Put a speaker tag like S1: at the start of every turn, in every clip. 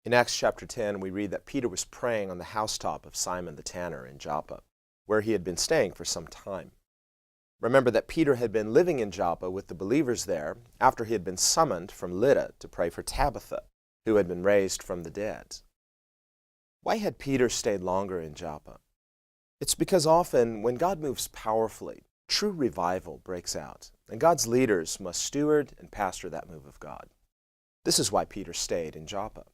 S1: In Acts chapter 10, we read that Peter was praying on the housetop of Simon the tanner in Joppa, where he had been staying for some time. Remember that Peter had been living in Joppa with the believers there after he had been summoned from Lydda to pray for Tabitha, who had been raised from the dead. Why had Peter stayed longer in Joppa? It's because often when God moves powerfully, true revival breaks out, and God's leaders must steward and pastor that move of God. This is why Peter stayed in Joppa.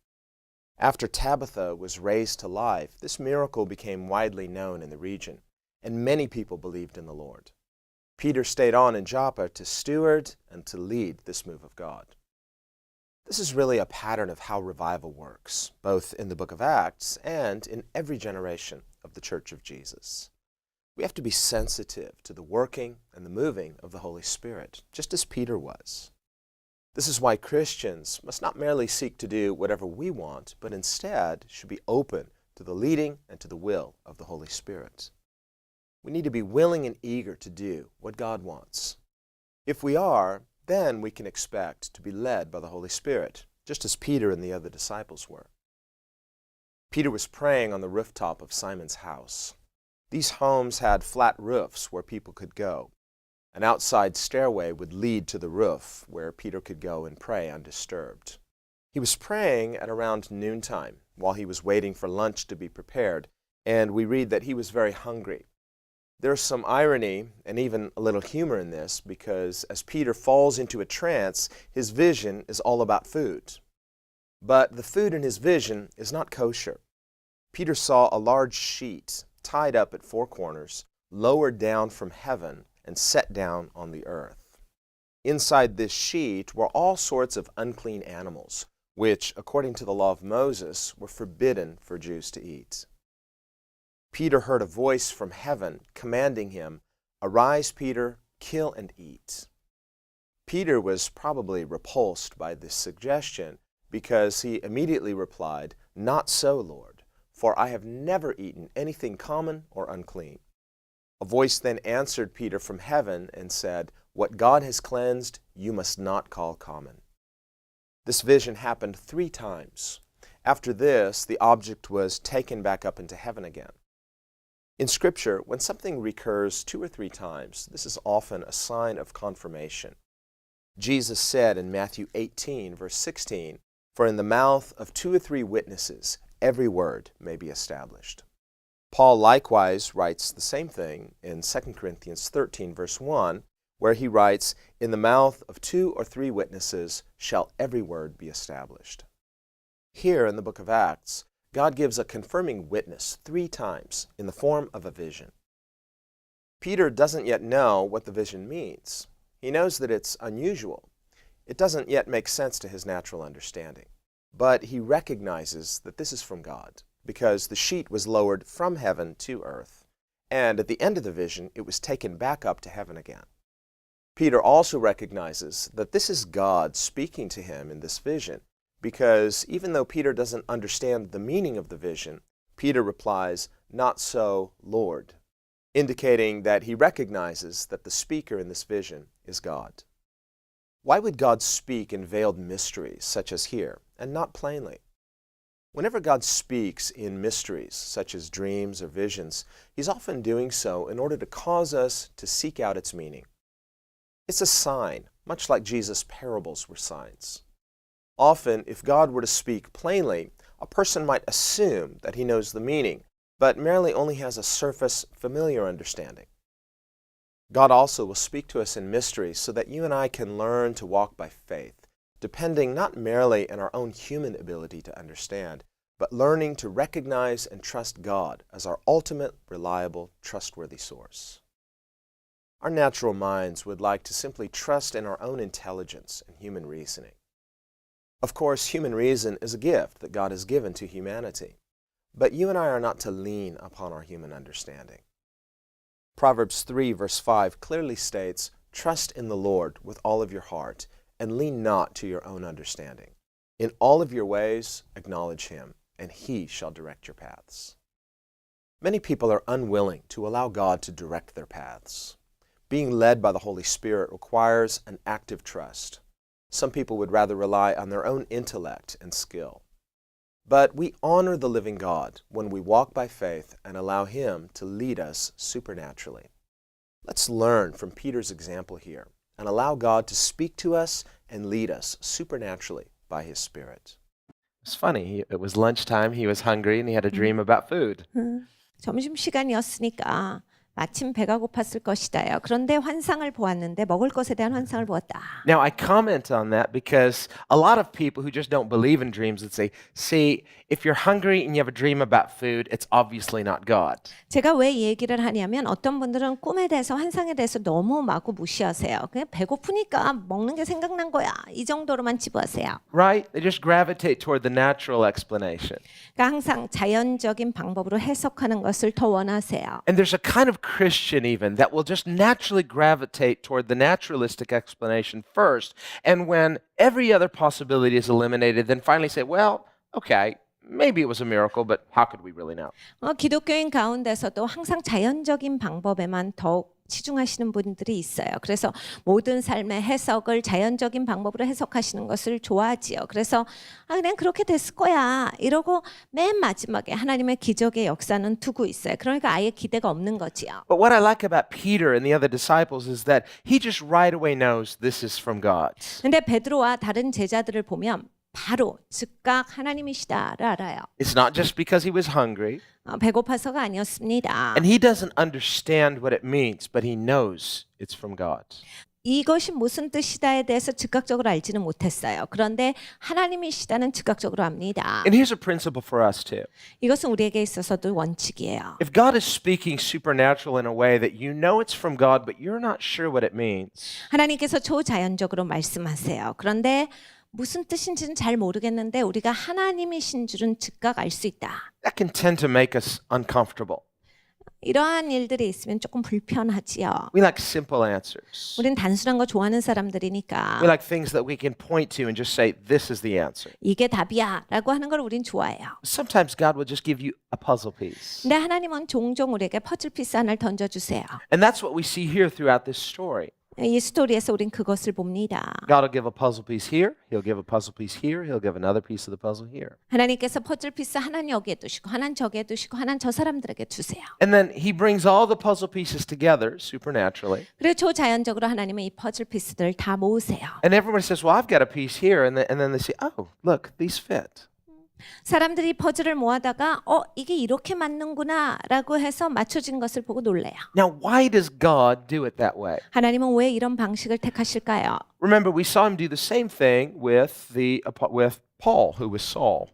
S1: After Tabitha was raised to life, this miracle became widely known in the region, and many people believed in the Lord. Peter stayed on in Joppa to steward and to lead this move of God. This is really a pattern of how revival works, both in the book of Acts and in every generation of the Church of Jesus. We have to be sensitive to the working and the moving of the Holy Spirit, just as Peter was. This is why Christians must not merely seek to do whatever we want, but instead should be open to the leading and to the will of the Holy Spirit. We need to be willing and eager to do what God wants. If we are, then we can expect to be led by the Holy Spirit, just as Peter and the other disciples were. Peter was praying on the rooftop of Simon's house. These homes had flat roofs where people could go. An outside stairway would lead to the roof where Peter could go and pray undisturbed. He was praying at around noontime while he was waiting for lunch to be prepared, and we read that he was very hungry. There's some irony and even a little humor in this because as Peter falls into a trance, his vision is all about food. But the food in his vision is not kosher. Peter saw a large sheet tied up at four corners, lowered down from heaven and set down on the earth. Inside this sheet were all sorts of unclean animals, which, according to the law of Moses, were forbidden for Jews to eat. Peter heard a voice from heaven commanding him, "Arise, Peter, kill and eat." Peter was probably repulsed by this suggestion because he immediately replied, "Not so, Lord, for I have never eaten anything common or unclean." A voice then answered Peter from heaven and said, "What God has cleansed, you must not call common." This vision happened 3 times. After this, the object was taken back up into heaven again. In Scripture, when something recurs 2 or 3 times, this is often a sign of confirmation. Jesus said in Matthew 18, verse 16, "For in the mouth of 2 or 3 witnesses, every word may be established." Paul likewise writes the same thing in 2 Corinthians 13, verse 1, where he writes, "In the mouth of 2 or 3 witnesses shall every word be established." Here in the book of Acts, God gives a confirming witness 3 times in the form of a vision. Peter doesn't yet know what the vision means. He knows that it's unusual. It doesn't yet make sense to his natural understanding. But he recognizes that this is from God, because the sheet was lowered from heaven to earth, and at the end of the vision, it was taken back up to heaven again. Peter also recognizes that this is God speaking to him in this vision, because even though Peter doesn't understand the meaning of the vision, Peter replies, "Not so, Lord," indicating that he recognizes that the speaker in this vision is God. Why would God speak in veiled mysteries such as here, and not plainly? Whenever God speaks in mysteries, such as dreams or visions, He's often doing so in order to cause us to seek out its meaning. It's a sign, much like Jesus' parables were signs. Often, if God were to speak plainly, a person might assume that he knows the meaning, but merely only has a surface, familiar understanding. God also will speak to us in mysteries so that you and I can learn to walk by faith, depending not merely on our own human ability to understand, but learning to recognize and trust God as our ultimate, reliable, trustworthy source. Our natural minds would like to simply trust in our own intelligence and human reasoning. Of course, human reason is a gift that God has given to humanity, but you and I are not to lean upon our human understanding. Proverbs 3, verse 5 clearly states, "Trust in the Lord with all of your heart, and lean not to your own understanding. In all of your ways acknowledge Him, and He shall direct your paths." Many people are unwilling to allow God to direct their paths. Being led by the Holy Spirit requires an active trust. Some people would rather rely on their own intellect and skill. But we honor the living God when we walk by faith and allow Him to lead us supernaturally. Let's learn from Peter's example here and allow God to speak to us and lead us supernaturally by His Spirit. It's funny. It was lunchtime. He was hungry and he had a dream about food.
S2: 점심시간이었으니까 마침 배가 고팠을 것이다요. 그런데 환상을 보았는데 먹을 것에 대한 환상을 보았다.
S1: Now, I comment on that because a lot of people who just don't believe in dreams would say, see, if you're hungry and you have a dream about food, it's obviously not God.
S2: 제가 왜 이 얘기를 하냐면 어떤 분들은 꿈에 대해서 환상에 대해서 너무 마구 무시하세요. 그냥 배고프니까 먹는 게 생각난 거야. 이 정도로만 치부하세요.
S1: Right? They just gravitate toward the natural explanation.
S2: 그러니까 항상 자연적인 방법으로 해석하는 것을 더 원하세요.
S1: And there's a kind of Christian even that will just naturally gravitate toward the naturalistic explanation first, and when every other possibility is eliminated, then finally say, well, okay, maybe it was a miracle, but how could we really know?
S2: 기독교인 가운데서도 항상 자연적인 방법에만 더욱 치중하시는 분들이 있어요. 그래서 모든 삶의 해석을 자연적인 방법으로 해석하시는 것을 좋아하지요. 그래서 그냥 그렇게 됐을 거야 이러고 맨 마지막에 하나님의 기적의 역사는 두고 있어요. 그러니까 아예 기대가 없는 거지요.
S1: But what I like about Peter and the other disciples is that he just right away knows this is from God.
S2: 근데 베드로와 다른 제자들을 보면 바로 즉각 하나님이시다를 알아요.
S1: It's not just because he was hungry,
S2: 배고파서가 아니었습니다.
S1: and he doesn't understand what it means, but he knows it's from God.
S2: 이것이 무슨 뜻이다에 대해서 즉각적으로 알지는 못했어요. 그런데 하나님이시다는 즉각적으로 압니다.
S1: And here's a principle for us too.
S2: 이것은 우리에게 있어서도 원칙이에요.
S1: If God is speaking supernatural in a way that you know it's from God, but you're not sure what it means,
S2: 하나님께서 초자연적으로 말씀하세요. 그런데 무슨 뜻인지는 잘 모르겠는데 우리가 하나님이신 줄은 즉각 알 수 있다.
S1: that can tend to make us uncomfortable.
S2: 이러한 일들이 있으면 조금 불편하지요.
S1: We like simple answers.
S2: 우린 단순한 거 좋아하는 사람들이니까
S1: We like things that we can point to and just say, this is the answer.
S2: 이게 답이야 라고 하는 걸 우린 좋아해요.
S1: Sometimes God will just give you a puzzle piece.
S2: 근데 하나님은 종종 우리에게 퍼즐 피스 하나를 던져주세요.
S1: And that's what we see here throughout this story.
S2: 이 스토리에서 우린 그것을 봅니다.
S1: God will give a puzzle piece here, He'll give a puzzle piece here, He'll give another piece of the puzzle here.
S2: 하나님께서 퍼즐 피스 하나는 여기에 두시고 하나는 저기에 두시고 하나는 저 사람들에게 주세요.
S1: And then He brings all the puzzle pieces together supernaturally.
S2: 그리고 초자연적으로 하나님은 이 퍼즐 피스들을 다 모으세요.
S1: And everybody says, well, I've got a piece here. And then they say, oh, look, these fit.
S2: 사람들이 퍼즐을 모아다가 이게 이렇게 맞는구나 라고 해서 맞춰진 것을 보고 놀래요.
S1: Now, why does God do it that way?
S2: 하나님은 왜 이런 방식을 택하실까요?
S1: Remember, we saw Him do the same thing with Paul, who was Saul.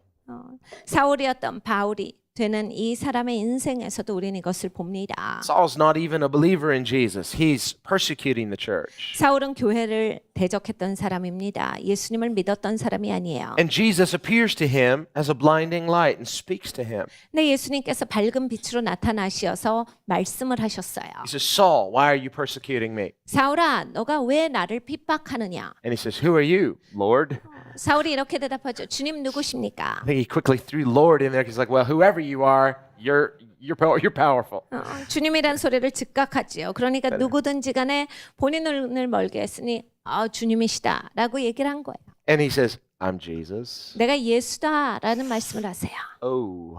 S2: 사울이었던 바울이 되는 이 사람의 인생에서도 우리는 이것을 봅니다.
S1: Saul's not even a believer in Jesus. He's persecuting the church.
S2: 사울은 교회를 대적했던 사람입니다. 예수님을 믿었던 사람이 아니에요.
S1: And Jesus appears to him as a blinding light and speaks to him.
S2: 근데 예수님께서 밝은 빛으로 나타나셔서 말씀을 하셨어요.
S1: He says, Saul, why are you persecuting me?
S2: 사울아, 너가 왜 나를 핍박하느냐?
S1: And he says, who are you, Lord?
S2: 사울이 이렇게 대답하죠. 주님 누구십니까?
S1: I think he quickly threw Lord in there. He's like, well, whoever you are, you're powerful.
S2: 주님이란 소리를 즉각하지요. 그러니까 누구든지 간에 본인을 눈을 멀게 했으니 주님이시다라고 얘기를 한 거예요.
S1: And he says, I'm Jesus.
S2: 내가 예수다라는 말씀을 하세요.
S1: Oh.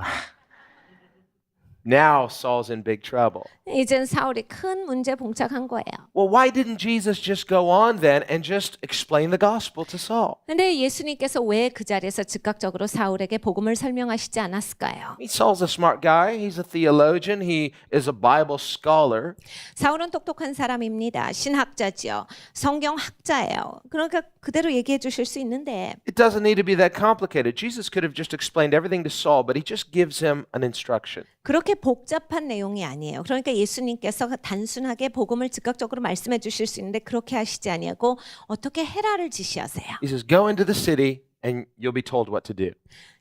S1: Now Saul's in big trouble.
S2: 이젠 사울이 큰 문제에 봉착한 거예요.
S1: Well, why didn't Jesus just go on then and just explain the gospel to Saul?
S2: 근데 예수님께서 왜 그 자리에서 즉각적으로 사울에게 복음을 설명하시지 않았을까요?
S1: Saul's a smart guy. He's a theologian. He is a Bible scholar.
S2: 사울은 똑똑한 사람입니다. 신학자지요. 성경학자예요. 그러니까 그대로 얘기해 주실 수 있는데
S1: It doesn't need to be that complicated. Jesus could have just explained everything to Saul, but he just gives him an instruction.
S2: 그렇게 복잡한 내용이 아니에요. 그러니까 예수님께서 단순하게 복음을 즉각적으로 말씀해 주실 수 있는데 그렇게 하시지 아니하고 어떻게 해라를 지시하세요.
S1: He says, go into the city and you'll be told what to do.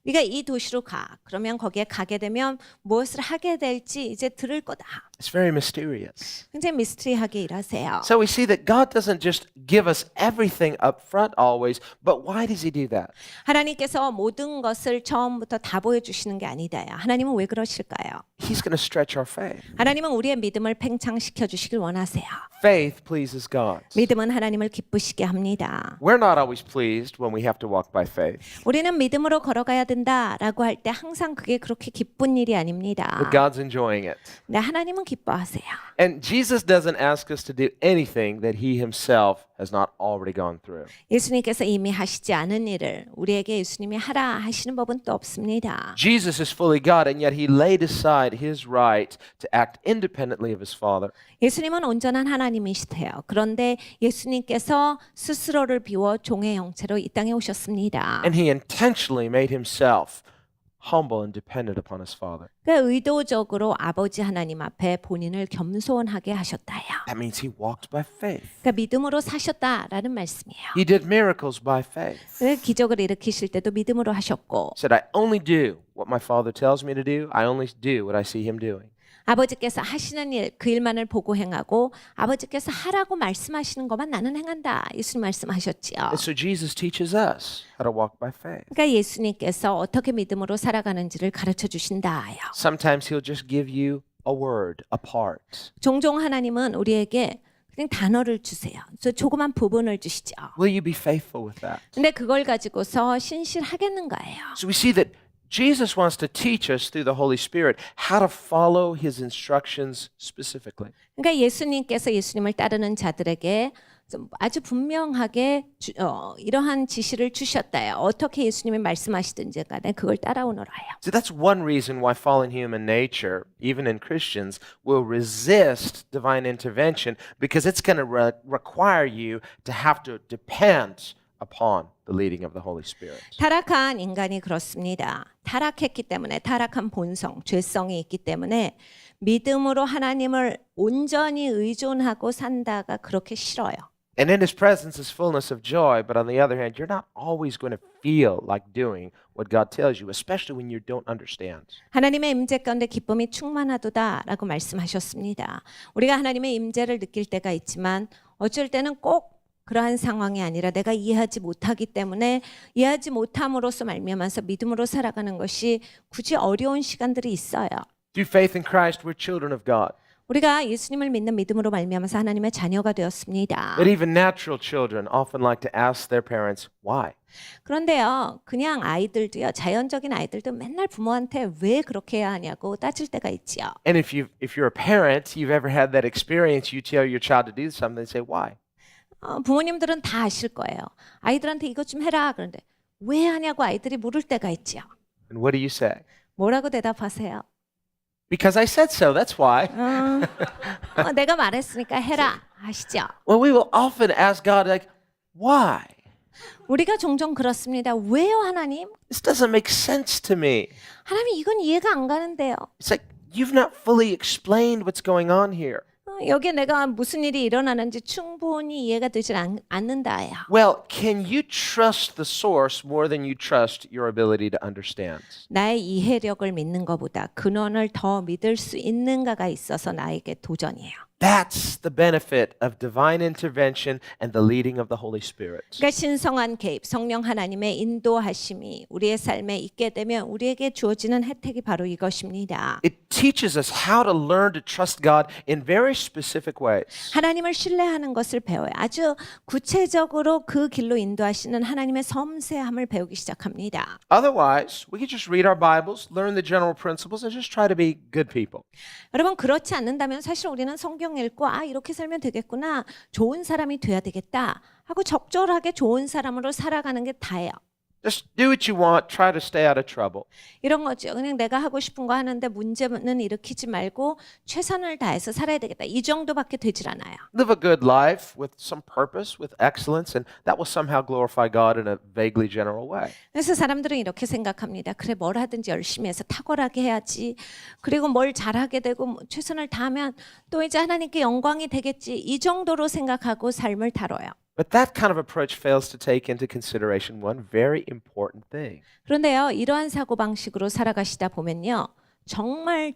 S2: 네가 이 도시로 가. 그러면 거기에 가게 되면 무엇을 하게 될지 이제 들을 거다.
S1: It's very mysterious.
S2: 굉장히 미스터리하게 일하세요.
S1: So we see that God doesn't just give us everything up front always, but why does he do that?
S2: 하나님께서 모든 것을 처음부터 다 보여주시는 게 아니다요. 하나님은 왜 그러실까요?
S1: He's going to stretch our faith.
S2: 하나님은 우리의 믿음을 팽창시켜 주시길 원하세요.
S1: Faith pleases God.
S2: 믿음은 하나님을 기쁘시게 합니다.
S1: We're not always pleased when we have to walk by faith.
S2: 우리는 믿음으로 걸어가야 되는 만든다라고 할 때 항상 그게 그렇게 기쁜 일이 아닙니다.
S3: But God's enjoying it.
S2: 근데 하나님은 기뻐하세요.
S3: And Jesus doesn't ask us to do anything that he himself has not already gone through.
S2: 예수님께서 이미 하시지 않은 일을 우리에게 예수님이 하라 하시는 법은 또 없습니다.
S3: Jesus is fully God, and yet he laid aside his right to act independently of his Father.
S2: 예수님은 온전한 하나님이시세요. 그런데 예수님께서 스스로를 비워 종의 형체로 이 땅에 오셨습니다.
S3: And he intentionally made himself humble and dependent upon his Father.
S2: 그러니까 의도적으로 아버지 하나님 앞에 본인을 겸손하게 하셨다요.
S3: That means he walked by faith.
S2: 그러니까 믿음으로 사셨다라는 말씀이에요.
S3: He did miracles by faith.
S2: 그 기적을 일으키실 때도 믿음으로 하셨고
S3: Said, I only do what my Father tells me to do. I only do what I see him doing.
S2: 아버지께서 하시는 일, 그 일만을 보고 행하고 아버지께서 하라고 말씀하시는 것만 나는 행한다. 예수님 말씀하셨지요.
S3: And so Jesus teaches us how to walk by faith.
S2: 그러니까 예수님께서 어떻게 믿음으로 살아가는지를 가르쳐 주신다요.
S3: Sometimes he'll just give you a word, a part.
S2: 종종 하나님은 우리에게 그냥 단어를 주세요. 저 조그만 부분을 주시죠.
S3: Will you be faithful with that?
S2: 근데 그걸 가지고서 신실하겠는가예요.
S3: So we see that Jesus wants to teach us through the Holy Spirit how to follow his instructions specifically.
S2: 그러니까 예수님께서 예수님을 따르는 자들에게 좀 아주 분명하게 이러한 지시를 주셨다요. 어떻게 예수님이 말씀하시든지 간에 그걸 따라오너라요.
S3: So that's one reason why fallen human nature, even in Christians, will resist divine intervention because it's going to require you to have to depend upon the leading of the Holy Spirit.
S2: 타락한 인간이 그렇습니다. 타락했기 때문에 타락한 본성, 죄성이 있기 때문에 믿음으로 하나님을 온전히 의존하고 산다가 그렇게 싫어요.
S3: And in his presence is fullness of joy, but on the other hand, you're not always going to feel like doing what God tells you, especially when you don't understand.
S2: 하나님의 임재 가운데 기쁨이 충만하도다라고 말씀하셨습니다. 우리가 하나님의 임재를 느낄 때가 있지만 어쩔 때는 꼭 그러한 상황이 아니라 내가 이해하지 못하기 때문에 이해하지 못함으로써 말미암아서 믿음으로 살아가는 것이 굳이 어려운 시간들이 있어요.
S3: Through faith in Christ, we're children of God.
S2: 우리가 예수님을 믿는 믿음으로 말미암아서 하나님의 자녀가 되었습니다.
S3: But even natural children often like to ask their parents, why?
S2: 그런데요, 그냥 아이들도요, 자연적인 아이들도 맨날 부모한테 왜 그렇게 해야 하냐고 따질 때가 있지요.
S3: And if you're a parent, you've ever had that experience, you tell your child to do something, they say, why?
S2: 부모님들은 다 아실 거예요. 아이들한테 이것 좀 해라. 그런데 왜 하냐고 아이들이 물을 때가 있지요.
S3: And what do you say?
S2: 뭐라고 대답하세요?
S3: Because I said so, that's why.
S2: 내가 말했으니까 해라 하시죠.
S3: Well, we will often ask God, like, why?
S2: 우리가 종종 그렇습니다. 왜요, 하나님?
S3: This doesn't make sense to me.
S2: 하나님 이건 이해가 안 가는데요.
S3: It's like, you've not fully explained what's going on here.
S2: 여기에 내가 무슨 일이 일어나는지 충분히 이해가 되질 않는다요.
S3: Well, can you trust the source more than you trust your ability to understand?
S2: 나의 이해력을 믿는 것보다 근원을 더 믿을 수 있는가가 있어서 나에게 도전이에요.
S3: That's the benefit of divine intervention and the leading of the Holy Spirit.
S2: 그러니까 신성한 개입, 성령 하나님의 인도하심이 우리의 삶에 있게 되면 우리에게 주어지는 혜택이 바로 이것입니다.
S3: It teaches us how to learn to trust God in very specific ways.
S2: 하나님을 신뢰하는 것을 배워요. 아주 구체적으로 그 길로 인도하시는 하나님의 섬세함을 배우기 시작합니다.
S3: Otherwise, we could just read our Bibles, learn the general principles, and just try to be good people.
S2: 여러분 그렇지 않는다면 사실 우리는 성경 읽고 이렇게 살면 되겠구나. 좋은 사람이 돼야 되겠다. 하고 적절하게 좋은 사람으로 살아가는 게 다예요.
S3: Just do what you want, try to stay out of trouble.
S2: 이런 거죠. 그냥 내가 하고 싶은 거 하는데 문제는 일으키지 말고 최선을 다해서 살아야 되겠다. 이 정도밖에 되질 않아요.
S3: Live a good life with some purpose, with excellence, and that will somehow glorify God in a vaguely general way.
S2: 그래서 사람들은 이렇게 생각합니다. 그래 뭘 하든지 열심히 해서 탁월하게 해야지. 그리고 뭘 잘하게 되고 최선을 다하면 또 이제 하나님께 영광이 되겠지. 이 정도로 생각하고 삶을 다뤄요.
S3: But that kind of approach fails to take into consideration one very important thing.
S2: 그런데요, 이러한 사고방식으로 살아가시다 보면요. 정말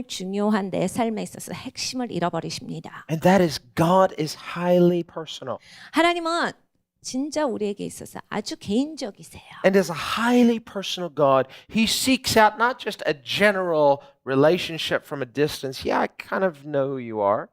S2: 중요한 내 삶에 있어서 핵심을 잃어버리십니다.
S3: And that is God is highly personal.
S2: 하나님은 진짜 우리에게 있어서 아주 개인적이세요.
S3: And as a highly personal God, He seeks out not just a general relationship from a distance. Yeah, I kind of know who you are.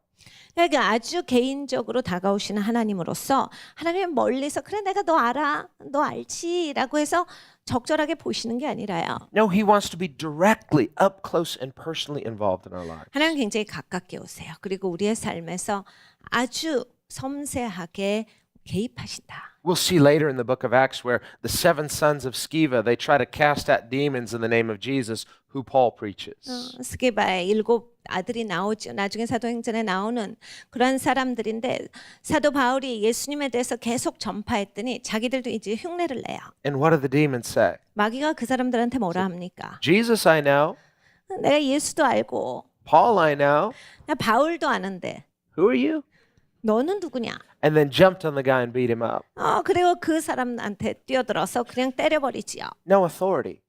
S2: 그러니까 아주 개인적으로 다가오시는 하나님으로서 하나님은 멀리서 그래 내가 너 알아 너 알지라고 해서 적절하게 보시는 게 아니라요.
S3: No, he wants to be directly up close and personally involved in our lives.
S2: 하나님 굉장히 가깝게 오세요. 그리고 우리의 삶에서 아주 섬세하게 개입하신다.
S3: We'll see later in the book of Acts where the 7 sons of Sceva, they try to cast out demons in the name of Jesus, who Paul preaches.
S2: 스게바의 7 아들이 나오죠. 나중에 사도행전에 나오는 그런 사람들인데 사도 바울이 예수님에 대해서 계속 전파했더니 자기들도 이제 흉내를 내요.
S3: And what do the demons say?
S2: 마귀가 그 사람들한테 뭐라 합니까?
S3: Jesus I know,
S2: 내가 예수도 알고
S3: Paul I know,
S2: 나 바울도 아는데
S3: who are you?
S2: 너는 누구냐?
S3: And then jumped on the guy and beat him up.
S2: 그리고 그 사람한테 뛰어들어서 그냥 때려버리지요.
S3: No authority.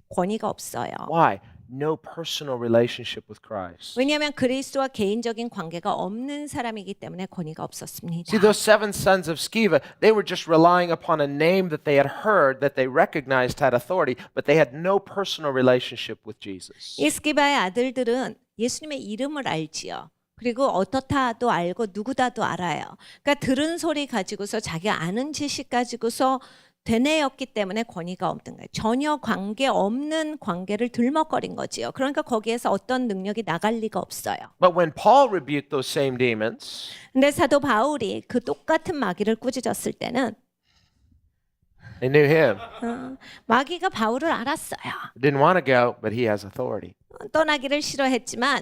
S2: 권위가 없어요.
S3: Why? No personal relationship with Christ.
S2: 왜냐하면 그리스도와 개인적인 관계가 없는 사람이기 때문에 권위가 없었습니다.
S3: See, those 7 sons of Sceva, they were just relying upon a name that they had heard, that they recognized had authority, but they had no personal relationship with Jesus.
S2: 이 스기바의 아들들은 예수님의 이름을 알지요. 그리고 어떻다도 알고 누구다도 알아요. 그러니까 들은 소리 가지고서 자기가 아는 지식 가지고서 되뇌었기 때문에 권위가 없는 거예요. 전혀 관계 없는 관계를 들먹거린 거지요. 그러니까 거기에서 어떤 능력이 나갈 리가 없어요.
S3: But when Paul rebuked those same demons,
S2: 근데 사도 바울이 그 똑같은 마귀를 꾸짖었을 때는
S3: they knew him.
S2: 마귀가 바울을 알았어요.
S3: Didn't want to go, but he has authority.
S2: 떠나기를 싫어했지만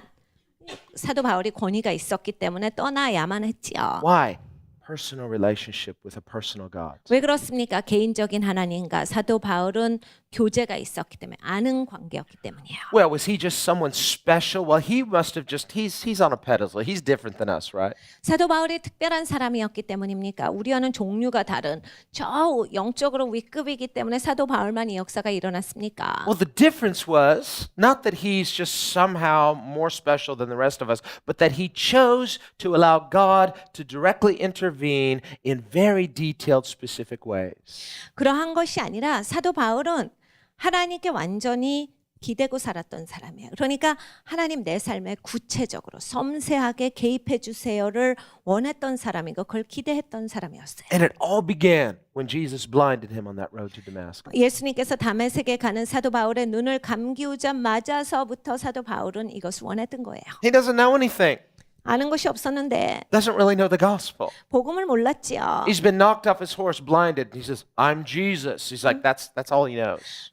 S2: 사도 바울이 권위가 있었기 때문에 떠나야만 했지요.
S3: Why? Personal relationship with a personal God.
S2: 왜 그렇습니까? 개인적인 하나님과 사도 바울은 교제가 있었기 때문에 아는 관계였기 때문이에요.
S3: Well, was he just someone special? Well, he must have just, he's on a pedestal. He's different than us, right?
S2: 사도 바울이 특별한 사람이었기 때문입니까? 우리와는 종류가 다른 저 영적으로 윗급이기 때문에 사도 바울만 이 역사가 일어났습니까?
S3: Well, the difference was not that he's just somehow more special than the rest of us, but that he chose to allow God to directly intervene in very detailed, specific ways.
S2: 그러한 것이 아니라 사도 바울은 하나님께 완전히 기대고 살았던 사람이에요. 그러니까 하나님 내 삶에 구체적으로 섬세하게 개입해 주세요를 원했던 사람이고 그걸 기대했던 사람이었어요.
S3: And it all began when Jesus blinded him on that road to Damascus.
S2: 예수님께서 다메섹에 가는 사도 바울의 눈을 감기우자마자서부터 사도 바울은 이것을 원했던 거예요.
S3: He doesn't know anything.
S2: 아는 것이 없었는데
S3: Doesn't really know the gospel.
S2: 복음을 몰랐지요.
S3: He's been knocked off his horse, blinded. He says, "I'm Jesus." He's like, that's all he knows.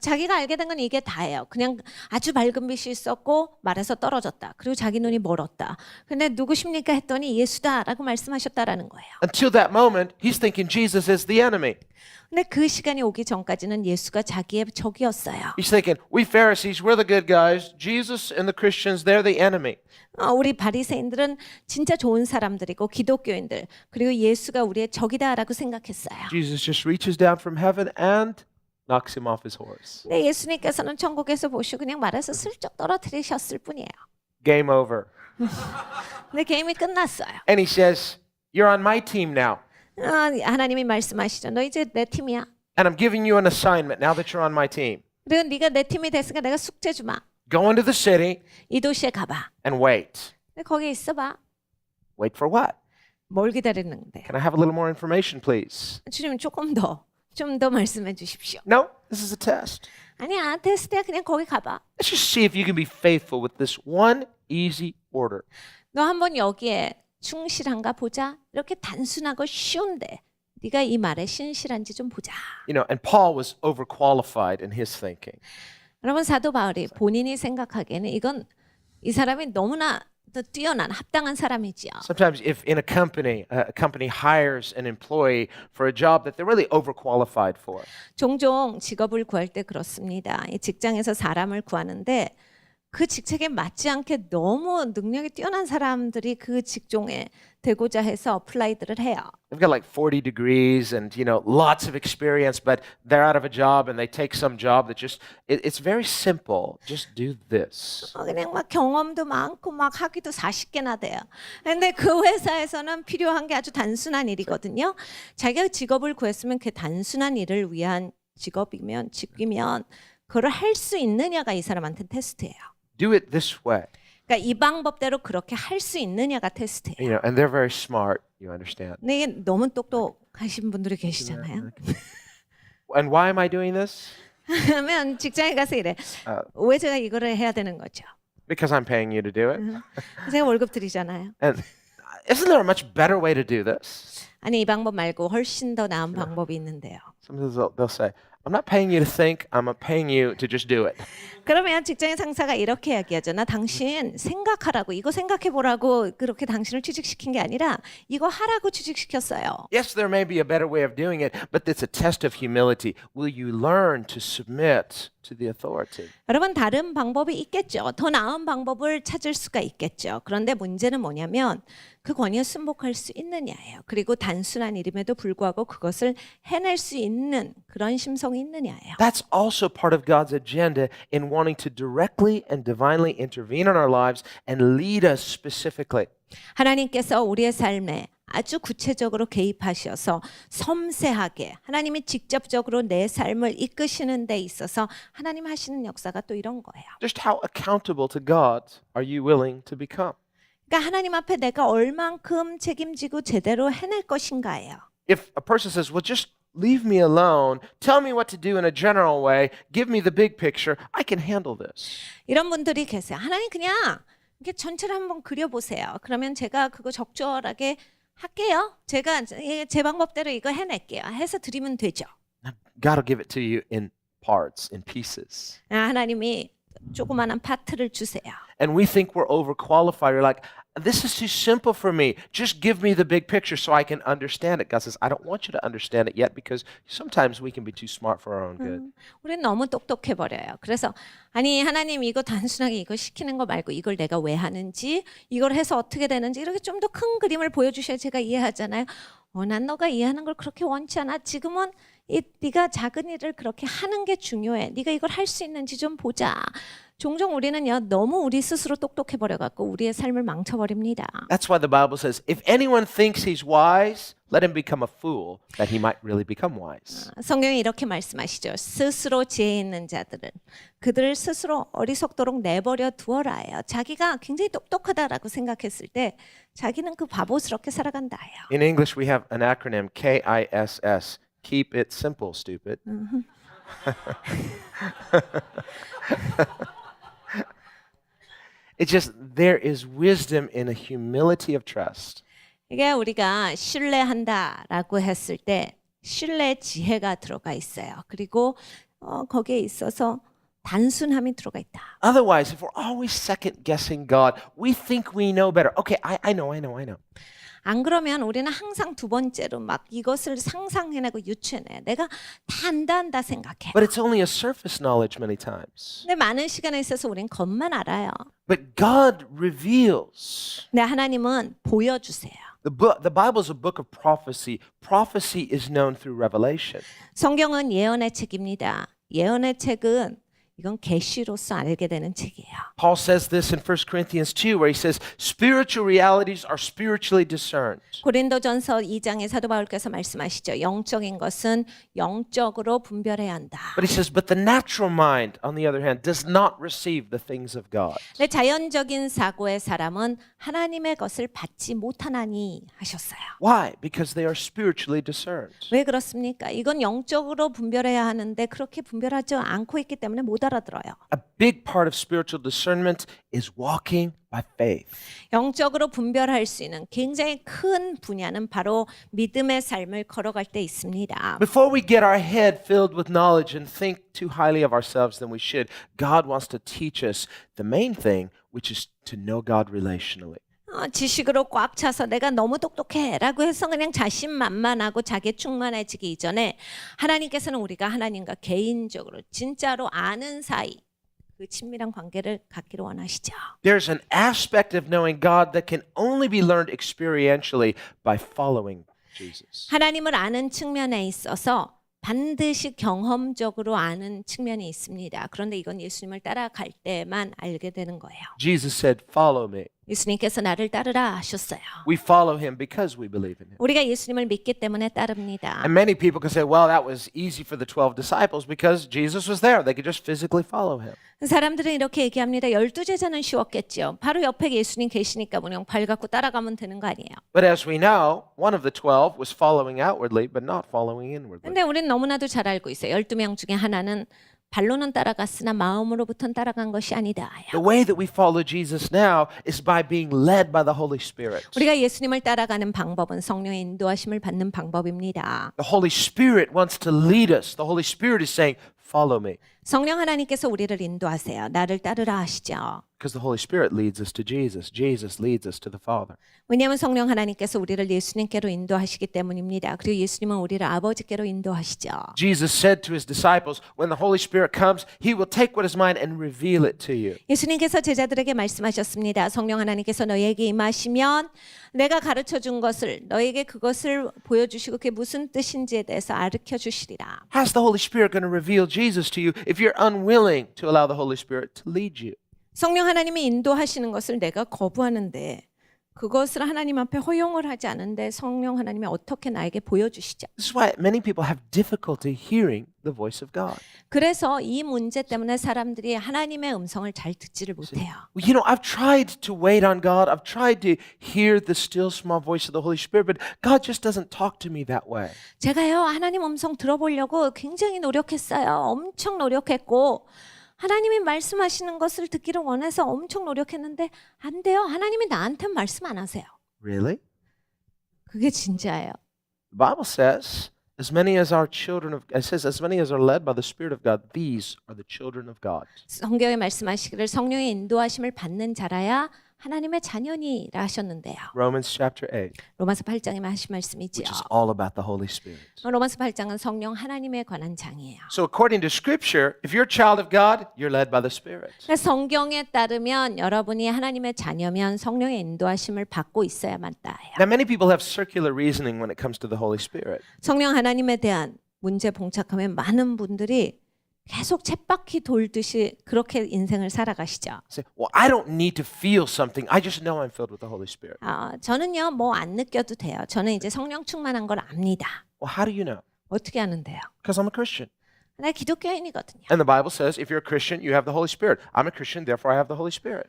S2: 자기가 알게 된 건 이게 다예요. 그냥 아주 밝은 빛이 있었고 말에서 떨어졌다. 그리고 자기 눈이 멀었다. 근데 누구십니까 했더니 예수다라고 말씀하셨다라는 거예요.
S3: Until that moment, he's thinking Jesus is the enemy.
S2: 근데 그 시간이 오기 전까지는 예수가 자기의 적이었어요.
S3: He's thinking, we Pharisees, we're the good guys. Jesus and the Christians, they're the enemy.
S2: 우리 바리새인들은 진짜 좋은 사람들이고 기독교인들 그리고 예수가 우리의 적이다라고 생각했어요.
S3: Jesus just reaches down from heaven and knocks him off his horse.
S2: 근데 예수님께서는 천국에서 보시고 그냥 말해서 슬쩍 떨어뜨리셨을 뿐이에요.
S3: Game over.
S2: 근데 게임이 끝났어요.
S3: And he says, you're on my team now.
S2: 하나님이 말씀하시죠. 너 이제 내 팀이야.
S3: And I'm giving you an assignment now that you're on my team.
S2: 그리고 네가 내 팀이 됐으니까 내가 숙제 주마.
S3: Go into the city
S2: 이 도시에 가봐.
S3: and wait.
S2: 근데 거기 있어봐.
S3: Wait for what?
S2: 뭘 기다리는데?
S3: Can I have a little more information, please?
S2: 주님 조금 더, 좀 더 말씀해 주십시오.
S3: No, this is a test.
S2: 아니야, 테스트야. 그냥 거기 가봐.
S3: Let's just see if you can be faithful with this one easy order.
S2: 너 한번 여기에 충실한가 보자. 이렇게 단순하고 쉬운데 네가 이 말에 신실한지 좀 보자.
S3: You know, and Paul was overqualified in his thinking.
S2: 여러분 사도 바울이 본인이 생각하기에는 이건 이 사람이 너무나 더 뛰어난 합당한 사람이지요.
S3: Sometimes if in a company hires an employee for a job that they're really overqualified for.
S2: 종종 직업을 구할 때 그렇습니다. 이 직장에서 사람을 구하는데 그 직책에 맞지 않게 너무 능력이 뛰어난 사람들이 그 직종에 되고자 해서 어플라이드를 해요.
S3: They've got like 40 degrees and, you know, lots of experience, but they're out of a job and they take some job that just, it's very simple. Just do this.
S2: 그냥 막 경험도 많고 막 학위도 40개나 돼요. 근데 그 회사에서는 필요한 게 아주 단순한 일이거든요. 자기가 직업을 구했으면 그 단순한 일을 위한 직업이면 그걸 할 수 있느냐가 이 사람한테 테스트예요.
S3: Do it this way.
S2: 그러니까 이 방법대로 그렇게 할 수 있느냐가 테스트예요.
S3: You know, and they're very smart. You understand?
S2: 근데 이게 너무 똑똑하신 분들이 계시잖아요.
S3: And why am I doing this?
S2: 그러면 직장에 가서 이래. 왜 제가 이거를 해야 되는 거죠?
S3: Because I'm paying you to do it.
S2: 제가 월급 드리잖아요.
S3: And isn't there a much better way to do this?
S2: 아니 이 방법 말고 훨씬 더 나은 방법이 있는데요.
S3: Sometimes they'll say, I'm not paying you to think, I'm paying you to just do it.
S2: 그러면 직장의 상사가 이렇게 이야기하죠. 나 당신 생각하라고 이거 생각해 보라고 그렇게 당신을 취직시킨 게 아니라 이거 하라고 취직시켰어요.
S3: Yes, there may be a better way of doing it, but it's a test of humility. Will you learn to submit to the authority?
S2: 여러분 다른 방법이 있겠죠. 더 나은 방법을 찾을 수가 있겠죠. 그런데 문제는 뭐냐면 그 권위에 순복할 수 있느냐예요. 그리고 단순한 일임에도 불구하고 그것을 해낼 수 있는 그런 심성이 있느냐예요.
S3: That's also part of God's agenda in wanting to directly and divinely intervene in our lives and lead us specifically.
S2: 하나님께서 우리의 삶에 아주 구체적으로 개입하셔서 섬세하게 하나님이 직접적으로 내 삶을 이끄시는 데 있어서 하나님 하시는 역사가 또 이런 거예요.
S3: Just how accountable to God are you willing to become?
S2: 그러니까 하나님 앞에 내가 얼만큼 책임지고 제대로 해낼 것인가예요.
S3: If a person says, well, just leave me alone, tell me what to do in a general way, give me the big picture, I can handle this.
S2: 이런 분들이 계세요. 하나님 그냥 이렇게 전체를 한번 그려보세요. 그러면 제가 그거 적절하게 할게요. 제가 제 방법대로 이거 해낼게요. 해서 드리면 되죠.
S3: God will give it to you in parts, in pieces.
S2: 하나님이 조그마한 파트를 주세요.
S3: And we think we're overqualified. You're like, this is too simple for me. Just give me the big picture so I can understand it. God says, I don't want you to understand it yet because sometimes we can be too smart for our own good.
S2: 우리는 너무 똑똑해 버려요. 그래서 아니 하나님 이거 단순하게 이거 시키는 거 말고 이걸 내가 왜 하는지 이걸 해서 어떻게 되는지 이렇게 좀 더 큰 그림을 보여주셔야 제가 이해하잖아요. 난 너가 이해하는 걸 그렇게 원치 않아. 지금은 네가 작은 일을 그렇게 하는 게 중요해. 네가 이걸 할 수 있는지 좀 보자. 종종 우리는요 너무 우리 스스로 똑똑해 버려갖고 우리의 삶을 망쳐버립니다.
S3: That's why the Bible says, if anyone thinks he's wise, let him become a fool, that he might really become wise.
S2: 성경이 이렇게 말씀하시죠. 스스로 지혜 있는 자들은 그들을 스스로 어리석도록 내버려 두어라예요. 자기가 굉장히 똑똑하다라고 생각했을 때 자기는 그 바보스럽게 살아간다예요.
S3: In English, we have an acronym, KISS. Keep it simple, stupid. It's just there is wisdom in a humility of trust.
S2: 이게 우리가 신뢰한다라고 했을 때 신뢰 지혜가 들어가 있어요. 그리고 거기에 있어서 단순함이 들어가 있다.
S3: Otherwise, if we're always second guessing God, we think we know better. Okay, I know.
S2: 안 그러면 우리는 항상 두 번째로 막 이것을 상상해내고 유추해내. 내가 다 안다 생각해.
S3: But it's only a surface knowledge many times.
S2: 근데 많은 시간에 있어서 우린 겉만 알아요.
S3: But God reveals.
S2: 근데 하나님은 보여주세요.
S3: The Bible is a book of prophecy. Prophecy is known through revelation.
S2: 성경은 예언의 책입니다. 예언의 책은 이건 계시로서 알게 되는 책이에요.
S3: Paul says this in 1 Corinthians 2 where he says spiritual realities are spiritually discerned.
S2: 고린도전서 2장에 사도 바울께서 말씀하시죠. 영적인 것은 영적으로 분별해야 한다.
S3: But he says, but the natural mind, on the other hand, does not receive the things of God.
S2: 근데 자연적인 사고의 사람은 하나님의 것을 받지 못하나니 하셨어요.
S3: Why? Because they are spiritually discerned.
S2: 왜 그렇습니까? 이건 영적으로 분별해야 하는데 그렇게 분별하지 않고 있기 때문에 못 알아들어요.
S3: A big part of spiritual discernment is walking by faith.
S2: 영적으로 분별할 수 있는 굉장히 큰 분야는 바로 믿음의 삶을 걸어갈 때 있습니다.
S3: Before we get our head filled with knowledge and think too highly of ourselves than we should, God wants to teach us the main thing, which is to know God relationally.
S2: 지식으로 꽉 차서 내가 너무 똑똑해라고 해서 그냥 자신만만하고 자기 충만해지기 이전에 하나님께서는 우리가 하나님과 개인적으로 진짜로 아는 사이 그 친밀한 관계를 갖기를 원하시죠.
S3: There's an aspect of knowing God that can only be learned experientially by following Jesus.
S2: 하나님을 아는 측면에 있어서 반드시 경험적으로 아는 측면이 있습니다. 그런데 이건 예수님을 따라갈 때만 알게 되는 거예요.
S3: Jesus said, "Follow me."
S2: 예수님께서 나를 따르라 하셨어요.
S3: We follow him because we believe in him.
S2: 우리가 예수님을 믿기 때문에 따릅니다.
S3: And many people can say, well, that was easy for the 12 disciples because Jesus was there. They could just physically follow him.
S2: 사람들은 이렇게 얘기합니다. 12제자는 쉬웠겠죠. 바로 옆에 예수님 계시니까 그냥 발 갖고 따라가면 되는 거 아니에요.
S3: But as we know, one of the 12 was following outwardly but not following inwardly.
S2: 근데 우리는 너무나도 잘 알고 있어요. 12명 중에 하나는 발로는 따라갔으나 마음으로부터는 따라간 것이 아니다.
S3: The way that we follow Jesus now is by being led by the Holy Spirit.
S2: 우리가 예수님을 따라가는 방법은 성령의 인도하심을 받는 방법입니다.
S3: The Holy Spirit wants to lead us. The Holy Spirit is saying, follow me.
S2: 성령 하나님께서 우리를 인도하세요. 나를 따르라 하시죠.
S3: Because the Holy Spirit leads us to Jesus. Jesus leads us to the Father.
S2: 왜냐하면 성령 하나님께서 우리를 예수님께로 인도하시기 때문입니다. 그리고 예수님은 우리를 아버지께로 인도하시죠.
S3: Jesus said to his disciples, when the Holy Spirit comes, he will take what is mine and reveal it to you.
S2: 예수님께서 제자들에게 말씀하셨습니다. 성령 하나님께서 너희에게 임하시면 내가 가르쳐 준 것을 너희에게 그것을 보여주시고 그게 무슨 뜻인지에 대해서 가르쳐 주시리라.
S3: How's the Holy Spirit going to reveal Jesus to you if you're unwilling to allow the Holy Spirit to lead you?
S2: 성령 하나님이 인도하시는 것을 내가 거부하는데 그것을 하나님 앞에 허용을 하지 않은데 성령 하나님이 어떻게 나에게 보여주시죠?
S3: This is why many people have difficulty hearing the voice of God.
S2: 그래서 이 문제 때문에 사람들이 하나님의 음성을 잘 듣지를 못해요.
S3: Well, you know, I've tried to wait on God. I've tried to hear the still small voice of the Holy Spirit, but God just doesn't talk to me that way.
S2: 제가요 하나님 음성 들어보려고 굉장히 노력했어요. 엄청 노력했고 하나님이 말씀하시는 것을 듣기를 원해서 엄청 노력했는데 안 돼요. 하나님이 나한테 말씀 안 하세요.
S3: Really?
S2: 그게 진짜예요.
S3: The Bible says, as many as are children of, it says, as many as are led by the Spirit of God, these are the children of God.
S2: 성경에 말씀하시기를 성령의 인도하심을 받는 자라야 하나님의 자녀니라 하셨는데요.
S3: Romans chapter 8,
S2: 로마서 8장에 하신 말씀이지요.
S3: which is all about the Holy Spirit.
S2: 로마서 8장은 성령 하나님에 관한 장이에요.
S3: So according to Scripture, if you're a child of God, you're led by the Spirit.
S2: 그러니까 성경에 따르면 여러분이 하나님의 자녀면 성령의 인도하심을 받고 있어야만 따요.
S3: Now, many people have circular reasoning when it comes to the Holy Spirit.
S2: 성령 하나님에 대한 문제 봉착하면 많은 분들이 계속 쳇바퀴 돌듯이 그렇게 인생을 살아가시죠.
S3: Say, well, I don't need to feel something. I just know I'm filled with the Holy Spirit.
S2: 저는요 뭐 안 느껴도 돼요. 저는 이제 성령 충만한 걸 압니다.
S3: Well, how do you know?
S2: 어떻게 아는데요?
S3: Because I'm a Christian.
S2: 나 기독교인이거든요.
S3: And the Bible says, if you're a Christian, you have the Holy Spirit. I'm a Christian, therefore I have the Holy Spirit.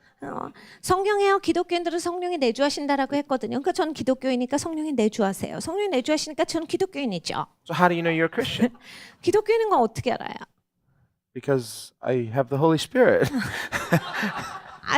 S2: 성경에요 기독교인들은 성령이 내주하신다라고 했거든요. 그러니까 저는 기독교이니까 성령이 내주하세요. 성령이 내주하시니까 저는 기독교인이죠.
S3: So how do you know you're a Christian?
S2: 기독교인인 건 어떻게 알아요?
S3: Because I have the Holy Spirit.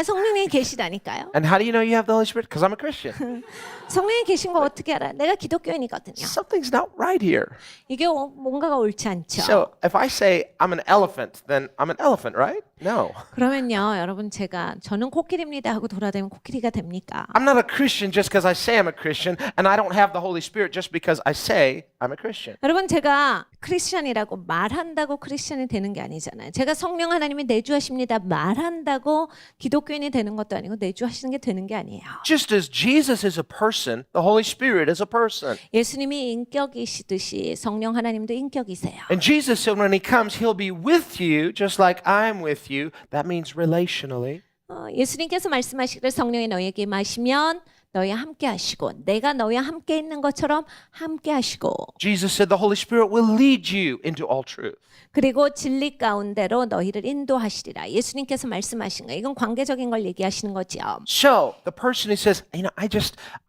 S2: 성령이 계시다니까요.
S3: And how do you know you have the Holy Spirit? Because I'm a Christian.
S2: 성령이 계신 거 어떻게 알아요? 내가 기독교인이거든요.
S3: Something's not right here.
S2: 이게 뭔가가 옳지 않죠.
S3: So if I say I'm an elephant, then I'm an elephant, right? No.
S2: 그러면요, 여러분 저는 코끼리입니다 하고 돌아다니면 코끼리가 됩니까?
S3: I'm not a Christian just because I say I'm a Christian, and I don't have the Holy Spirit just because I say I'm a Christian.
S2: 여러분 제가 크리스천이라고 말한다고 크리스천이 되는 게 아니잖아요. 제가 성령 하나님이 내주하십니다 말한다고 기독교인이 되는 것도 아니고 내주하시는 게 되는 게 아니에요.
S3: Just as Jesus is a person, the Holy Spirit is a person.
S2: 예수님이 인격이시듯이 성령 하나님도 인격이세요.
S3: And Jesus said when he comes, he'll be with you just like I'm with you. That means relationally.
S2: 예수님께서 말씀하시기를 성령이 너희에게 임하시면 너희와 함께 하시고 내가 너희와 함께 있는 것처럼 함께 하시고
S3: Jesus said the Holy Spirit will lead you into all truth.
S2: 그리고 진리 가운데로 너희를 인도하시리라. 예수님께서 말씀하신 거 이건 관계적인 걸 얘기하시는 거죠.
S3: So the person who says, you know,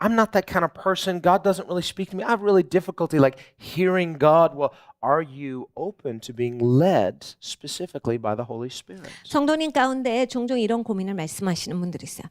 S3: I'm not that kind of person. God doesn't really speak to me. I have really difficulty like hearing God. Well, are you open to being led specifically by the Holy Spirit?
S2: 성도님 가운데 종종 이런 고민을 말씀하시는 분들이 있어요.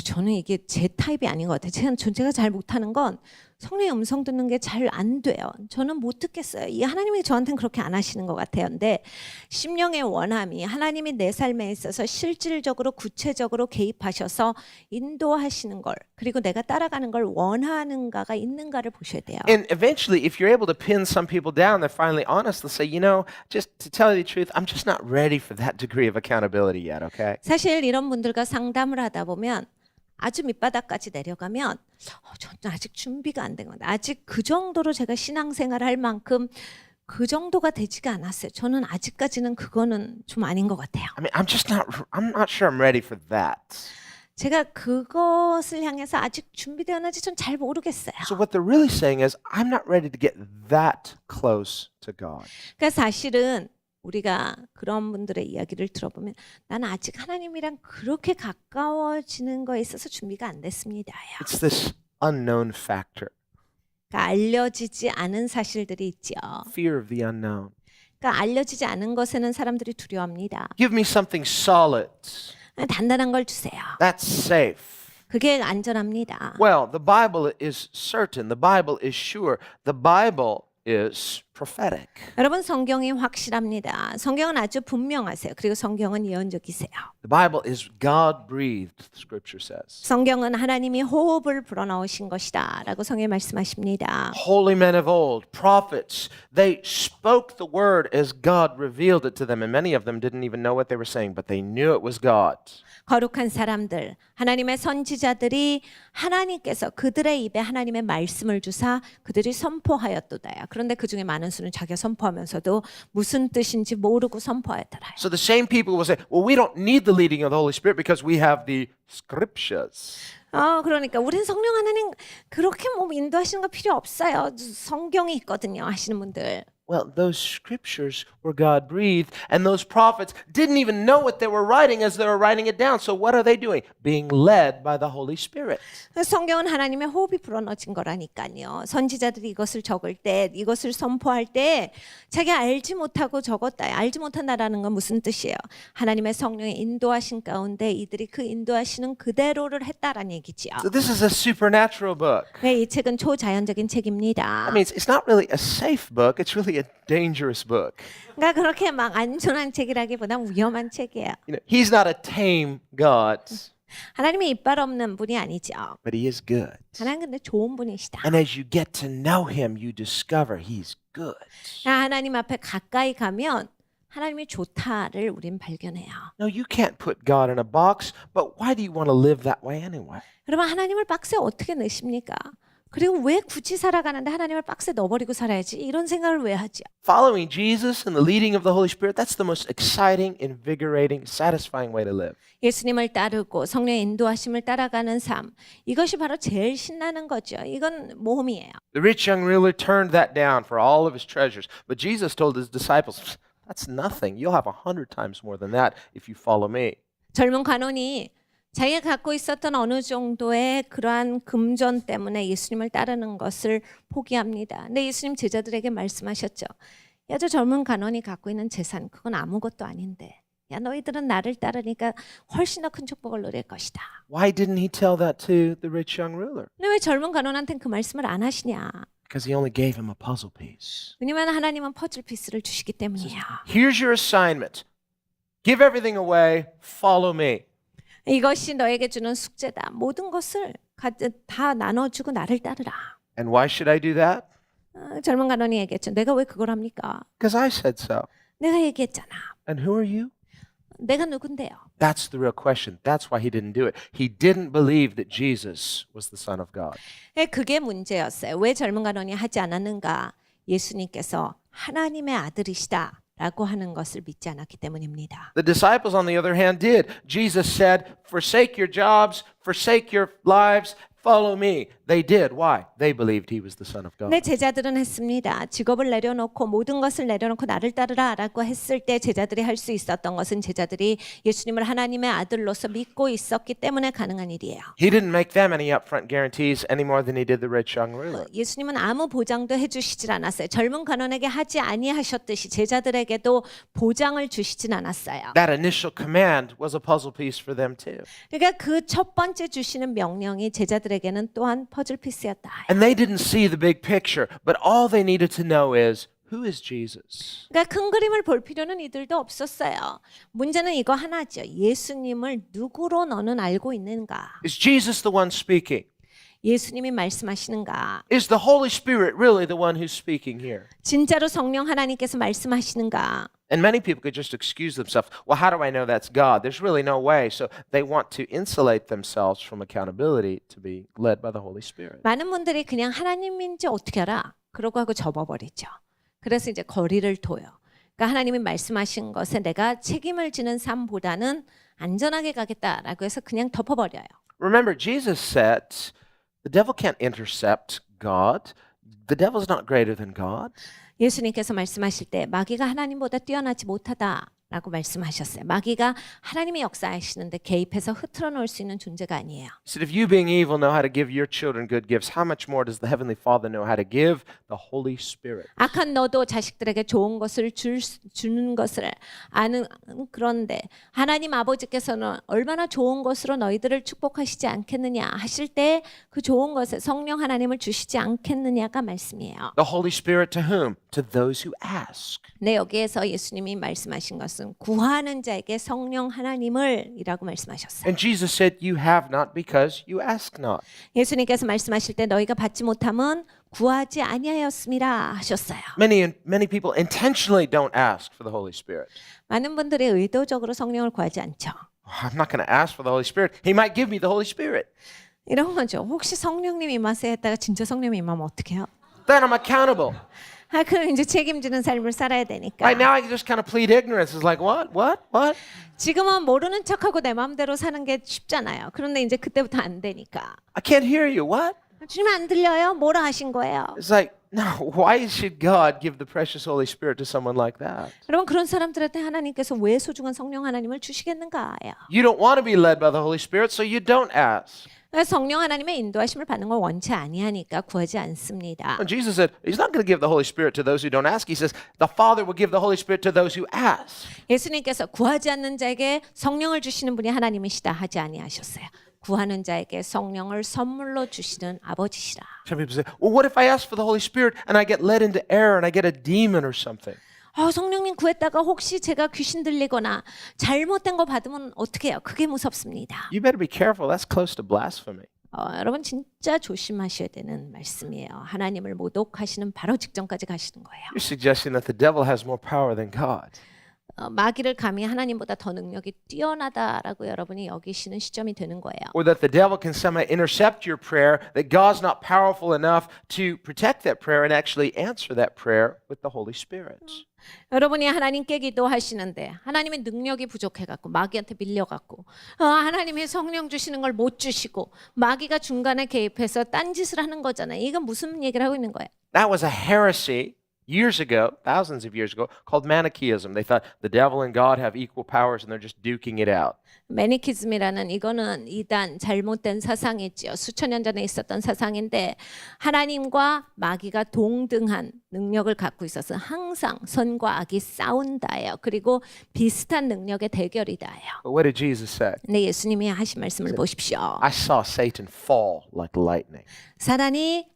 S2: 저는 이게 제 타입이 아닌 것 같아요. 제가 잘 못하는 건 성령의 음성 듣는 게 잘 안 돼요. 저는 못 듣겠어요. 이 하나님이 저한테는 그렇게 안 하시는 것 같아요. 근데 심령의 원함이 하나님이 내 삶에 있어서 실질적으로 구체적으로 개입하셔서 인도하시는 걸 그리고 내가 따라가는 걸 원하는가가 있는가를 보셔야 돼요.
S3: And eventually, if you're able to pin some people down, they're finally honest. They'll say, you know, just to tell you the truth, I'm just not ready for that degree of accountability yet, okay?
S2: 사실 이런 분들과 상담을 하다 보면 아주 밑바닥까지 내려가면 저는 아직 준비가 안 된 건데 아직 그 정도로 제가 신앙생활 할 만큼 그 정도가 되지가 않았어요. 저는 아직까지는 그거는 좀 아닌 것 같아요.
S3: I mean, I'm not sure I'm ready for that.
S2: 제가 그것을 향해서 아직 준비되었는지 전 잘 모르겠어요.
S3: So what they're really saying is, I'm not ready to get that close to God.
S2: 그러니까 사실은 우리가 그런 분들의 이야기를 들어보면 나는 아직 하나님이랑 그렇게 가까워지는 거에 있어서 준비가 안 됐습니다요.
S3: It's this unknown factor,
S2: 그러니까 알려지지 않은 사실들이 있죠.
S3: fear of the unknown.
S2: 그러니까 알려지지 않은 것에는 사람들이 두려워합니다.
S3: Give me something solid.
S2: 단단한 걸 주세요.
S3: That's safe.
S2: 그게 안전합니다.
S3: Well, the Bible is certain. The Bible is sure. The Bible is prophetic.
S2: 여러분 성경이 확실합니다. 성경은 아주 분명하세요. 그리고 성경은 예언적이세요.
S3: The Bible is God-breathed, Scripture says.
S2: 성경은 하나님이 호흡을 불어넣으신 것이다라고 성경에 말씀하십니다.
S3: Holy men of old, prophets, they spoke the word as God revealed it to them, and many of them didn't even know what they were saying, but they knew it was God.
S2: 거룩한 사람들, 하나님의 선지자들이 하나님께서 그들의 입에 하나님의 말씀을 주사 그들이 선포하였도다요. 그런데 그 중에 많은 수는 자기가 선포하면서도 무슨 뜻인지 모르고 선포하였더라요.
S3: So the same people will say, well, we don't need the leading of the Holy Spirit because we have the Scriptures.
S2: 그러니까 우린 성령 하나님 그렇게 뭐 인도하시는 거 필요 없어요. 성경이 있거든요 하시는 분들.
S3: Well, those scriptures were God breathed, and those prophets didn't even know what they were writing as they were writing it down. So, what are they doing? Being led by the Holy Spirit.
S2: 성경은 하나님의 호흡이 불어넣어진 거라니까요. 선지자들이 이것을 적을 때, 이것을 선포할 때 자기가 알지 못하고 적었다. 알지 못한다라는 건 무슨 뜻이에요? 하나님의 성령의 인도하신 가운데 이들이 그 인도하시는 그대로를 했다라는 얘기지요.
S3: So, this is a supernatural book.
S2: 네, 이 책은 초자연적인 책입니다.
S3: I mean, it's not really a safe book, it's really a dangerous book.
S2: 그러니까 그렇게 막 안전한 책이라기보단 위험한 책이에요.
S3: You know, he's not a tame God,
S2: 하나님이 이빨 없는 분이 아니죠.
S3: but he is good.
S2: 하나님 근데 좋은 분이시다.
S3: And as you get to know him, you discover he's good.
S2: 하나님 앞에 가까이 가면 하나님이 좋다를 우린 발견해요.
S3: No, you can't put God in a box, but why do you want to live that way anyway?
S2: 여러분 하나님을 박스에 어떻게 넣으십니까? 그리고 왜 굳이 살아가는데 하나님을 박스에 넣어버리고 살아야지 이런 생각을 왜 하죠?
S3: Following Jesus and the leading of the Holy Spirit, that's the most exciting, invigorating, satisfying way to live.
S2: 예수님을 따르고 성령의 인도하심을 따라가는 삶 이것이 바로 제일 신나는 거죠. 이건 모험이에요.
S3: The rich young ruler turned that down for all of his treasures, but Jesus told his disciples, that's nothing. You'll have 100 times more than that if you follow me.
S2: 젊은 관원이 자기가 갖고 있었던 어느 정도의 그러한 금전 때문에 예수님을 따르는 것을 포기합니다. 근데 예수님 제자들에게 말씀하셨죠. 야, 저 젊은 간원이 갖고 있는 재산 그건 아무것도 아닌데. 야, 너희들은 나를 따르니까 훨씬 더 큰 축복을 누릴 것이다.
S3: Why didn't he tell that to the rich young ruler?
S2: 근데 왜 젊은 간원한테는 그 말씀을 안 하시냐?
S3: Because he only gave him a puzzle piece.
S2: 왜냐면 하나님은 퍼즐 피스를 주시기 때문이에요.
S3: Here's your assignment. Give everything away. Follow me.
S2: 이것이 너에게 주는 숙제다. 모든 것을 다 나눠주고 나를 따르라.
S3: And why should I do that?
S2: 젊은 간원이 얘기했죠. 내가 왜 그걸 합니까?
S3: Because I said so.
S2: 내가 얘기했잖아.
S3: And who are you?
S2: 내가 누군데요?
S3: That's the real question. That's why he didn't do it. He didn't believe that Jesus was the Son of God.
S2: 그게 문제였어요. 왜 젊은 간원이 하지 않았는가? 예수님께서 하나님의 아들이시다. 라고 하는 것을 믿지 않았기 때문입니다.
S3: The disciples, on the other hand, did. Jesus said, forsake your jobs, forsake your lives, follow me. They did. Why? They believed he was the Son of God.
S2: 내 제자들은 했습니다. 직업을 내려놓고 모든 것을 내려놓고 나를 따르라 라고 했을 때 제자들이 할 수 있었던 것은 제자들이 예수님을 하나님의 아들로서 믿고 있었기 때문에 가능한 일이에요.
S3: He didn't make them any upfront guarantees any more than he did the rich young ruler.
S2: 예수님은 아무 보장도 해주시질 않았어요. 젊은 간원에게 하지 아니하셨듯이 제자들에게도 보장을 주시진 않았어요.
S3: That initial command was a puzzle piece for them too.
S2: 그러니까 그 첫 번째 주시는 명령이 제자들에게는 또한 퍼즐 피스였다.
S3: And they didn't see the big picture, but all they needed to know is, who is Jesus?
S2: 그러니까 큰 그림을 볼 필요는 이들도 없었어요. 문제는 이거 하나죠. 예수님을 누구로 너는 알고 있는가?
S3: Is Jesus the one speaking?
S2: 예수님이 말씀하시는가?
S3: Is the Holy Spirit really the one who's speaking here?
S2: 진짜로 성령 하나님께서 말씀하시는가?
S3: And many people could just excuse themselves. Well, how do I know that's God? There's really no way. So they want to insulate themselves from accountability to be led by the Holy Spirit.
S2: 많은 분들이 그냥 하나님인지 어떻게 알아? 그러고 하고 접어버리죠. 그래서 이제 거리를 둬요. 그러니까 하나님이 말씀하신 것에 내가 책임을 지는 삶보다는 안전하게 가겠다라고 해서 그냥 덮어버려요.
S3: Remember, Jesus said, the devil can't intercept God. The devil's not greater than God.
S2: 예수님께서 말씀하실 때 마귀가 하나님보다 뛰어나지 못하다라고 말씀하셨어요. 마귀가 하나님이 역사하시는데 개입해서 흐트러 놓을 수 있는 존재가 아니에요.
S3: He said, if you being evil know how to give your children good gifts, how much more does the Heavenly Father know how to give the Holy Spirit?
S2: 악한 너도 자식들에게 좋은 것을 주는 것을 아는 그런데 하나님 아버지께서는 얼마나 좋은 것으로 너희들을 축복하시지 않겠느냐 하실 때 그 좋은 것에 성령 하나님을 주시지 않겠느냐가 말씀이에요.
S3: The Holy Spirit to whom? To those who ask.
S2: 네, 여기에서 예수님이 말씀하신 것은 구하는 자에게 성령 하나님을 이라고 말씀하셨어요.
S3: And Jesus said, you have not because you ask not.
S2: 예수님께서 말씀하실 때 너희가 받지 못함은 구하지 아니하였음이라 하셨어요.
S3: Many people intentionally don't ask for the Holy Spirit.
S2: 많은 분들이 의도적으로 성령을 구하지 않죠.
S3: I'm not going to ask for the Holy Spirit. He might give me the Holy Spirit.
S2: 이런 거죠. 혹시 성령님 임하세요 했다가 진짜 성령님 임하면 어떡해요?
S3: Then I'm accountable.
S2: 그럼 이제 책임지는 삶을 살아야 되니까.
S3: Right now, I just kind of plead ignorance. It's like, what?
S2: 지금은 모르는 척하고 내 마음대로 사는 게 쉽잖아요. 그런데 이제 그때부터 안 되니까.
S3: I can't hear you. What?
S2: 주님 안 들려요? 뭐라 하신 거예요?
S3: It's like, no, why should God give the precious Holy Spirit to someone like that?
S2: 여러분 그런 사람들한테 하나님께서 왜 소중한 성령 하나님을 주시겠는가요?
S3: You don't want to be led by the Holy Spirit, so you don't ask.
S2: 성령 하나님의 인도하심을 받는 걸 원치 아니하니까 구하지 않습니다.
S3: And Jesus said, He's not going to give the Holy Spirit to those who don't ask. He says, the Father will give the Holy Spirit to those who ask.
S2: 예수님께서 구하지 않는 자에게 성령을 주시는 분이 하나님이시다 하지 아니하셨어요. 구하는 자에게 성령을 선물로 주시는 아버지시라.
S3: Some people say, well, what if I ask for the Holy Spirit and I get led into error and I get a demon or something?
S2: 성령님 구했다가 혹시 제가 귀신 들리거나 잘못된 거 받으면 어떻게 해요? 그게 무섭습니다.
S3: You better be careful. That's close to blasphemy.
S2: 여러분 진짜 조심하셔야 되는 말씀이에요. 하나님을 모독하시는 바로 직전까지 가시는 거예요.
S3: You're suggesting that the devil has more power than God.
S2: 마귀를 감히 하나님보다 더 능력이 뛰어나다라고 여러분이 여기시는 시점이 되는 거예요.
S3: Or that the devil can somehow intercept your prayer, that God's not powerful enough to protect that prayer and actually answer that prayer with the Holy Spirit.
S2: 여러분이 하나님께 기도하시는데 하나님의 능력이 부족해갖고 마귀한테 밀려갖고 하나님의 성령 주시는 걸 못 주시고 마귀가 중간에 개입해서 딴짓을 하는 거잖아요. 이건 무슨 얘기를 하고 있는 거예요?
S3: That was a heresy years ago, thousands of years ago, called Manichaeism. They thought the devil and God have equal powers and they're just duking it out.
S2: 매니키즘이라는 이거는 이단 잘못된 사상이지요. 수천 년 전에 있었던 사상인데 하나님과 마귀가 동등한 능력을 갖고 있어서 항상 선과 악이 싸운다예요. 그리고 비슷한 능력의 대결이다예요.
S3: But what did Jesus say?
S2: 근데 예수님이 하신 말씀을 보십시오.
S3: I saw Satan fall like lightning.
S2: 사단이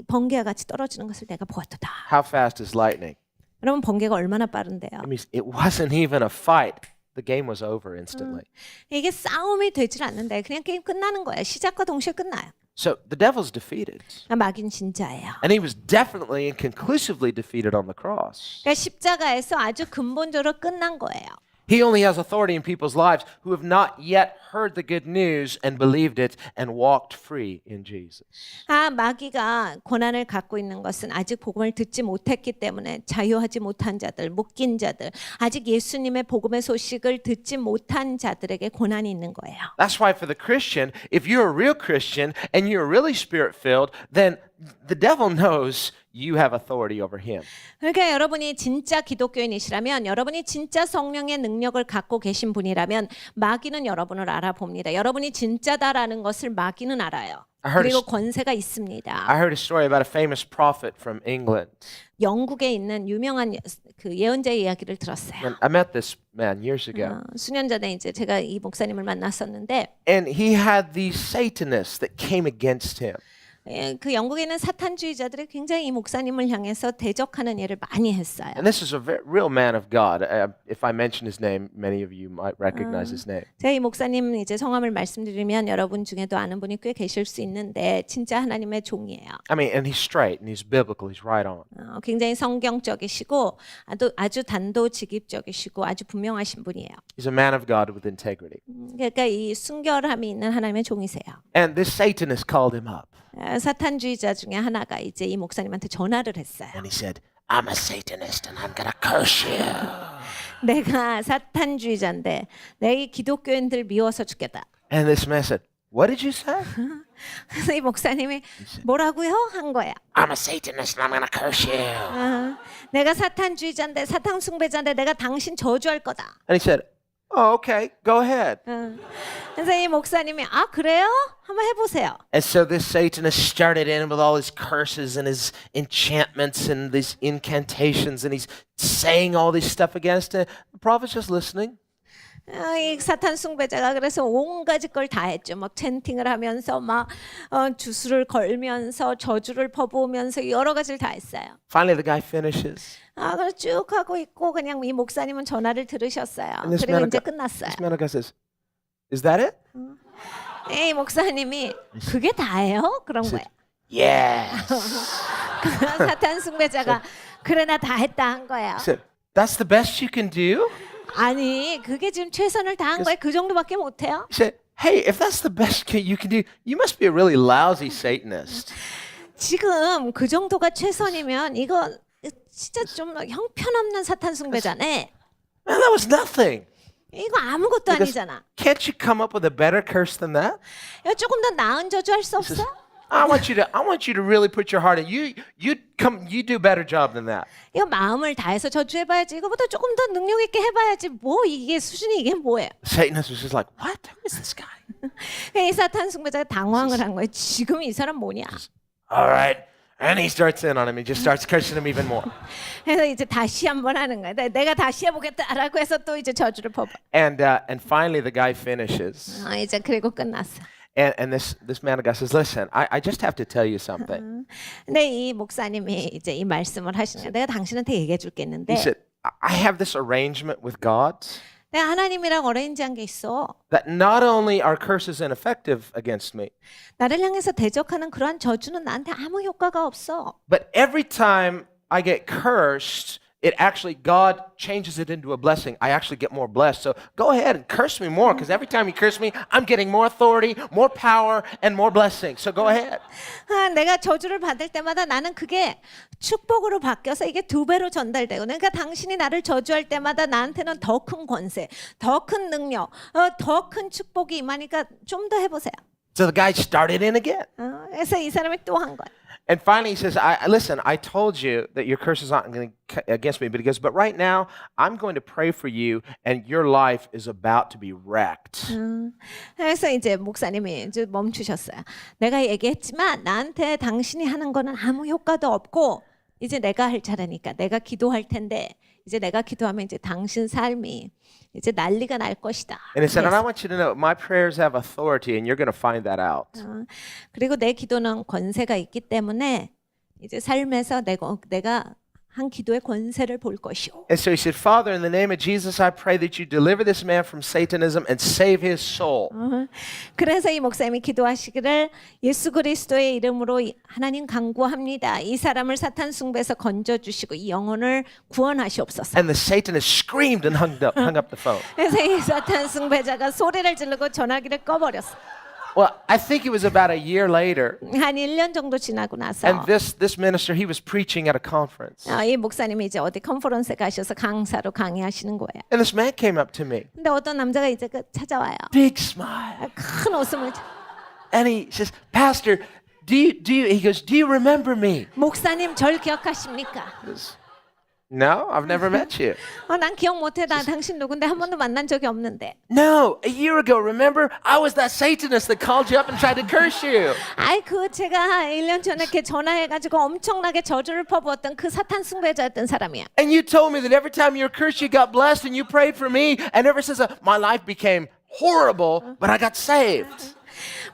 S2: 번개와 같이 떨어지는 것을 내가 보았도다.
S3: How fast is lightning?
S2: 여러분 번개가 얼마나 빠른데요?
S3: It means it wasn't even a fight. The game was over instantly.
S2: 이게 싸움이 되질 않는데 그냥 게임 끝나는 거예요. 시작과 동시에 끝나요.
S3: So the devil's defeated.
S2: 마귀는 진짜예요.
S3: And he was definitely and conclusively defeated on the cross.
S2: 그러니까 십자가에서 아주 근본적으로 끝난 거예요.
S3: He only has authority in people's lives who have not yet heard the good news and believed it and walked free in Jesus.
S2: 마귀가 권한을 갖고 있는 것은 아직 복음을 듣지 못했기 때문에 자유하지 못한 자들, 묶인 자들, 아직 예수님의 복음의 소식을 듣지 못한 자들에게 권한이 있는 거예요.
S3: That's why for the Christian, if you're a real Christian and you're really spirit-filled, then the devil knows you have authority over him.
S2: 그러니까 여러분이 진짜 기독교인이시라면 여러분이 진짜 성령의 능력을 갖고 계신 분이라면 마귀는 여러분을 알아봅니다. 여러분이 진짜다라는 것을 마귀는 알아요. 그리고 권세가 있습니다.
S3: I heard a story about a famous prophet from England.
S2: 영국에 있는 유명한 그 예언자의 이야기를 들었어요.
S3: And I met this man years ago.
S2: 수년 전에 이제 제가 이 목사님을 만났었는데
S3: And he had these Satanists that came against him.
S2: 그 영국에 있는 사탄주의자들이 굉장히 이 목사님을 향해서 대적하는 일을 많이 했어요.
S3: And this is a real man of God. If I mention his name, many of you might recognize his name.
S2: 제가 이 목사님 이제 성함을 말씀드리면 여러분 중에도 아는 분이 꽤 계실 수 있는데 진짜 하나님의 종이에요.
S3: I mean, and he's straight and he's biblical. He's right on.
S2: 굉장히 성경적이시고 아주 단도직입적이시고 아주 분명하신 분이에요.
S3: He's a man of God with integrity.
S2: 그러니까 이 순결함이 있는 하나님의 종이세요.
S3: And this Satanist called him up.
S2: 사탄주의자 중에 하나가 이제 이 목사님한테 전화를 했어요.
S3: And he said, I'm a Satanist and I'm going to curse you.
S2: 내가 사탄주의자인데 내 기독교인들 미워서 죽겠다.
S3: And this man said, what did you say?
S2: 그래서 이 목사님이 뭐라고요? 한 거야.
S3: I'm a Satanist and I'm going to curse you.
S2: 내가 사탄주의자인데 사탄 숭배자인데 내가 당신 저주할 거다.
S3: And he said, oh, okay, go ahead.
S2: 그래서 이 목사님이 아 그래요? 한번 해보세요.
S3: And so this Satanist started in with all his curses and his enchantments and these incantations, and he's saying all this stuff against it. The prophet's just listening.
S2: 이 사탄 숭배자가 그래서 온갖 걸 다 했죠. 막 챈팅을 하면서 막 주술을 걸면서 저주를 퍼부으면서 여러 가지를 다 했어요.
S3: Finally, the guy finishes.
S2: 그걸 쭉 하고 있고 그냥 이 목사님은 전화를 들으셨어요.
S3: And this
S2: 그리고
S3: man,
S2: 이제 끝났어요.
S3: this man of God says, is that it?
S2: 이 목사님이 그게 다예요? 그런 거예요.
S3: Yes.
S2: 사탄 숭배자가 그래 나 다 했다 한 거예요.
S3: He said, that's the best you can do?
S2: 아니 그게 지금 최선을 다한 거예요. 그 정도밖에 못해요?
S3: He said, hey, if that's the best you can do, you must be a really lousy Satanist.
S2: 지금 그 정도가 최선이면 이거 진짜 좀 형편없는 사탄 숭배자네.
S3: Man, that was nothing.
S2: 이거 아무것도
S3: Because
S2: 아니잖아.
S3: can't you come up with a better curse than that?
S2: 이거 조금 더 나은 저주할 수 없어?
S3: I want you to really put your heart in. You do a better job than that.
S2: 이거 마음을 다해서 저주해봐야지. 이거보다 조금 더 능력 있게 해봐야지. 뭐 이게 수준이 이게 뭐예요?
S3: Satanist was just like, what? Who is this guy?
S2: 이 사탄 숭배자가 당황을 한 거예요. 지금 이 사람 뭐냐?
S3: All right. And he starts in on him. He just starts cursing him even more.
S2: 그래서 이제 다시 한번 하는 거야. 내가 다시 해보겠다라고 해서 또 이제 저주를 퍼봐.
S3: And finally the guy finishes.
S2: 이제 그리고 끝났어.
S3: And this man of God says, listen, I just have to tell you something.
S2: 근데 이 목사님이 이제 이 말씀을 하시는 거야. 내가 당신한테 얘기해 줄 게 있는데
S3: He said, I have this arrangement with God
S2: 내가 하나님이랑 어레인지한 게 있어.
S3: that not only are curses ineffective against me,
S2: 나를 향해서 대적하는 그러한 저주는 나한테 아무 효과가 없어.
S3: but every time I get cursed, it actually, God changes it into a blessing. I actually get more blessed. So go ahead and curse me more, because every time you curse me, I'm getting more authority, more power, and more blessing. So go ahead.
S2: 내가 저주를 받을 때마다 나는 그게 축복으로 바뀌어서 이게 2배로 전달되고 그러니까 당신이 나를 저주할 때마다 나한테는 더 큰 권세, 더 큰 능력, 더 큰 축복이 임하니까 좀 더 해보세요.
S3: So the guy started in again.
S2: 그래서 이 사람이 또 한 거야.
S3: And finally he says, listen, I told you that your curses aren't going to against me. But he goes, but right now, I'm going to pray for you, and your life is about to be wrecked.
S2: 그래서 이제 목사님이 이제 멈추셨어요. 내가 얘기했지만 나한테 당신이 하는 거는 아무 효과도 없고 이제 내가 할 차례니까 내가 기도할 텐데 이제 내가 기도하면 이제 당신 삶이 이제 난리가 날 것이다.
S3: And he said, and I want you to know, my prayers have authority, and you're going to find that out.
S2: 그리고 내 기도는 권세가 있기 때문에 이제 삶에서 내가 한 기도의 권세를 볼 것이오.
S3: And so he said, Father, in the name of Jesus, I pray that you deliver this man from Satanism and save his soul.
S2: 그래서 이 목사님이 기도하시기를 예수 그리스도의 이름으로 하나님 간구합니다. 이 사람을 사탄 숭배에서 건져 주시고 이 영혼을 구원하시옵소서.
S3: And the Satanist screamed and hung up the phone.
S2: 그래서 이 사탄 숭배자가 소리를 지르고 전화기를 꺼버렸어.
S3: Well, I think it was about a year later,
S2: 한 1년 정도 지나고 나서
S3: and this minister, he was preaching at a conference.
S2: 이 목사님이 이제 어디 컨퍼런스에 가셔서 강사로 강의하시는 거예요.
S3: And this man came up to me,
S2: 근데 어떤 남자가 이제 찾아와요.
S3: big smile.
S2: 큰 웃음을.
S3: And he says, Pastor, he goes, do you remember me?
S2: 목사님 절 기억하십니까?
S3: No, I've never met you.
S2: 난 기억 못해. 나 당신 누군데 한 번도 만난 적이 없는데.
S3: No, a year ago, remember? I was that Satanist that called you up and tried to curse you.
S2: 아이 제가 1년 전에 이렇게 전화해가지고 엄청나게 저주를 퍼부었던 그 사탄 숭배자였던 사람이야.
S3: And you told me that every time you were cursed, you got blessed, and you prayed for me, and ever since my life became horrible, but I got saved.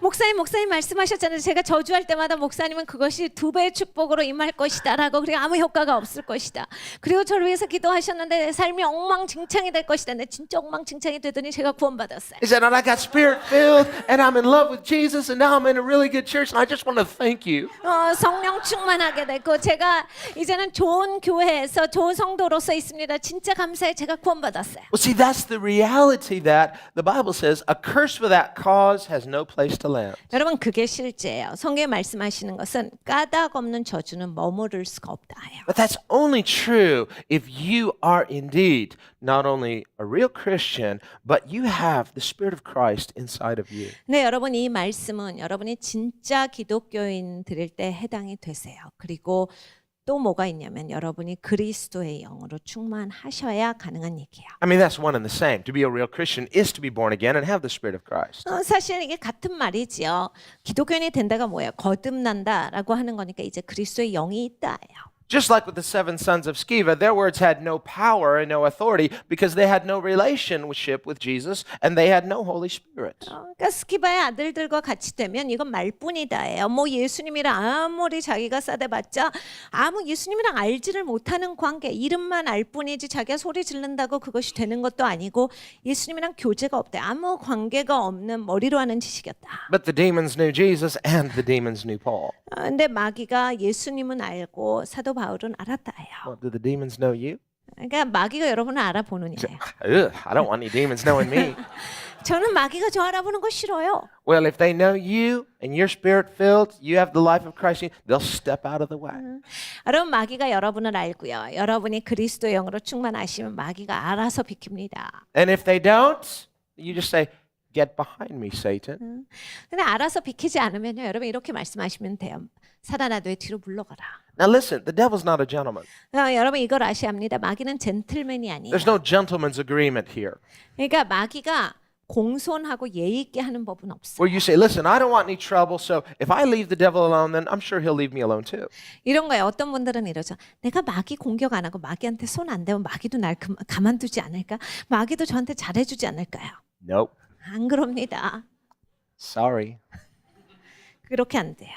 S2: 목사님 말씀하셨잖아요. 제가 저주할 때마다 목사님은 그것이 2배의 축복으로 임할 것이다라고 그리고 아무 효과가 없을 것이다. 그리고 저를 위해서 기도하셨는데 내 삶이 엉망진창이 될 것이다. 내 진짜 엉망진창이 되더니 제가 구원받았어요.
S3: He said, and I got spirit filled, and I'm in love with Jesus, and now I'm in a really good church, and I just want to thank you.
S2: 성령 충만하게 됐고 제가 이제는 좋은 교회에서 좋은 성도로서 있습니다. 진짜 감사해. 제가 구원받았어요.
S3: Well, see, that's the reality that the Bible says a curse without cause has no place to land.
S2: 여러분 그게 실제예요. 성경에 말씀하시는 것은 까닭 없는 저주는 머무를 수가 없다예요.
S3: But that's only true if you are indeed not only a real Christian, but you have the Spirit of Christ inside of you.
S2: 네, 여러분 이 말씀은 여러분이 진짜 기독교인들일 때 해당이 되세요. 그리고 또 뭐가 있냐면 여러분이 그리스도의 영으로 충만하셔야 가능한 얘기예요.
S3: I mean, that's one and the same. To be a real Christian is to be born again and have the Spirit of Christ.
S2: 사실 이게 같은 말이지요. 기독교인이 된다가 뭐예요? 거듭난다라고 하는 거니까 이제 그리스도의 영이 있다예요.
S3: Just like with the seven sons of Sceva, their words had no power and no authority because they had no relationship with Jesus and they had no Holy Spirit.
S2: 그러니까 스키바의 아들들과 같이 되면 이건 말뿐이다예요. 뭐 예수님이랑 아무리 자기가 싸대봤자 아무 예수님이랑 알지를 못하는 관계, 이름만 알 뿐이지 자기가 소리 지른다고 그것이 되는 것도 아니고 예수님이랑 교제가 없대. 아무 관계가 없는 머리로 하는 지식이었다.
S3: But the demons knew Jesus and the demons knew Paul.
S2: 근데 마귀가 예수님은 알고 사도 바울은 알았다예요.
S3: Well, do the demons know you?
S2: 그러니까 마귀가 여러분을 알아보느냐예요.
S3: Ugh, I don't want any demons knowing me.
S2: 저는 마귀가 저 알아보는 거 싫어요.
S3: Well, if they know you and you're spirit filled, you have the life of Christ, they'll step out of the way.
S2: 여러분 마귀가 여러분을 알고요. 여러분이 그리스도 영으로 충만하시면 마귀가 알아서 비킵니다.
S3: And if they don't, you just say, "Get behind me, Satan."
S2: 근데 알아서 비키지 않으면요. 여러분 이렇게 말씀하시면 돼요. 사단아 내 뒤로 물러가라.
S3: Now listen, the devil's not a gentleman.
S2: 여러분 이걸 아셔야 합니다. 마귀는 젠틀맨이 아니에요.
S3: There's no gentleman's agreement here.
S2: 그러니까 마귀가 공손하고 예의 있게 하는 법은 없어요.
S3: Where you say, listen, I don't want any trouble, so if I leave the devil alone, then I'm sure he'll leave me alone too.
S2: 이런 거예요. 어떤 분들은 이러죠. 내가 마귀 공격 안 하고 마귀한테 손 안 대면 마귀도 날 가만두지 않을까? 마귀도 저한테 잘해주지 않을까요?
S3: Nope.
S2: 안 그럽니다.
S3: Sorry.
S2: 그렇게 안 돼요.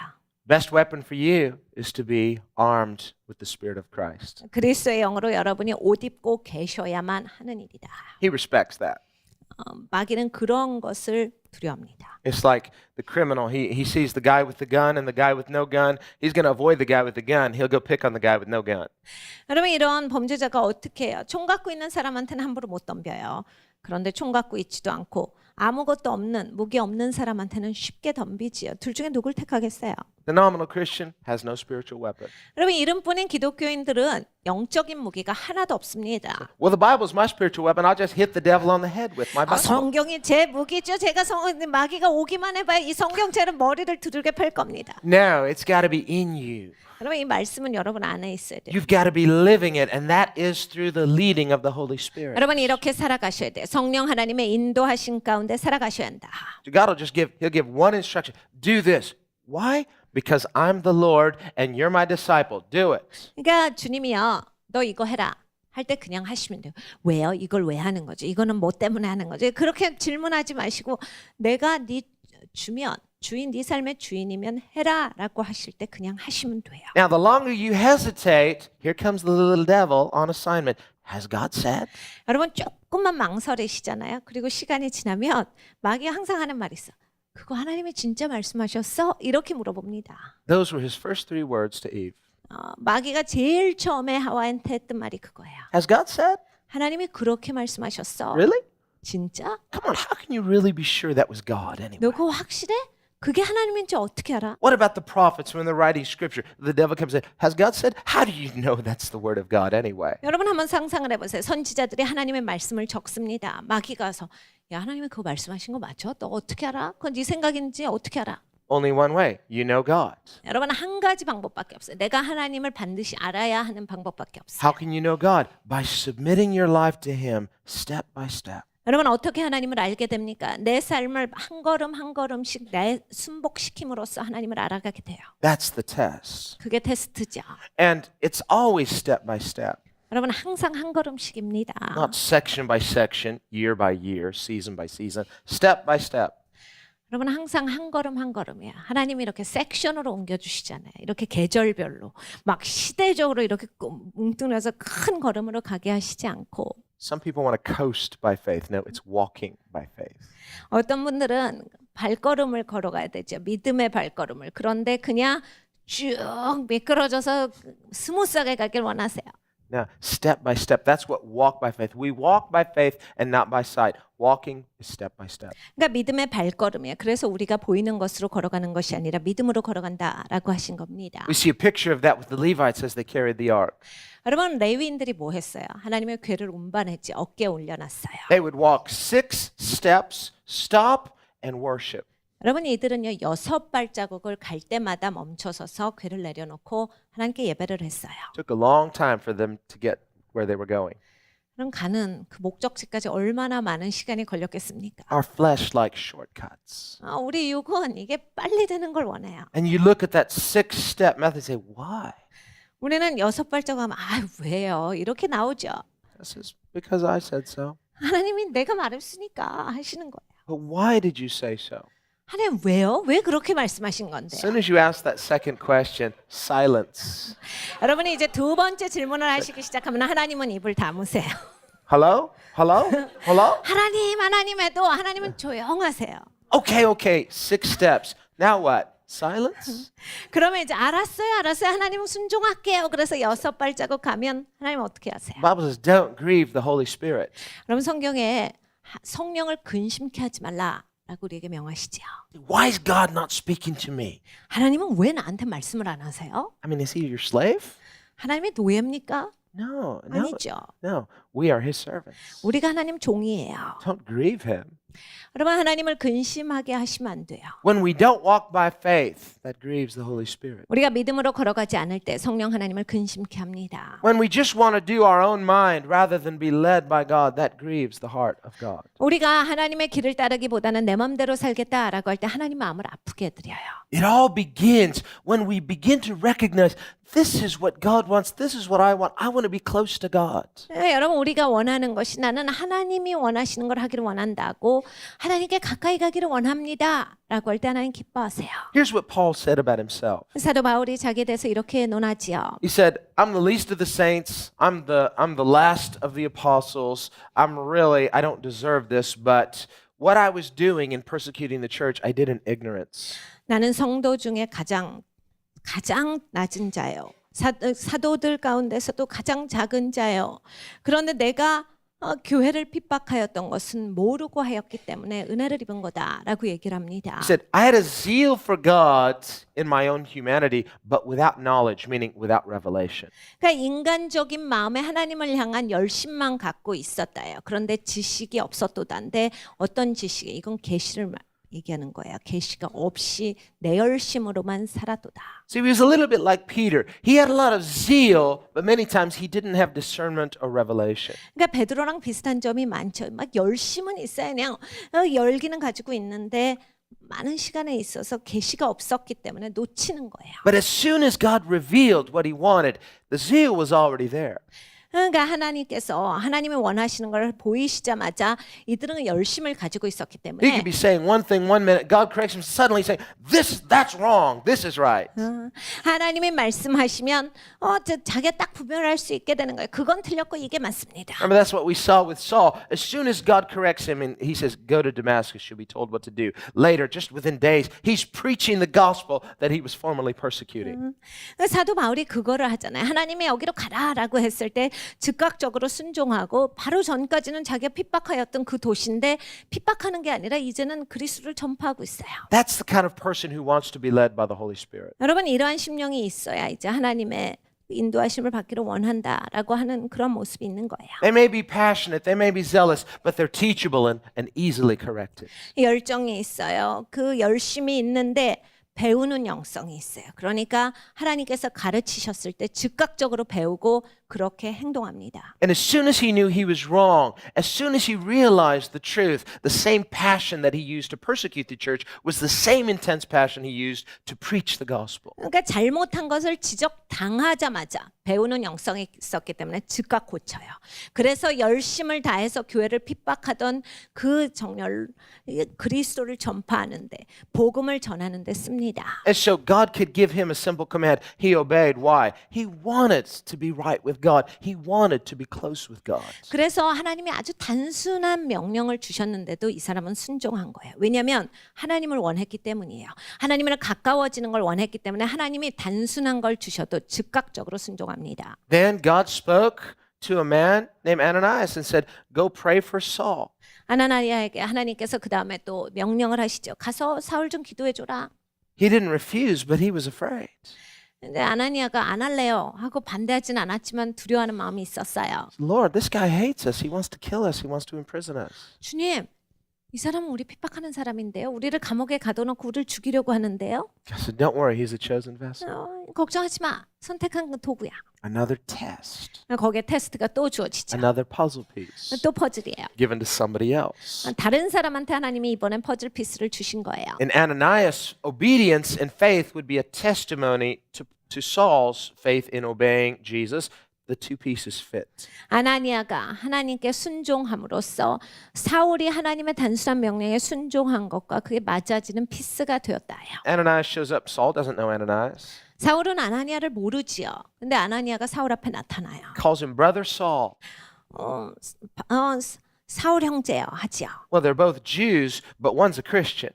S3: Best weapon for you is to be armed with the Spirit of Christ.
S2: 그리스도의 영으로 여러분이 옷 입고 계셔야만 하는 일이다.
S3: He respects that.
S2: 마귀는 그런 것을 두려워합니다.
S3: It's like the criminal. He sees the guy with the gun and the guy with no gun. He's going to avoid the guy with the gun. He'll go pick on the guy with no gun.
S2: 여러분 이런 범죄자가 어떻게 해요? 총 갖고 있는 사람한테는 함부로 못 덤벼요. 그런데 총 갖고 있지도 않고 아무것도 없는 무기 없는 사람한테는 쉽게 덤비지요. 둘 중에 누굴 택하겠어요?
S3: The nominal Christian has no spiritual weapon.
S2: 여러분 이름뿐인 기독교인들은 영적인 무기가 하나도 없습니다.
S3: Well, the Bible's my spiritual weapon. I'll just hit the devil on the head with my Bible.
S2: 성경이 제 무기죠. 제가 마귀가 오기만 해봐야 이 성경책은 머리를 두들겨 팰 겁니다.
S3: No, it's got to be in you.
S2: 여러분 이 말씀은 여러분 안에 있어야 돼요.
S3: You've got to be living it, and that is through the leading of the Holy Spirit.
S2: 여러분 이렇게 살아가셔야 돼요. 성령 하나님의 인도하신 가운데 살아가셔야 한다.
S3: God will he'll give one instruction. Do this. Why? Because I'm the Lord and you're my disciple. Do it.
S2: 그러니까 주님이요. 너 이거 해라. 할 때 그냥 하시면 돼요. 왜요? 이걸 왜 하는 거죠? 이거는 뭐 때문에 하는 거죠? 그렇게 질문하지 마시고 내가 네 주면 주인 네 삶의 주인이면 해라라고 하실 때 그냥 하시면 돼요.
S3: Now, the longer you hesitate, here comes the little devil on assignment. Has God said?
S2: 여러분 조금만 망설이시잖아요. 그리고 시간이 지나면 마귀가 항상 하는 말이 있어. 그거 하나님이 진짜 말씀하셨어? 이렇게 물어봅니다.
S3: Those were his first three words to Eve.
S2: 마귀가 제일 처음에 하와한테 했던 말이 그거예요.
S3: Has God said?
S2: 하나님이 그렇게 말씀하셨어?
S3: Really?
S2: 진짜?
S3: Come on, how can you really be sure that was God anyway?
S2: 너 그거 확실해? 그게 하나님인지 어떻게 알아?
S3: What about the prophets when they're writing scripture? The devil comes in. Has God said? How do you know that's the word of God anyway?
S2: 여러분 한번 상상을 해보세요. 선지자들이 하나님의 말씀을 적습니다. 마귀가 와서 야 하나님이 그거 말씀하신 거 맞죠? 너 어떻게 알아? 그건 네 생각인지 어떻게 알아?
S3: Only one way. You know God.
S2: 여러분 한 가지 방법밖에 없어요. 내가 하나님을 반드시 알아야 하는 방법밖에 없어요.
S3: How can you know God? By submitting your life to him step by step.
S2: 여러분 어떻게 하나님을 알게 됩니까? 내 삶을 한 걸음 한 걸음씩 내 순복시킴으로써 하나님을 알아가게 돼요.
S3: That's the test.
S2: 그게 테스트죠.
S3: And it's always step by step.
S2: 여러분 항상 한 걸음씩입니다.
S3: Not section by section, year by year, season by season, step by step.
S2: 여러분 항상 한 걸음 한 걸음이야. 하나님이 이렇게 섹션으로 옮겨주시잖아요. 이렇게 계절별로 막 시대적으로 이렇게 뭉뚱그려서 큰 걸음으로 가게 하시지 않고
S3: Some people want to coast by faith. No, it's walking by faith.
S2: 어떤 분들은 발걸음을 걸어가야 되죠. 믿음의 발걸음을. 그런데 그냥 쭉 미끄러져서 스무스하게 가길 원하세요.
S3: Now, step by step. That's what walk by faith. We walk by faith and not by sight. Walking is step by step.
S2: 그러니까 믿음의 발걸음이에요. 그래서 우리가 보이는 것으로 걸어가는 것이 아니라 믿음으로 걸어간다라고 하신 겁니다.
S3: We see a picture of that with the Levites as they carried the ark.
S2: 여러분 레위인들이 뭐 했어요? 하나님의 궤를 운반했지. 어깨에 올려놨어요.
S3: They would walk 6 steps, stop, and worship.
S2: 여러분 이들은요 6발자국을 갈 때마다 멈춰서서 궤를 내려놓고 하나님께 예배를 했어요.
S3: It took a long time for them to get where they were going.
S2: 그럼 가는 그 목적지까지 얼마나 많은 시간이 걸렸겠습니까?
S3: Our flesh likes shortcuts.
S2: 우리 육은 이게 빨리 되는 걸 원해요.
S3: And you look at that 6-step method and say, why?
S2: 우리는 6발자국 하면 왜요? 이렇게 나오죠.
S3: This is because I said so.
S2: 하나님이 내가 말했으니까 하시는 거예요.
S3: But why did you say so?
S2: 하나님 왜요? 왜 그렇게 말씀하신 건데요?
S3: As soon as you ask that second question, silence.
S2: 여러분이 이제 두 번째 질문을 하시기 시작하면 하나님은 입을 다무세요.
S3: Hello? Hello? Hello?
S2: 하나님 해도 하나님은 조용하세요.
S3: Okay. 6 steps. Now what? Silence?
S2: 그러면 이제 알았어요. 하나님은 순종할게요. 그래서 6발자국 가면 하나님 어떻게 하세요?
S3: The Bible says, don't grieve the Holy Spirit.
S2: 여러분 성경에 성령을 근심케 하지 말라라고 우리에게 명하시지요.
S3: Why is God not speaking to me?
S2: 하나님은 왜 나한테 말씀을 안 하세요?
S3: I mean, is he your slave?
S2: 하나님의 노예입니까?
S3: No.
S2: 아니죠.
S3: No. We are his servants.
S2: 우리가 하나님 종이에요.
S3: Don't grieve him.
S2: 여러분 하나님을 근심하게 하시면 안 돼요.
S3: When we don't walk by faith, that grieves the Holy Spirit.
S2: 우리가 믿음으로 걸어가지 않을 때 성령 하나님을 근심케 합니다.
S3: When we just want to do our own mind rather than be led by God, that grieves the heart of God.
S2: 우리가 하나님의 길을 따르기보다는 내 맘대로 살겠다라고 할 때 하나님 마음을 아프게 해드려요.
S3: It all begins when we begin to recognize this is what God wants, this is what I want. I want to be close to God.
S2: 여러분 우리가 원하는 것이 나는 하나님이 원하시는 걸 하기를 원한다고 하나님께 가까이 가기를 원합니다 라고 할 때 하나님 기뻐하세요.
S3: Here's what Paul said about himself.
S2: 사도 바울이 자기에 대해서 이렇게 논하지요.
S3: He said, I'm the least of the saints. I'm the last of the apostles. I don't deserve this, but what I was doing in persecuting the church, I did in ignorance.
S2: 나는 성도 중에 가장 낮은 자요. 사도들 가운데서도 가장 작은 자요. 그런데 내가 교회를 핍박하였던 것은 모르고 하였기 때문에 은혜를 입은 거다라고 얘기를 합니다.
S3: He said, I had a zeal for God in my own humanity, but without knowledge, meaning without revelation.
S2: 그러니까 인간적인 마음에 하나님을 향한 열심만 갖고 있었다요. 그런데 지식이 없었도다인데 어떤 지식이 이건 계시를 얘기하는 거예요. 계시가 없이 내 열심으로만 살았도다.
S3: See, he was a little bit like Peter. He had a lot of zeal, but many times he didn't have discernment or revelation.
S2: 그러니까 베드로랑 비슷한 점이 많죠. 막 열심은 있어요. 그냥 열기는 가지고 있는데 많은 시간에 있어서 계시가 없었기 때문에 놓치는 거예요.
S3: But as soon as God revealed what he wanted, the zeal was already there.
S2: 그러니까 하나님께서 하나님이 원하시는 걸 보이시자마자 이들은 열심을 가지고 있었기
S3: He
S2: 때문에
S3: could be saying one thing one minute, God corrects him, suddenly saying, that's wrong, this is right.
S2: 하나님이 말씀하시면 자기가 딱 구별할 수 있게 되는 거예요. 그건 틀렸고 이게 맞습니다.
S3: Remember, that's what we saw with Saul. As soon as God corrects him and he says, go to Damascus, you'll be told what to do. Later, just within days, he's preaching the gospel that he was formerly persecuting.
S2: 사도 바울이 그거를 하잖아요. 하나님이 여기로 가라라고 했을 때 즉각적으로 순종하고 바로 전까지는 자기가 핍박하였던 그 도시인데 핍박하는 게 아니라 이제는 그리스도를 전파하고 있어요.
S3: That's the kind of person who wants to be led by the Holy Spirit.
S2: 여러분 이러한 심령이 있어야 이제 하나님의 인도하심을 받기를 원한다라고 하는 그런 모습이 있는 거예요.
S3: They may be passionate, they may be zealous, but they're teachable and easily corrected.
S2: 열정이 있어요. 그 열심이 있는데 배우는 영성이 있어요. 그러니까 하나님께서 가르치셨을 때 즉각적으로 배우고 그렇게 행동합니다.
S3: And as soon as he knew he was wrong, as soon as he realized the truth, the same passion that he used to persecute the church was the same intense passion he used to preach the gospel.
S2: 그러니까 잘못한 것을 지적당하자마자 배우는 영성이 있었기 때문에 즉각 고쳐요. 그래서 열심을 다해서 교회를 핍박하던 그 정열 그리스도를 전파하는데 복음을 전하는데 씁니다.
S3: And so God could give him a simple command. He obeyed. Why? He wanted to be right with with God. He wanted to be close with God.
S2: 그래서 하나님이 아주 단순한 명령을 주셨는데도 이 사람은 순종한 거예요. 왜냐하면 하나님을 원했기 때문이에요. 하나님이랑 가까워지는 걸 원했기 때문에 하나님이 단순한 걸 주셔도 즉각적으로 순종합니다.
S3: Then God spoke to a man named Ananias and said, "Go pray for Saul."
S2: 아나니아에게 하나님께서 그 다음에 또 명령을 하시죠. 가서 사울 좀 기도해 줘라.
S3: He didn't refuse, but he was afraid.
S2: 근데 아나니아가 안 할래요 하고 반대하진 않았지만 두려워하는 마음이 있었어요.
S3: Lord, this guy hates us. He wants to kill us. He wants to imprison us.
S2: 주님, 이 사람은 우리 핍박하는 사람인데요. 우리를 감옥에 가둬놓고 우리를 죽이려고 하는데요.
S3: I said, "Don't worry. He's a chosen vessel."
S2: 걱정하지 마. 선택한 건 도구야.
S3: Another test.
S2: 거기에 테스트가 또 주어지죠.
S3: Another puzzle piece
S2: 또 퍼즐이에요.
S3: given to somebody else.
S2: 다른 사람한테 하나님이 이번엔 퍼즐 피스를 주신 거예요.
S3: And Ananias' obedience and faith would be a testimony to Saul's faith in obeying Jesus. The two pieces fit.
S2: 아나니아가 하나님께 순종함으로써 사울이 하나님의 단순한 명령에 순종한 것과 그게 맞아지는 피스가 되었다요.
S3: Ananias shows up. Saul doesn't know Ananias.
S2: 사울은 아나니아를 모르지요. 근데 아나니아가 사울 앞에 나타나요.
S3: Calls him brother Saul.
S2: 사울 형제요 하지요.
S3: Well, they're both Jews, but one's a Christian.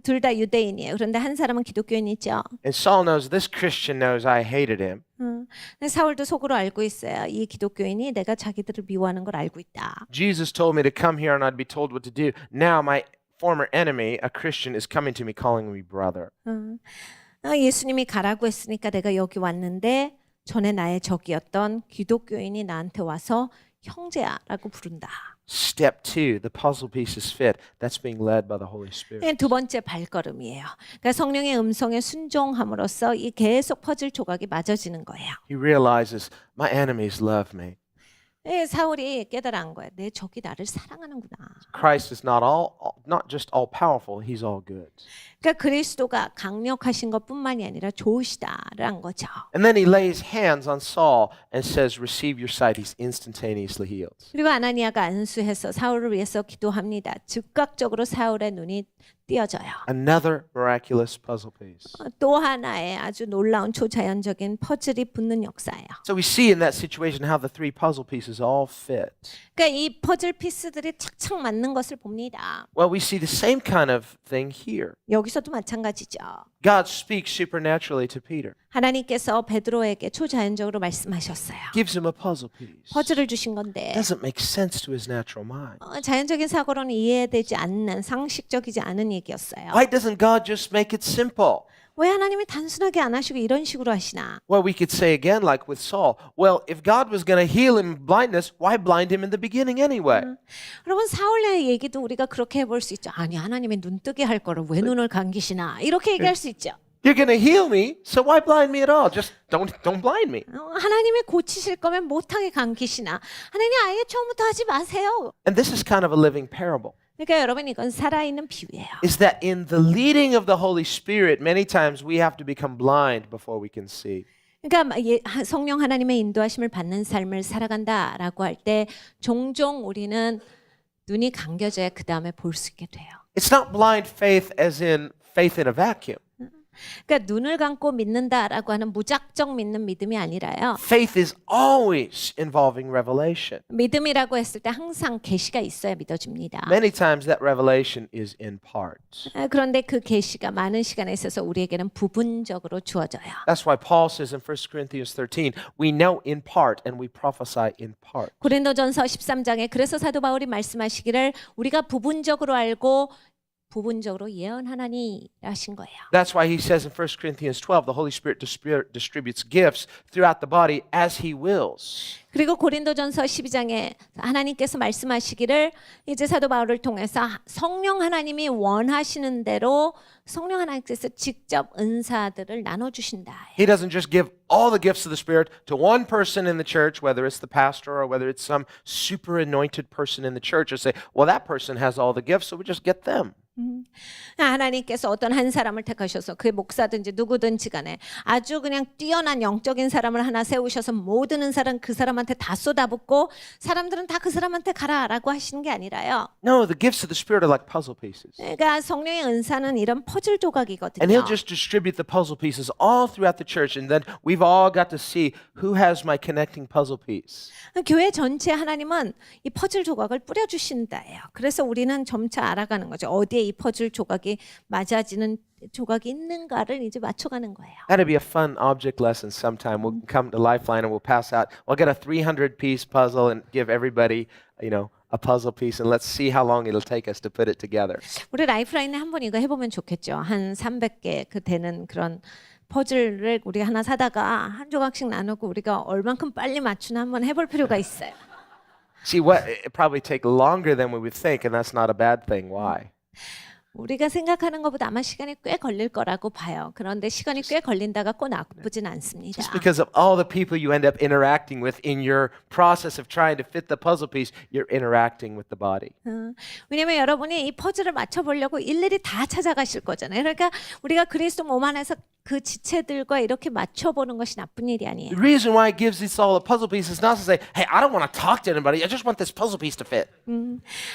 S2: 둘 다 유대인이에요. 그런데 한 사람은 기독교인이죠.
S3: And Saul knows this Christian knows I hated him.
S2: 근데 사울도 속으로 알고 있어요. 이 기독교인이 내가 자기들을 미워하는 걸 알고 있다.
S3: Jesus told me to come here and I'd be told what to do. Now my former enemy, a Christian, is coming to me calling me brother.
S2: 예수님이 가라고 했으니까 내가 여기 왔는데 전에 나의 적이었던 기독교인이 나한테 와서 형제야라고 부른다.
S3: Step 2, the puzzle pieces fit. That's being led by the Holy Spirit.
S2: 두 번째 발걸음이에요. 그러니까 성령의 음성에 순종함으로써 이 계속 퍼즐 조각이 맞아지는 거예요.
S3: He realizes my enemies love me.
S2: 사울이 깨달은 거예요. 내 적이 나를 사랑하는구나.
S3: Christ is not just all powerful, he's all good.
S2: 그러니까 그리스도가 강력하신 것뿐만이 아니라 좋으시다라는 거죠.
S3: And then he lays hands on Saul and says, "Receive your sight." He's instantaneously healed.
S2: 그리고 아나니아가 안수해서 사울을 위해서 기도합니다. 즉각적으로 사울의 눈이 띄어져요.
S3: Another miraculous puzzle piece.
S2: 또 하나의 아주 놀라운 초자연적인 퍼즐이 붙는 역사예요.
S3: So we see in that situation how the three puzzle pieces all fit.
S2: 그러니까 이 퍼즐 피스들이 착착 맞는 것을 봅니다.
S3: Well, we see the same kind of thing here.
S2: 여기서도 마찬가지죠.
S3: God speaks supernaturally to Peter,
S2: 하나님께서 베드로에게 초자연적으로 말씀하셨어요.
S3: gives him a puzzle piece.
S2: 퍼즐을 주신 건데
S3: Doesn't make sense to his natural mind.
S2: 자연적인 사고로는 이해되지 않는 상식적이지 않은 얘기였어요.
S3: Why doesn't God just make it simple?
S2: 왜 하나님이 단순하게 안 하시고 이런 식으로 하시나?
S3: Well, we could say again, like with Saul, well, if God was going to heal him blindness, why blind him in the beginning anyway?
S2: 여러분 사울의 얘기도 우리가 그렇게 해볼 수 있죠. 아니 하나님이 눈 뜨게 할 거를 왜 눈을 감기시나? 이렇게 얘기할 수 있죠.
S3: You're going to heal me, so why blind me at all? Just don't blind me.
S2: 하나님이 고치실 거면 못하게 감기시나? 하나님 아예 처음부터 하지 마세요.
S3: And this is kind of a living parable.
S2: 그러니까 여러분 이건 살아있는 비유예요.
S3: Is that in the leading of the Holy Spirit, many times we have to become blind before we can see.
S2: 그러니까 성령 하나님의 인도하심을 받는 삶을 살아간다라고 할 때 종종 우리는 눈이 감겨져야 그 다음에 볼 수 있게 돼요.
S3: It's not blind faith as in faith in a vacuum.
S2: 그러니까 눈을 감고 믿는다라고 하는 무작정 믿는 믿음이 아니라요.
S3: Faith is always involving revelation.
S2: 믿음이라고 했을 때 항상 계시가 있어야 믿어집니다.
S3: Many times that revelation is in part.
S2: 그런데 그 계시가 많은 시간에 있어서 우리에게는 부분적으로 주어져요.
S3: That's why Paul says in 1 Corinthians 13, we know in part and we prophesy in part.
S2: 고린도전서 13장에 그래서 사도 바울이 말씀하시기를 우리가 부분적으로 알고 부분적으로 예언하나니 하신 거예요.
S3: That's why he says in 1 Corinthians 12, the Holy Spirit distributes gifts throughout the body as he wills.
S2: 그리고 고린도전서 12장에 하나님께서 말씀하시기를 이제 사도 바울을 통해서 성령 하나님이 원하시는 대로 성령 하나님께서 직접 은사들을 나눠 주신다.
S3: He doesn't just give all the gifts of the Spirit to one person in the church, whether it's the pastor or whether it's some super anointed person in the church, and say, well, that person has all the gifts, so we just get them.
S2: 하나님께서 어떤 한 사람을 택하셔서 그게 목사든지 누구든지 간에 아주 그냥 뛰어난 영적인 사람을 하나 세우셔서 모든 은사는 그 사람한테 다 쏟아붓고 사람들은 다 그 사람한테 가라라고 하시는 게 아니라요.
S3: No, the gifts of the Spirit are like puzzle pieces.
S2: 그러니까 성령의 은사는 이런 퍼즐 조각이거든요.
S3: And He'll just distribute the puzzle pieces all throughout the church, and then we've all got to see who has my connecting puzzle piece.
S2: 교회 전체에 하나님은 이 퍼즐 조각을 뿌려주신다예요. 그래서 우리는 점차 알아가는 거죠. 어디에 이 퍼즐 조각이 맞아지는 조각이 있는가를 이제 맞춰가는 거예요.
S3: That'd be a fun object lesson sometime. We'll come to Lifeline and we'll pass out. We'll get a 300-piece puzzle and give everybody, a puzzle piece, and let's see how long it'll take us to put it together.
S2: 우리 라이프라인에 한번 이거 해보면 좋겠죠. 한 300개 그 되는 그런 퍼즐을 우리 하나 사다가 한 조각씩 나누고 우리가 얼만큼 빨리 맞추나 한번 해볼 필요가 있어요.
S3: See, it probably take longer than we would think, and that's not a bad thing. Why?
S2: 우리가 생각하는 것보다 아마 시간이 꽤 걸릴 거라고 봐요. 그런데 시간이 꽤 걸린다가 꼭 나쁘진 않습니다.
S3: Just because of all the people you end up interacting with in your process of trying to fit the puzzle piece, you're interacting with the body.
S2: 왜냐하면 여러분이 이 퍼즐을 맞춰보려고 일일이 다 찾아가실 거잖아요. 그러니까 우리가 그리스도 몸 안에서 그 지체들과 이렇게 맞춰보는 것이 나쁜 일이 아니에요.
S3: The reason why it gives us all a puzzle piece is not to say, hey, I don't want to talk to anybody. I just want this puzzle piece to fit.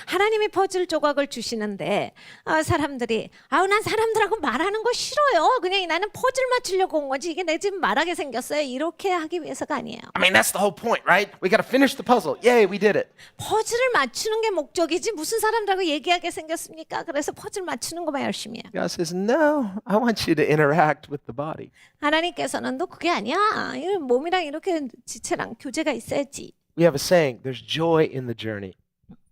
S2: 하나님이 퍼즐 조각을 주시는데 사람들이 난 사람들하고 말하는 거 싫어요. 그냥 나는 퍼즐 맞추려고 온 거지. 이게 내 지금 말하게 생겼어요. 이렇게 하기 위해서가 아니에요.
S3: I mean, that's the whole point, right? We got to finish the puzzle. Yay, we did it.
S2: 퍼즐을 맞추는 게 목적이지 무슨 사람들하고 얘기하게 생겼습니까? 그래서 퍼즐 맞추는 것만 열심히 해요.
S3: God says, no, I want you to interact with the body.
S2: 하나님께서는 너 그게 아니야. 이 몸이랑 이렇게 지체랑 교제가 있어야지.
S3: We have a saying, there's joy in the journey.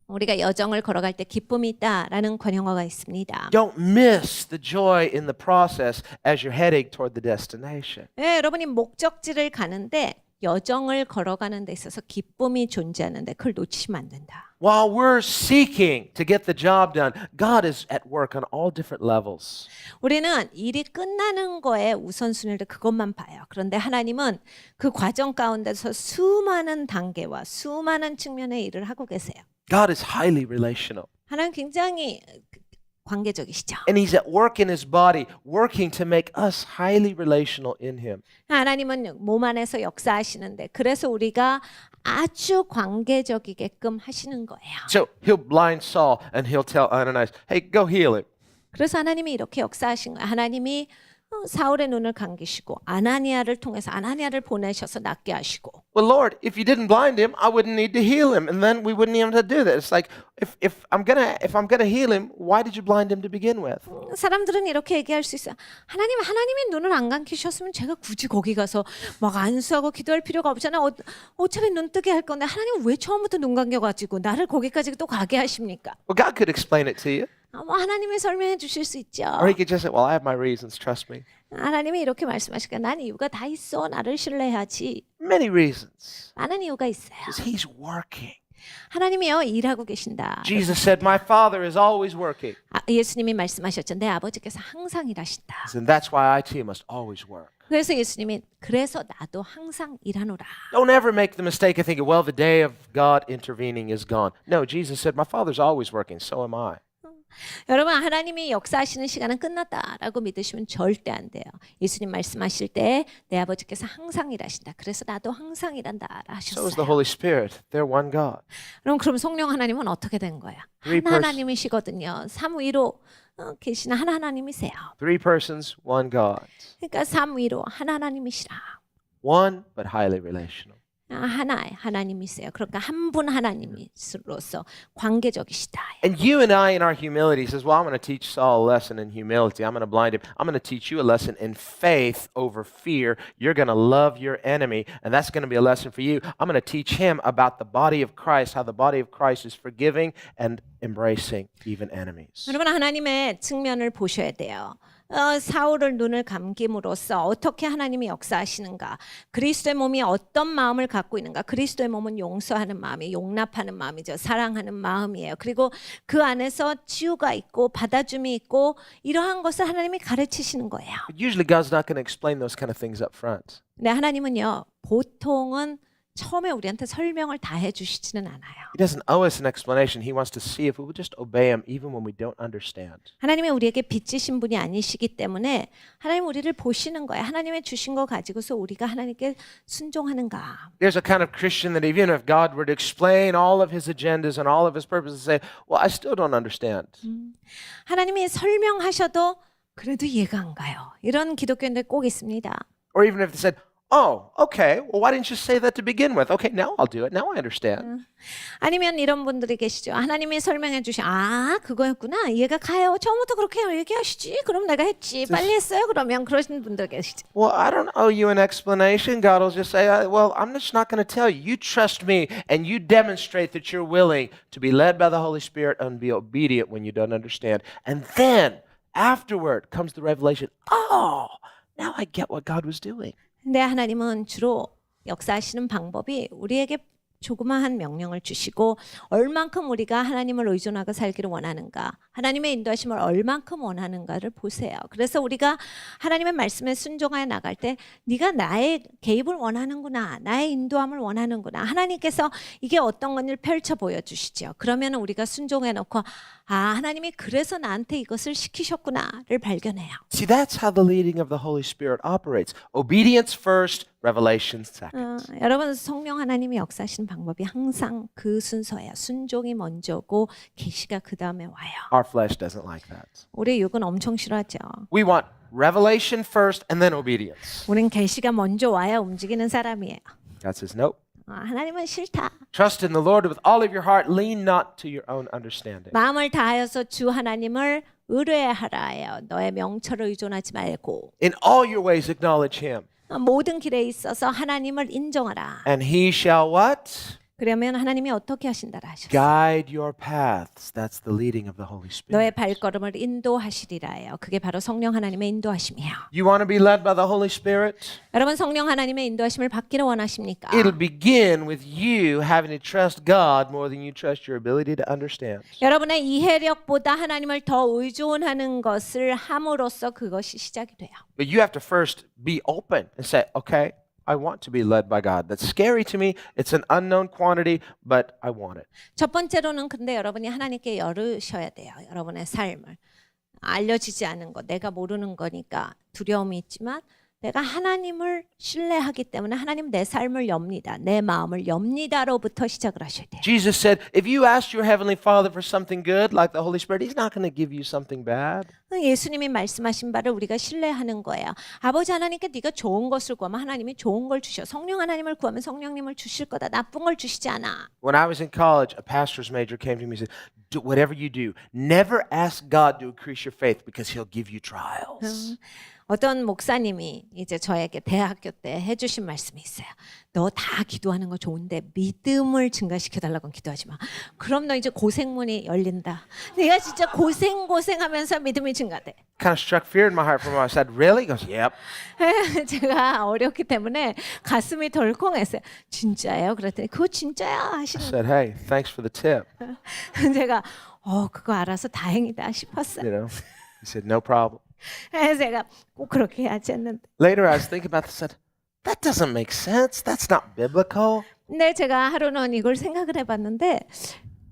S2: 우리가 여정을 걸어갈 때 기쁨이 있다라는 관용어가 있습니다.
S3: Don't miss the joy in the process as you're heading toward the destination.
S2: 네, 여러분이 목적지를 가는데 여정을 걸어가는 데 있어서 기쁨이 존재하는데 그걸 놓치면 안 된다.
S3: While we're seeking to get the job done, God is at work on all different levels.
S2: 우리는 일이 끝나는 거에 우선순위를 그것만 봐요. 그런데 하나님은 그 과정 가운데서 수많은 단계와 수많은 측면의 일을 하고 계세요.
S3: God is highly relational.
S2: 하나님 굉장히 관계적이시죠.
S3: And He's at work in His body, working to make us highly relational in Him.
S2: 하나님은 몸 안에서 역사하시는데 그래서 우리가 아주 관계적이게끔 하시는 거예요.
S3: So He'll blind Saul and He'll tell Ananias, hey, go heal him.
S2: 그래서 하나님이 이렇게 역사하신 거예요. 하나님이 사울의 눈을 감기시고 아나니아를 통해서 아나니아를 보내셔서 낫게 하시고.
S3: Well, Lord, if you didn't blind him, I wouldn't need to heal him, and then we wouldn't even have to do that. It's like if I'm gonna heal him, why did you blind him to begin with?
S2: 사람들은 이렇게 얘기할 수 있어요. 하나님이 눈을 안 감기셨으면 제가 굳이 거기 가서 막 안수하고 기도할 필요가 없잖아. 어차피 눈 뜨게 할 건데 하나님은 왜 처음부터 눈 감겨가지고 나를 거기까지 또 가게 하십니까?
S3: Well, God could explain it to you,
S2: 하나님이 설명해 주실 수 있죠.
S3: or He could just say, well, I have my reasons. Trust me.
S2: 하나님이 이렇게 말씀하시니까 난 이유가 다 있어. 나를 신뢰해야지.
S3: Many reasons.
S2: 많은 이유가 있어요.
S3: Because He's working.
S2: 하나님이요 일하고 계신다.
S3: Jesus said, my Father is always working,
S2: 예수님이 말씀하셨죠. 내 아버지께서 항상 일하신다.
S3: and that's why I too must always work.
S2: 그래서 예수님이 그래서 나도 항상 일하노라.
S3: Don't ever make the mistake of thinking, well, the day of God intervening is gone. No, Jesus said, my Father's always working. So am I.
S2: 여러분 하나님이 역사하시는 시간은 끝났다라고 믿으시면 절대 안 돼요. 예수님 말씀하실 때 내 아버지께서 항상 일하신다. 그래서 나도 항상 일한다
S3: So is the
S2: 하셨어요.
S3: Holy Spirit. They're one God.
S2: 그럼 성령 하나님은 어떻게 된 거야?
S3: Three
S2: 한 하나님이시거든요. 삼위로 계시는 한 하나님이세요.
S3: Three persons, one God.
S2: 그러니까 삼위로 한 하나님이시라.
S3: One, but highly relational.
S2: 하나의 하나님이세요. 그러니까 한 분 하나님으로서 관계적이시다.
S3: And you and I in our humility says, well, I'm going to teach Saul a lesson in humility. I'm going to blind him. I'm going to teach you a lesson in faith over fear. You're going to love your enemy, and that's going to be a lesson for you. I'm going to teach him about the body of Christ, how the body of Christ is forgiving and embracing even enemies.
S2: 여러분 하나님의 측면을 보셔야 돼요. 사울을 눈을 감김으로써 어떻게 하나님이 역사하시는가, 그리스도의 몸이 어떤 마음을 갖고 있는가. 그리스도의 몸은 용서하는 마음이 용납하는 마음이죠. 사랑하는 마음이에요. 그리고 그 안에서 치유가 있고 받아줌이 있고 이러한 것을 하나님이 가르치시는 거예요.
S3: But usually God's not going to explain those kind of things up front.
S2: 근데 하나님은요 보통은 처음에 우리한테 설명을 다 해주시지는 않아요.
S3: He doesn't owe us an explanation. He wants to see if we would just obey him even when we don't understand.
S2: 하나님이 우리에게 빚지신 분이 아니시기 때문에 하나님 우리를 보시는 거예요. 하나님의 주신 거 가지고서 우리가 하나님께 순종하는가.
S3: There's a kind of Christian that even if God were to explain all of his agendas and all of his purposes, say, well, I still don't understand.
S2: 하나님이 설명하셔도 그래도 이해가 안 가요. 이런 기독교인들 꼭 있습니다.
S3: Or even if they said, oh, okay, well, why didn't you say that to begin with? Okay, now I'll do it. Now I understand.
S2: 아니면 이런 분들이 계시죠. 하나님이 설명해 주신 그거였구나. 이해가 가요. 처음부터 그렇게 얘기하시지. 그럼 내가 했지. 빨리 했어요. 그러면 그러시는 분들 계시죠.
S3: Well, I don't owe you an explanation. God will just say, well, I'm just not going to tell you. You trust me and you demonstrate that you're willing to be led by the Holy Spirit and be obedient when you don't understand. And then afterward comes the revelation. Oh, now I get what God was doing.
S2: 근데 하나님은 주로 역사하시는 방법이 우리에게 조그마한 명령을 주시고 얼만큼 우리가 하나님을 의존하고 살기를 원하는가, 하나님의 인도하심을 얼만큼 원하는가를 보세요. 그래서 우리가 하나님의 말씀에 순종하여 나갈 때 네가 나의 개입을 원하는구나, 나의 인도함을 원하는구나. 하나님께서 이게 어떤 건지를 펼쳐 보여주시죠. 그러면 우리가 순종해 놓고 하나님이 그래서 나한테 이것을 시키셨구나를 발견해요.
S3: See, that's how the leading of the Holy Spirit operates. Obedience first, revelation second.
S2: 여러분 성령 하나님이 역사하시는 방법이 항상 그 순서예요. 순종이 먼저고 계시가 그 다음에 와요.
S3: Our flesh doesn't like that.
S2: 우리 육은 엄청 싫어하죠.
S3: We want revelation first and then obedience.
S2: 우린 계시가 먼저 와야 움직이는 사람이에요.
S3: God says, nope.
S2: 하나님은 싫다.
S3: Trust in the Lord with all of your heart. Lean not to your own understanding.
S2: 마음을 다하여서 주 하나님을 의뢰하라 해요. 너의 명철을 의존하지 말고
S3: In all your ways acknowledge him.
S2: 모든 길에 있어서 하나님을 인정하라.
S3: And he shall what?
S2: 그러면 하나님이 어떻게 하신다라 하셨어요.
S3: Guide your paths. That's the leading of the Holy Spirit.
S2: 너의 발걸음을 인도하시리라 해요. 그게 바로 성령 하나님의 인도하심이에요.
S3: You want to be led by the Holy Spirit?
S2: 여러분 성령 하나님의 인도하심을 받기를 원하십니까?
S3: It'll begin with you having to trust God more than you trust your ability to understand.
S2: 여러분의 이해력보다 하나님을 더 의존하는 것을 함으로써 그것이 시작이 돼요.
S3: But you have to first be open and say, okay, I want to be led by God. That's scary to me. It's an unknown quantity, but I want it.
S2: 첫 번째로는 근데 여러분이 하나님께 열으셔야 돼요. 여러분의 삶을. 알려지지 않은 거, 내가 모르는 거니까 두려움이 있지만 내가 하나님을 신뢰하기 때문에 하나님 내 삶을 엽니다. 내 마음을 엽니다로부터 시작을 하셔야 돼요.
S3: Jesus said, if you ask your heavenly Father for something good, like the Holy Spirit, He's not going to give you something bad.
S2: 예수님이 말씀하신 바를 우리가 신뢰하는 거예요. 아버지 하나님께 네가 좋은 것을 구하면 하나님이 좋은 걸 주셔. 성령 하나님을 구하면 성령님을 주실 거다. 나쁜 걸 주시지 않아.
S3: When I was in college, a pastor's major came to me and said, whatever you do, never ask God to increase your faith because He'll give you trials.
S2: 어떤 목사님이 이제 저에게 대학교 때 해주신 말씀이 있어요. 너 다 기도하는 거 좋은데 믿음을 증가시켜달라고 기도하지 마. 그럼 너 이제 고생문이 열린다. 네가 진짜 고생하면서 믿음이 증가돼.
S3: Kind of struck fear in my heart for a moment. I said, really? He goes, yep.
S2: 제가 어렸기 때문에 가슴이 덜컹했어요. 진짜예요? 그랬더니 그거 진짜야
S3: I
S2: 하시는
S3: said, hey, thanks for the tip.
S2: 제가 그거 알아서 다행이다 싶었어요.
S3: You know, he said, no problem.
S2: 그래서 제가 꼭 그렇게 해야지 했는데.
S3: Later, I was thinking about this. I said, that doesn't make sense. That's not biblical.
S2: 근데 제가 하루는 이걸 생각을 해봤는데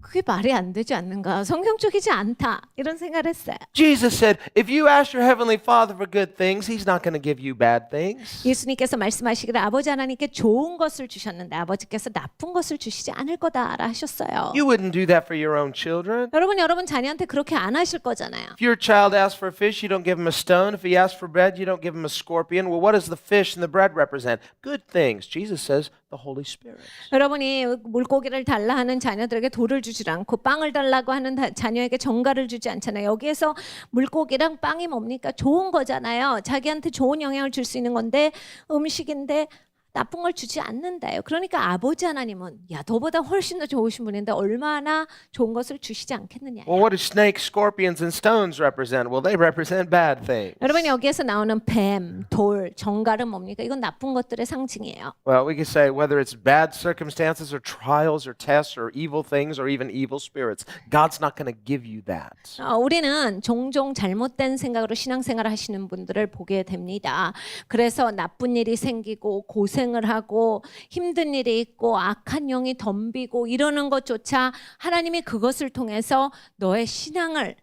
S2: 그게 말이 안 되지 않는가? 성경적이지 않다. 이런 생각을 했어요.
S3: Jesus said, if you ask your heavenly Father for good things, He's not going to give you bad things.
S2: 예수님께서 말씀하시기를 아버지 하나님께 좋은 것을 주셨는데 아버지께서 나쁜 것을 주시지 않을 거다라 하셨어요.
S3: You wouldn't do that for your own children.
S2: 여러분 자녀한테 그렇게 안 하실 거잖아요.
S3: If your child asks for a fish, you don't give him a stone. If he asks for bread, you don't give him a scorpion. Well, what does the fish and the bread represent? Good things. Jesus says, the Holy Spirit.
S2: 여러분이 물고기를 달라 하는 자녀들에게 돌을 주지 않고 빵을 달라고 하는 자녀에게 정갈을 주지 않잖아요. 여기에서 물고기랑 빵이 뭡니까? 좋은 거잖아요. 자기한테 좋은 영향을 줄 수 있는 건데 음식인데 나쁜 걸 주지 않는다요. 그러니까 아버지 하나님은 너보다 훨씬 더 좋으신 분인데 얼마나 좋은 것을 주시지 않겠느냐.
S3: Well, what do snakes, scorpions, and stones represent? Well, they represent bad things.
S2: 여러분 여기에서 나오는 뱀, 돌, 정갈은 뭡니까? 이건 나쁜 것들의 상징이에요.
S3: Well, we could say whether it's bad circumstances or trials or tests or evil things or even evil spirits, God's not going to give you that.
S2: 우리는 종종 잘못된 생각으로 신앙생활을 하시는 분들을 보게 됩니다. 그래서 나쁜 일이 생기고 고생 고생을 하고 힘든 일이 있고 악한 영이 덤비고 이러는 것조차 하나님이 그것을 통해서 너의 신앙을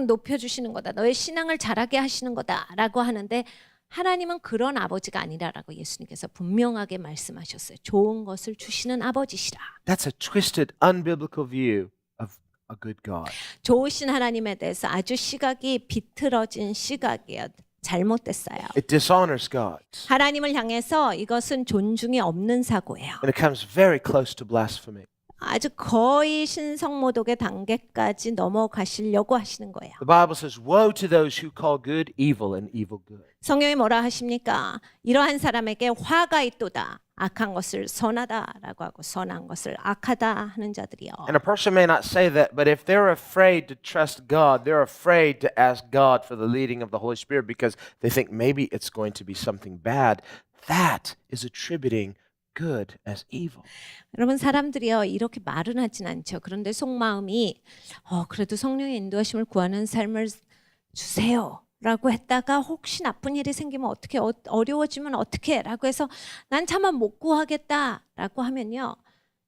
S2: 높여주시는 거다. 너의 신앙을 자라게 하시는 거다라고 하는데 하나님은 그런 아버지가 아니라라고 예수님께서 분명하게 말씀하셨어요. 좋은 것을 주시는 아버지시라.
S3: That's a twisted, unbiblical view of a good God.
S2: 좋으신 하나님에 대해서 아주 시각이 비틀어진 시각이에요. 잘못됐어요.
S3: It dishonors God.
S2: 하나님을 향해서 이것은 존중이 없는 사고예요.
S3: And it comes very close to blasphemy.
S2: 아주 거의 신성모독의 단계까지 넘어가시려고 하시는 거예요.
S3: The Bible says, woe to those who call good evil and evil good.
S2: 성경이 뭐라 하십니까? 이러한 사람에게 화가 있도다. 악한 것을 선하다라고 하고 선한 것을 악하다 하는 자들이요.
S3: And a person may not say that, but if they're afraid to trust God, they're afraid to ask God for the leading of the Holy Spirit because they think maybe it's going to be something bad. That is attributing good as evil.
S2: 여러분 사람들이요 이렇게 말은 하진 않죠. 그런데 속마음이 그래도 성령의 인도하심을 구하는 삶을 주세요. 라고 했다가 혹시 나쁜 일이 생기면 어떻게 어려워지면 어떻게 라고 해서 난 차마 못 구하겠다라고 하면요.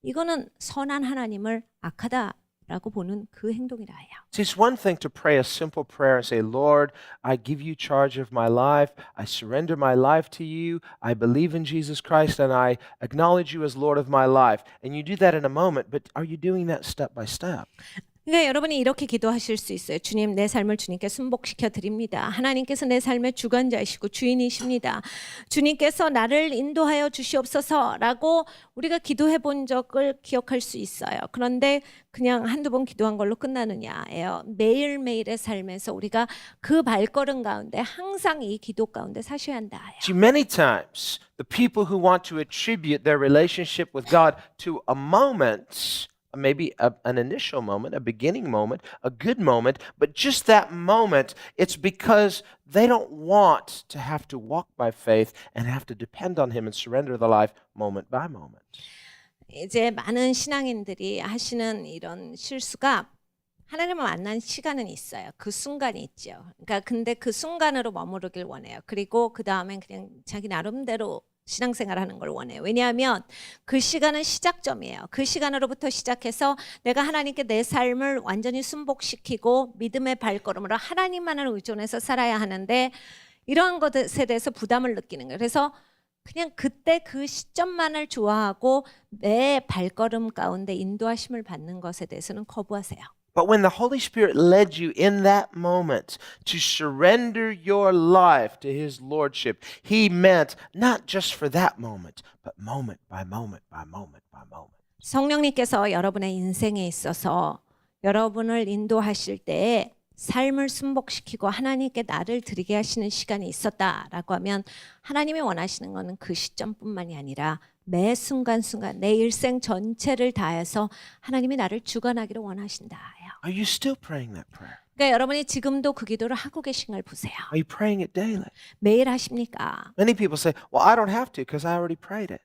S2: 이거는 선한 하나님을 악하다라고 보는 그 행동이라요.
S3: See, it's one thing to pray a simple prayer and say, Lord, I give you charge of my life. I surrender my life to you. I believe in Jesus Christ and I acknowledge you as Lord of my life. And you do that in a moment, but are you doing that step by step?
S2: 그러니까 여러분이 이렇게 기도하실 수 있어요. 주님, 내 삶을 주님께 순복시켜 드립니다. 하나님께서 내 삶의 주관자이시고 주인이십니다. 주님께서 나를 인도하여 주시옵소서라고 우리가 기도해 본 적을 기억할 수 있어요. 그런데 그냥 한두 번 기도한 걸로 끝나느냐예요. 매일매일의 삶에서 우리가 그 발걸음 가운데 항상 이 기도 가운데 사셔야 한다예요.
S3: See, many times the people who want to attribute their relationship with God to a moment, maybe an initial moment, a beginning moment, a good moment, but just that moment, it's because they don't want to have to walk by faith and have to depend on Him and surrender their life moment by moment.
S2: 이제 많은 신앙인들이 하시는 이런 실수가 하나님을 만난 시간은 있어요. 그 순간이 있죠. 그러니까 근데 그 순간으로 머무르길 원해요. 그리고 그 다음엔 그냥 자기 나름대로 신앙생활하는 걸 원해요. 왜냐하면 그 시간은 시작점이에요. 그 시간으로부터 시작해서 내가 하나님께 내 삶을 완전히 순복시키고 믿음의 발걸음으로 하나님만을 의존해서 살아야 하는데 이러한 것에 대해서 부담을 느끼는 거예요. 그래서 그냥 그때 그 시점만을 좋아하고 내 발걸음 가운데 인도하심을 받는 것에 대해서는 거부하세요.
S3: But when the Holy Spirit led you in that moment to surrender your life to His Lordship, He meant not just for that moment, but moment by moment by moment by moment.
S2: 성령님께서 여러분의 인생에 있어서 여러분을 인도하실 때에 삶을 순복시키고 하나님께 나를 드리게 하시는 시간이 있었다라고 하면 하나님이 원하시는 것은 그 시점뿐만이 아니라 매 순간순간 내 일생 전체를 다해서 하나님이 나를 주관하기를 원하신다요.
S3: Are you still praying that prayer?
S2: 그러니까 여러분이 지금도 그 기도를 하고 계신 걸 보세요.
S3: Are you praying it daily?
S2: 매일 하십니까?
S3: Many people say, well, I don't have to because I already prayed it.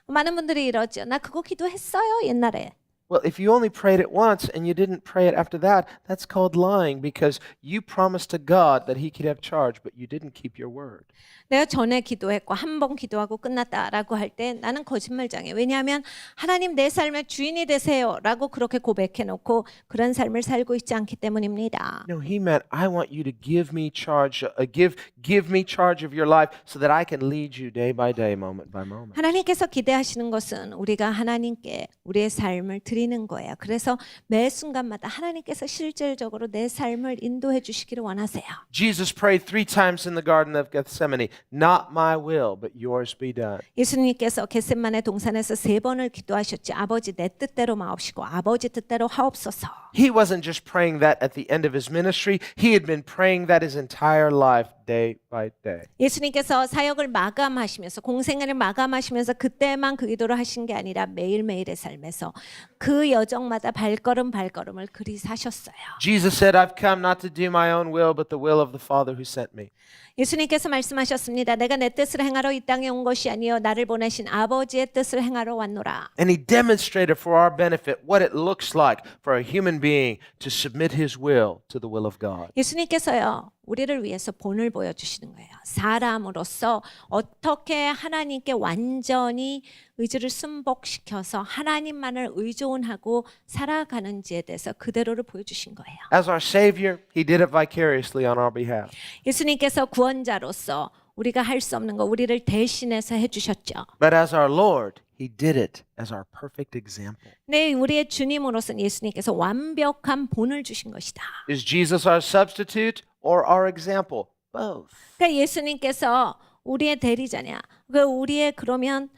S2: 많은 분들이 이러죠. 나 그거 기도했어요 옛날에.
S3: Well, if you only prayed it once and you didn't pray it after that, that's called lying because you promised to God that He could have charge, but you didn't keep your word.
S2: 내가 전에 기도했고 한 번 기도하고 끝났다라고 할 때 나는 거짓말장애. 왜냐하면 하나님 내 삶의 주인이 되세요라고 그렇게 고백해놓고 그런 삶을 살고 있지 않기 때문입니다.
S3: No, He meant I want you to give me charge, give me charge of your life so that I can lead you day by day, moment by moment.
S2: 하나님께서 기대하시는 것은 우리가 하나님께 우리의 삶을 드리는 거예요. 그래서 매 순간마다 하나님께서 실질적으로 내 삶을 인도해 주시기를 원하세요.
S3: Jesus prayed 3 times in the Garden of Gethsemane, not my will, but yours be done.
S2: 예수님께서 겟세마네 동산에서 3번을 기도하셨지. 아버지 내 뜻대로 마옵시고 아버지 뜻대로 하옵소서.
S3: He wasn't just praying that at the end of His ministry. He had been praying that His entire life, day by day.
S2: 예수님께서 사역을 마감하시면서 공생애를 마감하시면서 그때만 그 기도를 하신 게 아니라 매일매일의 삶에서 그 여정마다 발걸음을 그리 사셨어요.
S3: Jesus said, I've come not to do my own will, but the will of the Father who sent me.
S2: 예수님께서 말씀하셨습니다. 내가 내 뜻을 행하러 이 땅에 온 것이 아니요 나를 보내신 아버지의 뜻을 행하러 왔노라.
S3: And he demonstrated for our benefit what it looks like for a human being to submit his will to the will of God.
S2: 예수님께서요 우리를 위해서 본을 보여주시는 거예요. 사람으로서 어떻게 하나님께 완전히 의지를 순복시켜서 하나님만을 의존하고 살아가는지에 대해서 그대로를 보여주신 거예요.
S3: As our Savior, he did it vicariously on our behalf.
S2: 예수님께서 구원자로서 우리가 할 수 없는 거 우리를 대신해서 해주셨죠.
S3: But as our Lord, he did it as our perfect example.
S2: 네, 우리의 주님으로서는 예수님께서 완벽한 본을 주신 것이다.
S3: Is Jesus our substitute or our example? Both.
S2: 그러니까 예수님께서 우리의 대리자냐, 우리의 그러면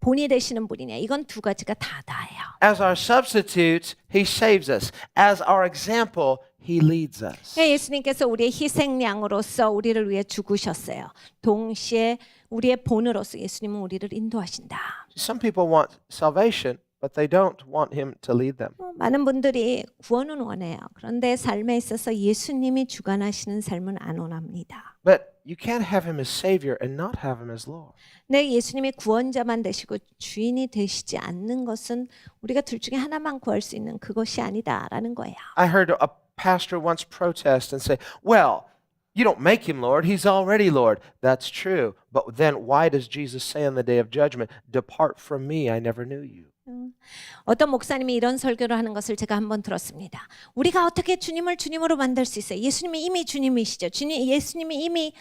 S2: 본이 되시는 분이냐, 이건 두 가지가 다예요.
S3: As our substitute, he saves us. As our example, he leads us.
S2: 그러니까 예수님께서 우리의 희생양으로서 우리를 위해 죽으셨어요. 동시에 우리의 본으로서 예수님은 우리를 인도하신다.
S3: Some people want salvation, but they don't want him to lead them.
S2: 많은 분들이 구원은 원해요. 그런데 삶에 있어서 예수님이 주관하시는 삶은 안 원합니다.
S3: But you can't have him as Savior and not have him as Lord.
S2: 네, 예수님이 구원자만 되시고 주인이 되시지 않는 것은 우리가 둘 중에 하나만 구할 수 있는 그것이 아니다라는 거예요.
S3: I heard a pastor once protest and say, well, you don't make him Lord, he's already Lord. That's true. But then why does Jesus say on the day of judgment, depart from me, I never knew you?
S2: 어떤 목사님이 이런 설교를 하는 것을 제가 한번 들었습니다. 우리가 어떻게 주님을 주님으로 만들 수 있어요? 예수님이 이미 주님이시죠. 예수님이 이미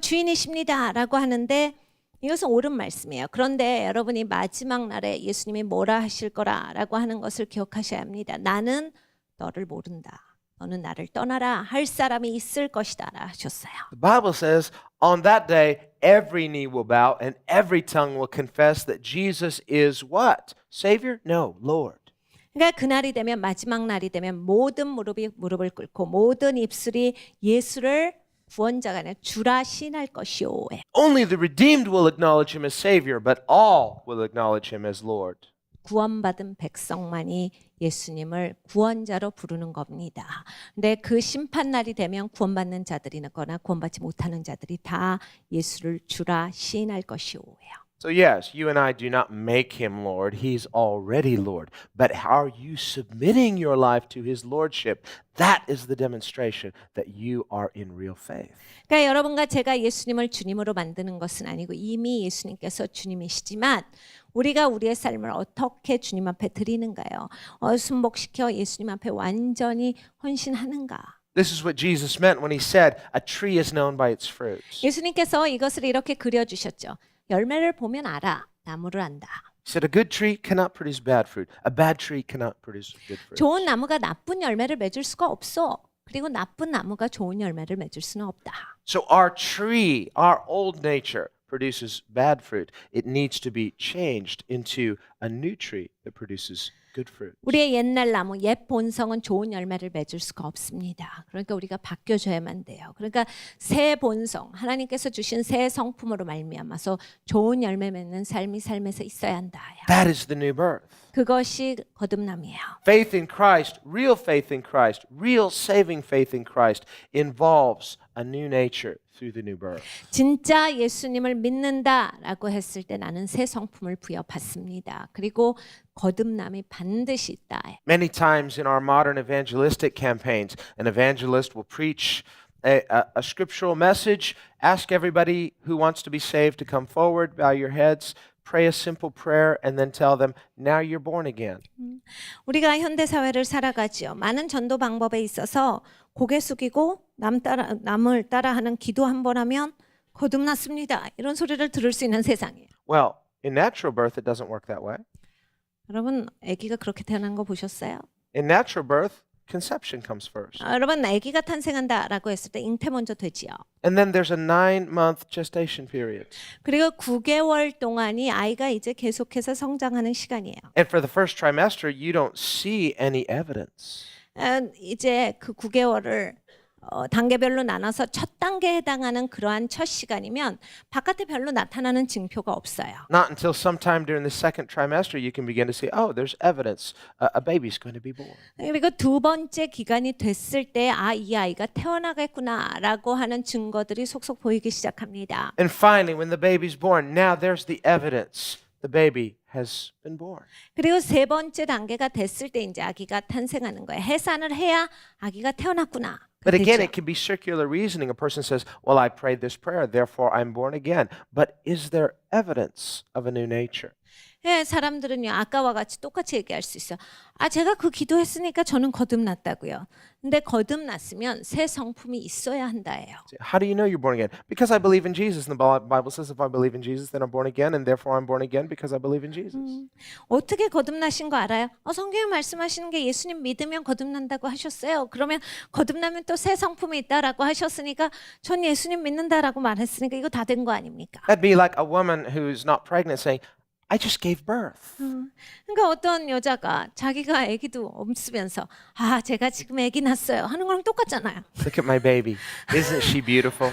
S2: 주인이십니다라고 하는데 이것은 옳은 말씀이에요. 그런데 여러분이 마지막 날에 예수님이 뭐라 하실 거라라고 하는 것을 기억하셔야 합니다. 나는 너를 모른다. 너는 나를 떠나라 할 사람이 있을 것이다 하셨어요.
S3: The Bible says, on that day, every knee will bow and every tongue will confess that Jesus is what? Savior? No, Lord.
S2: 그러니까 그날이 되면 마지막 날이 되면 모든 무릎을 꿇고 모든 입술이 예수를 구원자가 아니라 주라 시인할 것이오.
S3: Only the redeemed will acknowledge him as Savior, but all will acknowledge him as Lord.
S2: 구원받은 백성만이 예수님을 구원자로 부르는 겁니다. 근데 그 심판날이 되면 구원받는 자들이거나 구원받지 못하는 자들이 다 예수를 주라 시인할 것이오예요.
S3: So yes, you and I do not make him Lord. He's already Lord. But are you submitting your life to his lordship? That is the demonstration that you are in real faith.
S2: 그러니까 여러분과 제가 예수님을 주님으로 만드는 것은 아니고 이미 예수님께서 주님이시지만 우리가 우리의 삶을 어떻게 주님 앞에 드리는가요? 순복시켜 예수님 앞에 완전히 헌신하는가?
S3: This is what Jesus meant when he said, a tree is known by its fruits.
S2: 예수님께서 이것을 이렇게 그려주셨죠. 열매를 보면 알아. 나무를 안다.
S3: He said, a good tree cannot produce bad fruit. A bad tree cannot produce good fruit.
S2: 좋은 나무가 나쁜 열매를 맺을 수가 없어. 그리고 나쁜 나무가 좋은 열매를 맺을 수는 없다.
S3: So our tree, our old nature, produces bad fruit. It needs to be changed into a new tree that produces good fruit.
S2: 우리의 옛날 나무, 옛 본성은 좋은 열매를 맺을 수가 없습니다. 그러니까 우리가 바뀌어줘야만 돼요. 그러니까 새 본성, 하나님께서 주신 새 성품으로 말미암아서 좋은 열매 맺는 삶이 삶에서 있어야 한다.
S3: That is the new birth.
S2: 그것이 거듭남이에요.
S3: Faith in Christ, real faith in Christ, real saving faith in Christ involves a new nature through the new birth.
S2: 진짜 예수님을 믿는다라고 했을 때 나는 새 성품을 부여받습니다. 그리고 거듭남이 반드시 있다.
S3: Many times in our modern evangelistic campaigns, an evangelist will preach a scriptural message, ask everybody who wants to be saved to come forward, bow your heads, pray a simple prayer, and then tell them, now you're born again.
S2: 우리가 현대 사회를 살아가지요. 많은 전도 방법에 있어서 고개 숙이고 남을 따라하는 기도 한 번 하면 거듭났습니다. 이런 소리를 들을 수 있는 세상이에요.
S3: Well, in natural birth, it doesn't work that way.
S2: 여러분, 아기가 그렇게 태어난 거 보셨어요?
S3: In natural birth, conception comes first.
S2: 여러분, 아기가 탄생한다라고 했을 때 잉태 먼저 되지요.
S3: And then there's a 9-month gestation period.
S2: 그리고 9개월 동안이 아이가 이제 계속해서 성장하는 시간이에요.
S3: And for the first trimester, you don't see any evidence.
S2: 이제 그 9개월을 단계별로 나눠서 첫 단계에 해당하는 그러한 첫 시간이면 바깥에 별로 나타나는 징표가 없어요.
S3: Not until sometime during the second trimester you can begin to see, oh, there's evidence a baby's going to be born.
S2: 그리고 두 번째 기간이 됐을 때 이 아이가 태어나겠구나라고 하는 증거들이 속속 보이기 시작합니다.
S3: And finally, when the baby's born, now there's the evidence the baby has been born.
S2: 그리고 세 번째 단계가 됐을 때 이제 아기가 탄생하는 거예요. 해산을 해야 아기가 태어났구나.
S3: But again,
S2: 되죠.
S3: it can be circular reasoning. A person says, well, I prayed this prayer, therefore I'm born again. But is there evidence of a new nature?
S2: 예, 사람들은요 아까와 같이 똑같이 얘기할 수 있어요. 제가 그 기도했으니까 저는 거듭났다고요. 근데 거듭났으면 새 성품이 있어야 한다예요.
S3: How do you know you're born again? Because I believe in Jesus. And the Bible says if I believe in Jesus, then I'm born again, and therefore I'm born again because I believe in Jesus.
S2: 어떻게 거듭나신 거 알아요? 성경에 말씀하시는 게 예수님 믿으면 거듭난다고 하셨어요. 그러면 거듭나면 또 새 성품이 있다라고 하셨으니까 전 예수님 믿는다라고 말했으니까 이거 다 된 거 아닙니까?
S3: That'd be like a woman who's not pregnant saying, I just gave birth.
S2: 그러니까 어떤 여자가 자기가 아기도 없으면서 제가 지금 아기 낳았어요 하는 거랑 똑같잖아요.
S3: Look at my baby. Isn't she beautiful?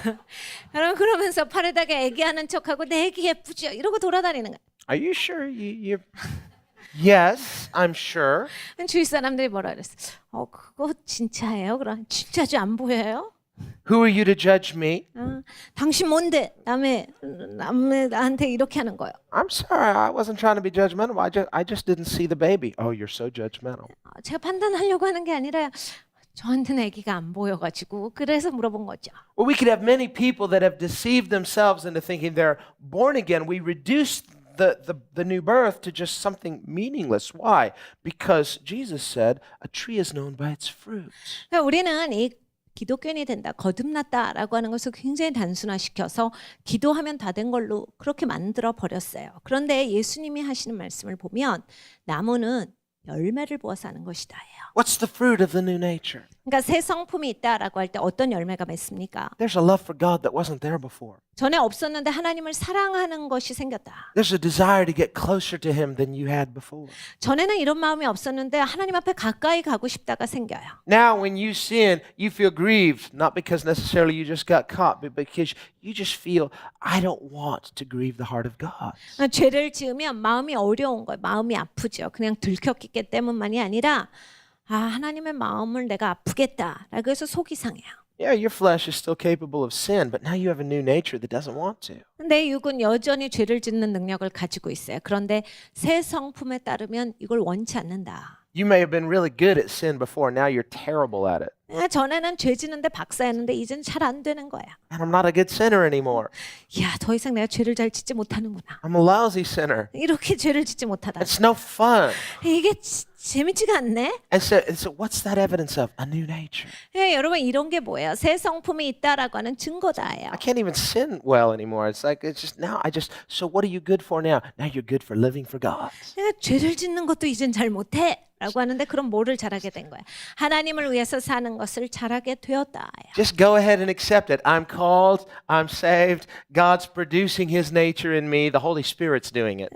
S2: 그러면서 팔에다가 아기 하는 척하고 내 아기 예쁘죠 이러고 돌아다니는 거예요.
S3: Are you sure you Yes, I'm sure.
S2: 주위 사람들이 뭐라 그랬어? 그거 진짜예요? 그럼 진짜지 안 보여요?
S3: Who are you to judge me?
S2: 당신 뭔데 나한테 이렇게 하는 거예요.
S3: I'm sorry, I wasn't trying to be judgmental. I just didn't see the baby. Oh, you're so judgmental.
S2: 제가 판단하려고 하는 게 아니라 저한테는 아기가 안 보여가지고 그래서 물어본 거죠.
S3: Well, we could have many people that have deceived themselves into thinking they're born again. We reduce the new birth to just something meaningless. Why? Because Jesus said, a tree is known by its fruits.
S2: 그러니까 우리는 이 기독교인이 된다, 거듭났다라고 하는 것을 굉장히 단순화시켜서 기도하면 다 된 걸로 그렇게 만들어 버렸어요. 그런데 예수님이 하시는 말씀을 보면 나무는 열매를 보아서 하는 것이다예요.
S3: What's the fruit of the new nature?
S2: 그러니까 새 성품이 있다라고 할 때 어떤 열매가 맺습니까?
S3: There's a love for God that wasn't there before.
S2: 전에 없었는데 하나님을 사랑하는 것이 생겼다.
S3: There's a desire to get closer to Him than you had before.
S2: 전에는 이런 마음이 없었는데 하나님 앞에 가까이 가고 싶다가 생겨요.
S3: Now, when you sin, you feel grieved, not because necessarily you just got caught, but because you just feel, I don't want to grieve the heart of God.
S2: 죄를 지으면 마음이 어려운 거예요. 마음이 아프죠. 그냥 들켰기 때문만이 아니라 하나님의 마음을 내가 아프겠다라고 해서 속이 상해요.
S3: Yeah, your flesh is still capable of sin, but now you have a new nature that doesn't want to.
S2: 내 육은 여전히 죄를 짓는 능력을 가지고 있어요. 그런데 새 성품에 따르면 이걸 원치 않는다.
S3: You may have been really good at sin before, now you're terrible at it.
S2: 전에는 죄 지는데 박사였는데 이제는 잘 안 되는 거야.
S3: And I'm not a good sinner anymore.
S2: 더 이상 내가 죄를 잘 짓지 못하는구나.
S3: I'm a lousy sinner.
S2: 이렇게 죄를 짓지 못하다.
S3: It's no fun.
S2: 이게 재밌지가 않네.
S3: And so what's that evidence of? A new nature.
S2: 여러분 이런 게 뭐예요? 새 성품이 있다라고 하는 증거다예요.
S3: I can't even sin well anymore. It's just now so what are you good for now? Now you're good for living for God.
S2: 죄를 짓는 것도 이젠 잘 못해. 라고 하는데 그럼 뭐를 잘하게 된 거야? 하나님을 위해서 사는 것을 잘하게 되었다.
S3: Just go ahead and accept it. I'm called, I'm saved, God's producing His nature in me, the Holy Spirit's doing it.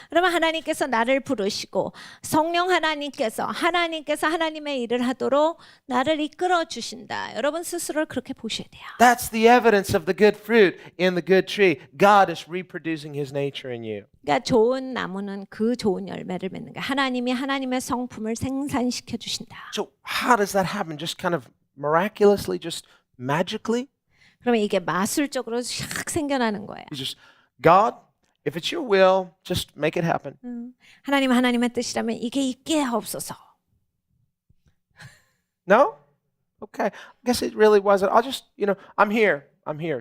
S2: 그러면 하나님께서 나를 부르시고 성령 하나님께서 하나님의 일을 하도록 나를 이끌어 주신다. 여러분 스스로를 그렇게 보셔야 돼요.
S3: That's the evidence of the good fruit in the good tree. God is reproducing His nature in you.
S2: 그러니까 좋은 나무는 그 좋은 열매를 맺는 거야. 하나님이 하나님의 성품을 생산시켜 주신다.
S3: So how does that happen? Just kind of miraculously, just magically?
S2: 그러면 이게 마술적으로 샥 생겨나는 거예요.
S3: You just, God, if it's your will, just make it happen.
S2: 하나님의 뜻이라면 이게 있게 하옵소서.
S3: No? Okay. I guess it really wasn't. I'll just, I'm here.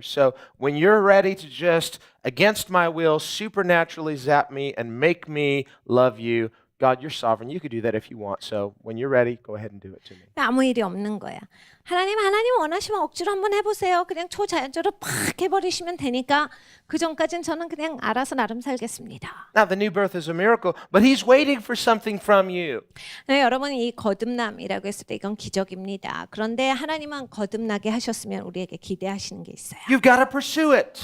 S3: So when you're ready to just, against my will, supernaturally zap me and make me love you, God, you're sovereign. You could do that if you want. So when you're ready, go ahead and do it to me.
S2: 아무 일이 없는 거야. 하나님 원하시면 억지로 한번 해보세요. 그냥 초자연적으로 팍 해버리시면 되니까 그 전까지는 저는 그냥 알아서 나름 살겠습니다.
S3: Now, the new birth is a miracle, but He's waiting for something from you.
S2: 네, 여러분 이 거듭남이라고 했을 때 이건 기적입니다. 그런데 하나님은 거듭나게 하셨으면 우리에게 기대하시는 게 있어요.
S3: You've got to pursue it.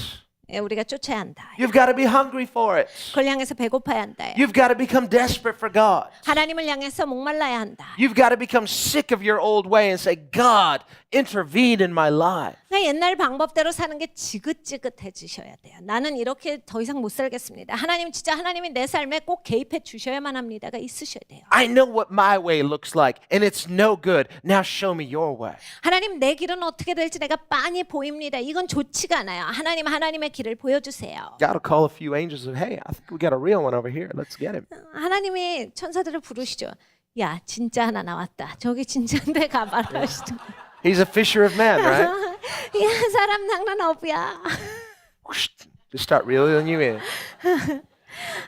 S2: 우리가 쫓아야 한다.
S3: You've got to be hungry for it.
S2: 그걸 향해서 배고파야 한다.
S3: You've got to become desperate for God.
S2: 하나님을 향해서 목말라야 한다.
S3: You've got to become sick of your old way and say, God, intervene in my life.
S2: 그러니까 옛날 방법대로 사는 게 지긋지긋해지셔야 돼요. 나는 이렇게 더 이상 못 살겠습니다. 하나님 진짜 하나님이 내 삶에 꼭 개입해 주셔야만 합니다가 있으셔야 돼요.
S3: I know what my way looks like, and it's no good. Now show me your way.
S2: 하나님 내 길은 어떻게 될지 내가 빤히 보입니다. 이건 좋지가 않아요. 하나님 하나님의 길을 보여주세요.
S3: Got to call a few angels and hey, I think we got a real one over here. Let's get him.
S2: 하나님이 천사들을 부르시죠. 야 진짜 하나 나왔다. 저기 진짜인데 가봐라 하시죠.
S3: He's a fisher of men, right?
S2: 야 사람 낭만 없야.
S3: Just start reeling you in.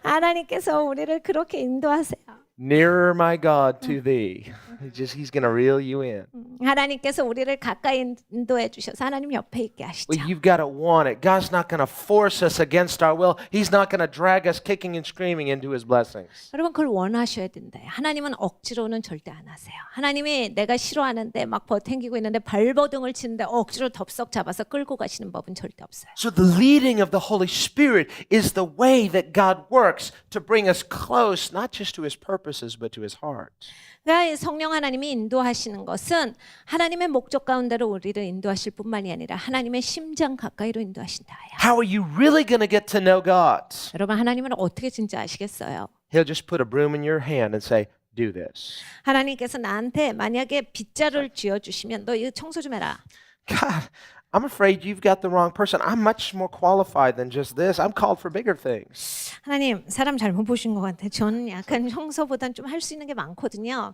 S2: 하나님께서 우리를 그렇게 인도하세요.
S3: Nearer, my God, to thee. He's going to reel you in.
S2: 하나님께서 우리를 가까이 인도해 주셔서 하나님 옆에 있게 하시죠.
S3: Well, you've got to want it. God's not going to force us against our will. He's not going to drag us kicking and screaming into his blessings.
S2: 여러분 그걸 원하셔야 된다. 하나님은 억지로는 절대 안 하세요. 하나님이 내가 싫어하는데 막 버팅기고 있는데 발버둥을 치는데 억지로 덥석 잡아서 끌고 가시는 법은 절대 없어요.
S3: So the leading of the Holy Spirit is the way that God works to bring us close, not just to his purposes, but to his heart.
S2: 그러니까 성령 하나님이 인도하시는 것은 하나님의 목적 가운데로 우리를 인도하실 뿐만이 아니라 하나님의 심장 가까이로 인도하신다요.
S3: How are you really going to get to know God?
S2: 여러분 하나님은 어떻게 진짜 아시겠어요?
S3: He'll just put a broom in your hand and say, do this.
S2: 하나님께서 나한테 만약에 빗자루를 쥐어주시면 너 이거 청소 좀 해라.
S3: God, I'm afraid you've got the wrong person. I'm much more qualified than just this. I'm called for bigger things.
S2: 하나님 사람 잘못 보신 것 같아. 저는 약간 청소보단 좀 할 수 있는 게 많거든요.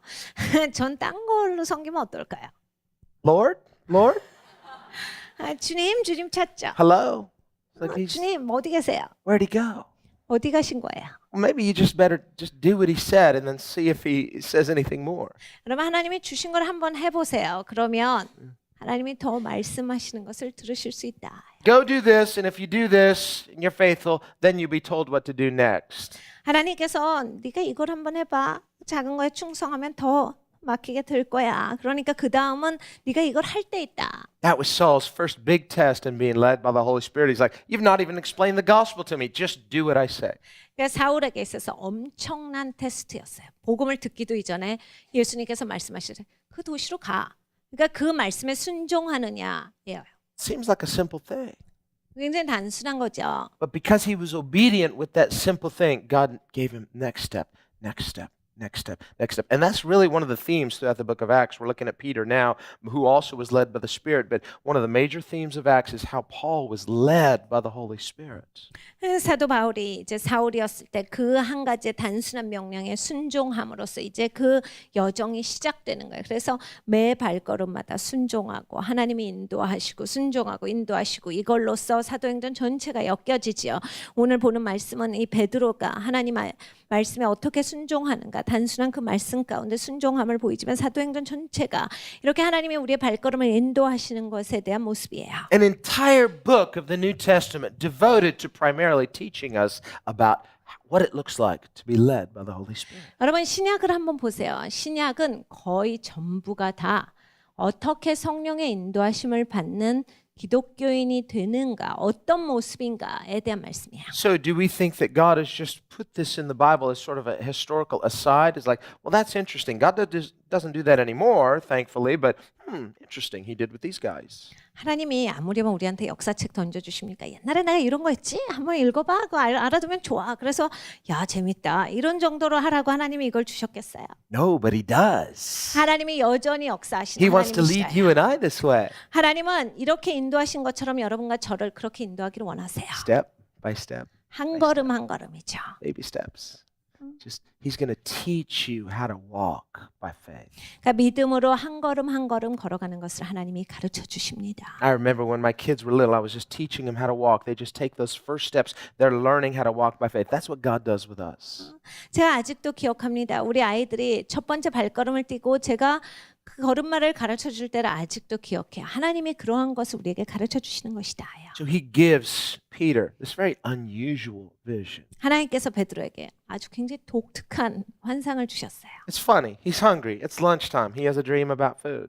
S2: 전 딴 걸로 섬기면 어떨까요?
S3: Lord? Lord?
S2: 주님 찾죠.
S3: Hello? Like he's,
S2: 주님 어디 계세요?
S3: where'd he go?
S2: 어디 가신 거예요?
S3: Well, maybe you just better just do what he said and then see if he says anything more.
S2: 여러분 하나님이 주신 걸 한번 해보세요. 그러면 하나님이 더 말씀하시는 것을 들으실 수 있다.
S3: Go do this, and if you do this and you're faithful, then you'll be told what to do next.
S2: 하나님께서 네가 이걸 한번 해봐. 작은 거에 충성하면 더 맡기게 될 거야. 그러니까 그 다음은 네가 이걸 할 때 있다.
S3: That was Saul's first big test in being led by the Holy Spirit. He's like, you've not even explained the gospel to me. Just do what I say.
S2: 그러니까 사울에게 있어서 엄청난 테스트였어요. 복음을 듣기도 이전에 예수님께서 말씀하시되 그 도시로 가. 그러니까 그 말씀에 순종하느냐예요.
S3: Seems like a simple thing.
S2: 굉장히 단순한 거죠.
S3: But because he was obedient with that simple thing, God gave him next step, next step, next step, next step. And that's really one of the themes throughout the book of Acts. We're looking at Peter now, who also was led by the Spirit. But one of the major themes of Acts is how Paul was led by the Holy Spirit.
S2: 사도 바울이 이제 사울이었을 때 그 한 가지 단순한 명령에 순종함으로써 이제 그 여정이 시작되는 거예요. 그래서 매 발걸음마다 순종하고 하나님이 인도하시고 순종하고 인도하시고 이걸로써 사도행전 전체가 엮여지지요. 오늘 보는 말씀은 이 베드로가 하나님 말씀에 어떻게 순종하는가 단순한 그 말씀 가운데 순종함을 보이지만 사도행전 전체가 이렇게 하나님이 우리의 발걸음을 인도하시는 것에 대한 모습이에요.
S3: An entire book of the New Testament devoted to primarily teaching us about what it looks like to be led by the Holy Spirit.
S2: 여러분 신약을 한번 보세요. 신약은 거의 전부가 다 어떻게 성령의 인도하심을 받는 기독교인이 되는가, 어떤 모습인가에 대한 말씀이에요.
S3: So do we think that God has just put this in the Bible as sort of a historical aside? It's like, well, that's interesting. God doesn't do that anymore, thankfully, but interesting. He did with these guys.
S2: 하나님이 아무리면 우리한테 역사책 던져주십니까? 옛날에 내가 이런 거 했지? 한번 읽어봐. 그거 알아두면 좋아. 그래서 야 재밌다. 이런 정도로 하라고 하나님이 이걸 주셨겠어요?
S3: No, but he does.
S2: 하나님이 여전히 역사하시는
S3: He wants to lead you
S2: 하나님이시라요.
S3: and I this way.
S2: 하나님은 이렇게 인도하신 것처럼 여러분과 저를 그렇게 인도하기를 원하세요.
S3: Step by step,
S2: 한 걸음 한 걸음이죠.
S3: baby steps. Just he's going to teach you how to walk by faith.
S2: 그러니까 믿음으로 한 걸음 한 걸음 걸어가는 것을 하나님이 가르쳐 주십니다.
S3: I remember when my kids were little, I was just teaching them how to walk. They just take those first steps. They're learning how to walk by faith. That's what God does with us.
S2: 제가 아직도 기억합니다. 우리 아이들이 첫 번째 발걸음을 띄고 제가 그 걸음마를 가르쳐 줄 때를 아직도 기억해요. 하나님이 그러한 것을 우리에게 가르쳐 주시는 것이다.
S3: So he gives Peter this very unusual vision.
S2: 하나님께서 베드로에게 아주 굉장히 독특한 환상을 주셨어요.
S3: It's funny. He's hungry. It's lunchtime. He has a dream about food.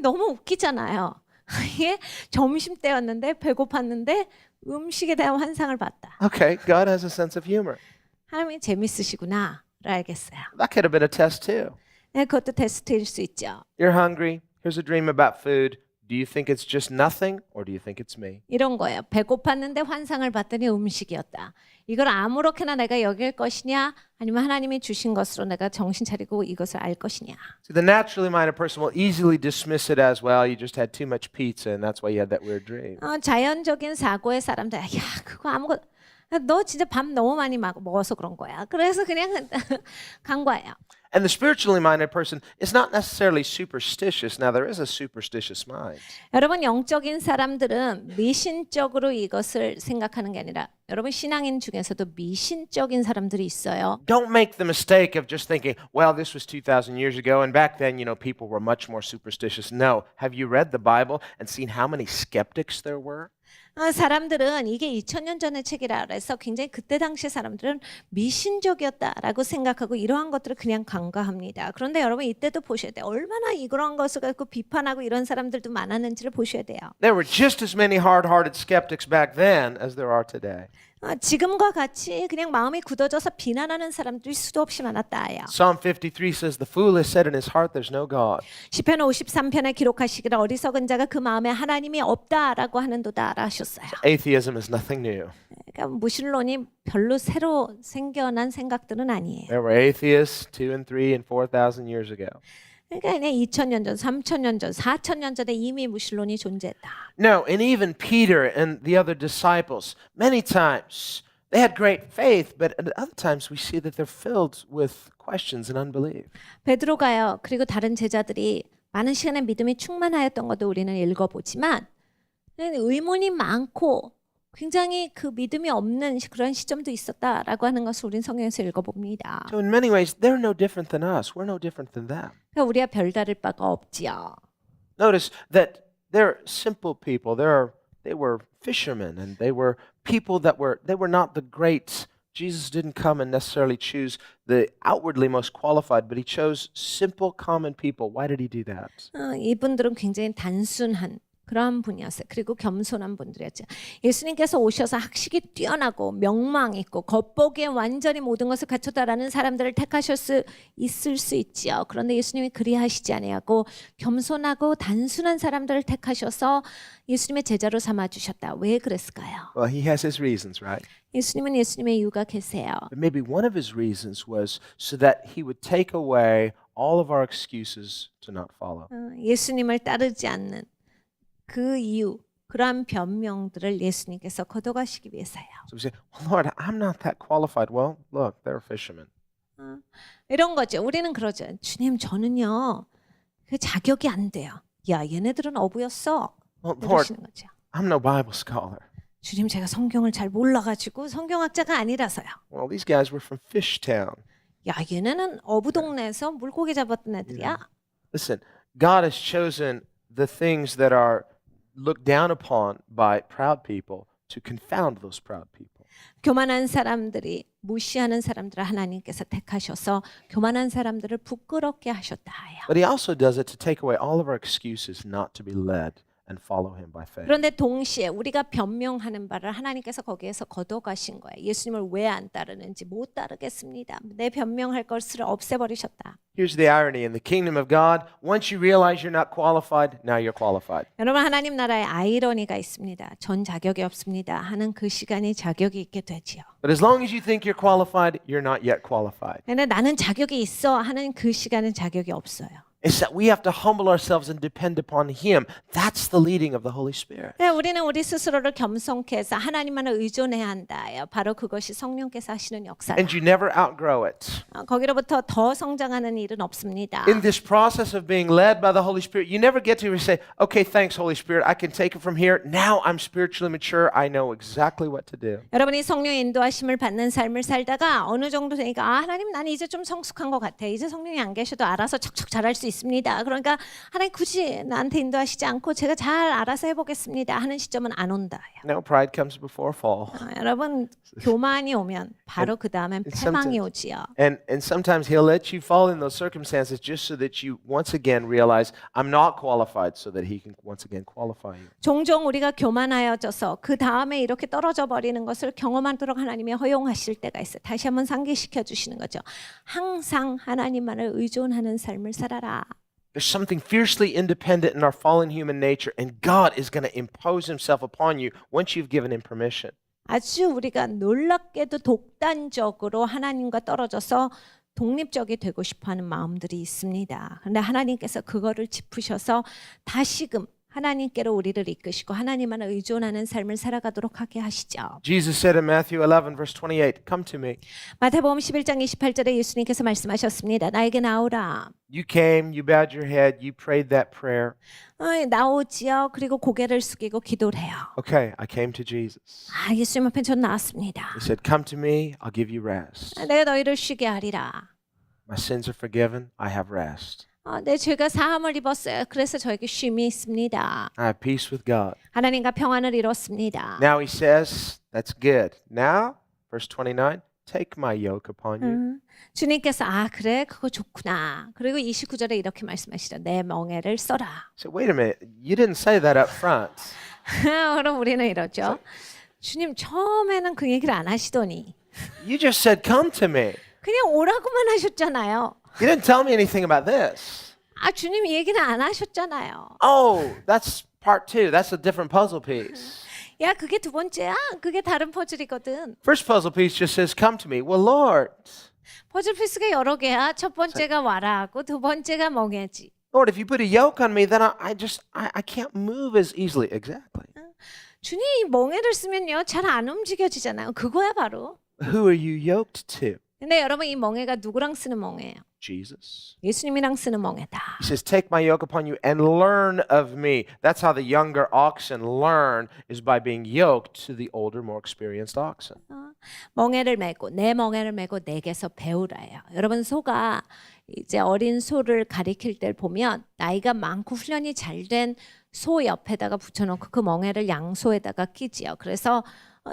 S2: 너무 웃기잖아요. 이게 점심때였는데 배고팠는데 음식에 대한 환상을 봤다.
S3: Okay, God has a sense of humor.
S2: 하나님이 재밌으시구나를 알겠어요.
S3: That could have been a test too.
S2: 네, 그것도 테스트일 수 있죠.
S3: You're hungry. Here's a dream about food. Do you think it's just nothing or do you think it's me?
S2: 이런 거예요. 배고팠는데 환상을 봤더니 음식이었다. 이걸 아무렇게나 내가 여길 것이냐 아니면 하나님이 주신 것으로 내가 정신 차리고 이것을 알 것이냐.
S3: See, the naturally minded person will easily dismiss it as, well, you just had too much pizza and that's why you had that weird dream.
S2: 자연적인 사고의 사람들 야 그거 아무것도 너 진짜 밥 너무 많이 먹어서 그런 거야. 그래서 그냥 간 거예요.
S3: And the spiritually minded person is not necessarily superstitious. Now, there is a superstitious mind.
S2: 여러분 영적인 사람들은 미신적으로 이것을 생각하는 게 아니라 여러분 신앙인 중에서도 미신적인 사람들이 있어요.
S3: Don't make the mistake of just thinking, well, this was 2,000 years ago, and back then, people were much more superstitious. No. Have you read the Bible and seen how many skeptics there were?
S2: 사람들은 이게 2000년 전의 책이라 그래서 굉장히 그때 당시 사람들은 미신적이었다라고 생각하고 이러한 것들을 그냥 간과합니다. 그런데 여러분 이때도 보셔야 돼요. 얼마나 이런 것을 갖고 비판하고 이런 사람들도 많았는지를 보셔야 돼요.
S3: There were just as many hard-hearted skeptics back then as there are today.
S2: 지금과 같이 그냥 마음이 굳어져서 비난하는 사람들이 수도 없이 많았다요.
S3: Psalm 53 says, the fool has said in his heart, there's no God.
S2: 시편 53편에 기록하시기를 어리석은 자가 그 마음에 하나님이 없다라고 하는도다라 하셨어요.
S3: Atheism is nothing new.
S2: 그러니까 무신론이 별로 새로 생겨난 생각들은 아니에요.
S3: There were atheists 2 and 3 and 4,000 years ago.
S2: 그러니까 그냥 2000년 전, 3000년 전, 4000년 전에 이미 무신론이 존재했다.
S3: No, and even Peter and the other disciples, many times they had great faith, but at other times we see that they're filled with questions and unbelief.
S2: 베드로가요. 그리고 다른 제자들이 많은 시간에 믿음이 충만하였던 것도 우리는 읽어보지만 의문이 많고 굉장히 그 믿음이 없는 그런 시점도 있었다라고 하는 것을 우리는 성경에서 읽어봅니다.
S3: So in many ways, they're no different than us. We're no different than them.
S2: 그러니까 우리가 별다를 바가 없지요.
S3: Notice that they're simple people. They were fishermen, and they were people that they were not the great. Jesus didn't come and necessarily choose the outwardly most qualified, but he chose simple, common people. Why did he do that?
S2: 이분들은 굉장히 단순한 그런 분이었어요. 그리고 겸손한 분들이었죠. 예수님께서 오셔서 학식이 뛰어나고 명망 있고 겉보기에 완전히 모든 것을 갖췄다라는 사람들을 택하실 수 있을 수 있지요. 그런데 예수님이 그리하시지 아니하고 겸손하고 단순한 사람들을 택하셔서 예수님의 제자로 삼아 주셨다. 왜 그랬을까요?
S3: Well, he has his reasons, right?
S2: 예수님은 예수님의 이유가 계세요.
S3: But maybe one of his reasons was so that he would take away all of our excuses to not follow.
S2: 예수님을 따르지 않는 그 이유, 그러한 변명들을 예수님께서 걷어가시기 위해서요.
S3: So we say, well, Lord, I'm not that qualified. Well, look, they're fishermen.
S2: 이런 거죠. 우리는 그러죠. 주님, 저는요, 그 자격이 안 돼요. 야, 얘네들은 어부였어.
S3: Well, Lord,
S2: 이러시는 거죠.
S3: I'm no Bible scholar.
S2: 주님, 제가 성경을 잘 몰라가지고 성경학자가 아니라서요.
S3: Well, these guys were from Fishtown.
S2: 야, 얘네는 어부 동네에서 물고기 잡았던 애들이야.
S3: Listen, God has chosen the things that are looked down upon by proud people to confound those proud people.
S2: 교만한 사람들이 무시하는 사람들을 하나님께서 택하셔서 교만한 사람들을 부끄럽게 하셨다.
S3: But he also does it to take away all of our excuses not to be led and follow him by faith.
S2: 그런데 동시에 우리가 변명하는 바를 하나님께서 거기에서 걷어가신 거예요. 예수님을 왜 안 따르는지 못 따르겠습니다. 내 변명할 것을 없애버리셨다.
S3: Here's the irony. In the kingdom of God, once you realize you're not qualified, now you're qualified.
S2: 여러분 하나님 나라에 아이러니가 있습니다. 전 자격이 없습니다. 하는 그 시간이 자격이 있게 되지요.
S3: But as long as you think you're qualified, you're not yet qualified.
S2: 근데 나는 자격이 있어 하는 그 시간은 자격이 없어요.
S3: It's that we have to humble ourselves and depend upon him. That's the leading of the Holy Spirit.
S2: 우리는 우리 스스로를 겸손케 해서 하나님만을 의존해야 한다요. 바로 그것이 성령께서 하시는 역사다.
S3: And you never outgrow it.
S2: 거기로부터 더 성장하는 일은 없습니다.
S3: In this process of being led by the Holy Spirit, you never get to say, okay, thanks, Holy Spirit. I can take it from here. Now I'm spiritually mature. I know exactly what to do.
S2: 여러분이 성령의 인도하심을 받는 삶을 살다가 어느 정도 되니까 하나님 나는 이제 좀 성숙한 것 같아. 이제 성령이 안 계셔도 알아서 척척 잘할 수 있습니다. 그러니까 하나님 굳이 나한테 인도하시지 않고 제가 잘 알아서 해보겠습니다 하는 시점은 안 온다.
S3: No, pride comes before fall.
S2: 여러분 교만이 오면 바로 그 다음엔 패망이 오지요.
S3: And sometimes he'll let you fall in those circumstances just so that you once again realize I'm not qualified so that he can once again qualify you.
S2: 종종 우리가 교만하여져서 그 다음에 이렇게 떨어져 버리는 것을 경험하도록 하나님이 허용하실 때가 있어요. 다시 한번 상기시켜 주시는 거죠. 항상 하나님만을 의존하는 삶을 살아라.
S3: There's something fiercely independent in our fallen human nature, and God is going to impose himself upon you once you've given him permission.
S2: 아주 우리가 놀랍게도 독단적으로 하나님과 떨어져서 독립적이 되고 싶어하는 마음들이 있습니다. 그런데 하나님께서 그거를 짚으셔서 다시금 하나님께로 우리를 이끄시고 하나님만 의존하는 삶을 살아가도록 하게 하시죠.
S3: Jesus said in Matthew 11, verse 28, "Come to me."
S2: 마태복음 11장 28절에 예수님께서 말씀하셨습니다. 나에게 나오라.
S3: You came, you bowed your head, you prayed that prayer.
S2: 나오지요. 그리고 고개를 숙이고 기도를 해요.
S3: Okay, I came to Jesus.
S2: 예수님 앞에 전 나왔습니다.
S3: He said, "Come to me, I'll give you rest.
S2: 내가 너희를 쉬게 하리라.
S3: My sins are forgiven, I have rest.
S2: 내 죄가 사함을 입었어요. 그래서 저에게 쉼이 있습니다.
S3: I have peace with God."
S2: 하나님과 평안을 이뤘습니다.
S3: Now he says, that's good. Now, verse 29, take my yoke upon you.
S2: 주님께서 그래 그거 좋구나. 그리고 29절에 이렇게 말씀하시죠. 내 멍에를 써라.
S3: So wait a minute, you didn't say that up front.
S2: 그럼 우리는 이러죠. 주님 처음에는 그 얘기를 안 하시더니
S3: You just said, "Come to me."
S2: 그냥 오라고만 하셨잖아요.
S3: You didn't tell me anything about this.
S2: 주님 얘기는 안 하셨잖아요.
S3: Oh, that's part two. That's a different puzzle piece.
S2: 야 그게 두 번째야. 그게 다른 퍼즐이거든.
S3: First puzzle piece just says, "Come to me." Well, Lord,
S2: 퍼즐 피스가 여러 개야. 첫 번째가 와라 하고 두 번째가 멍해지.
S3: Lord, if you put a yoke on me, then I can't move as easily. Exactly.
S2: 주님 이 멍해를 쓰면요 잘 안 움직여지잖아요. 그거야 바로.
S3: Who are you yoked to?
S2: 근데 여러분 이 멍해가 누구랑 쓰는 멍해예요?
S3: Jesus.
S2: 예수님이랑 쓰는 멍해다.
S3: He says, "Take my yoke upon you and learn of me." That's how the younger oxen learn, is by being yoked to the older, more experienced oxen.
S2: 멍에를 메고 내 멍에를 메고 내게서 배우라요. 여러분 소가 이제 어린 소를 가리킬 때 보면 나이가 많고 훈련이 잘 된 소 옆에다가 붙여놓고 그 멍에를 양소에다가 끼지요. 그래서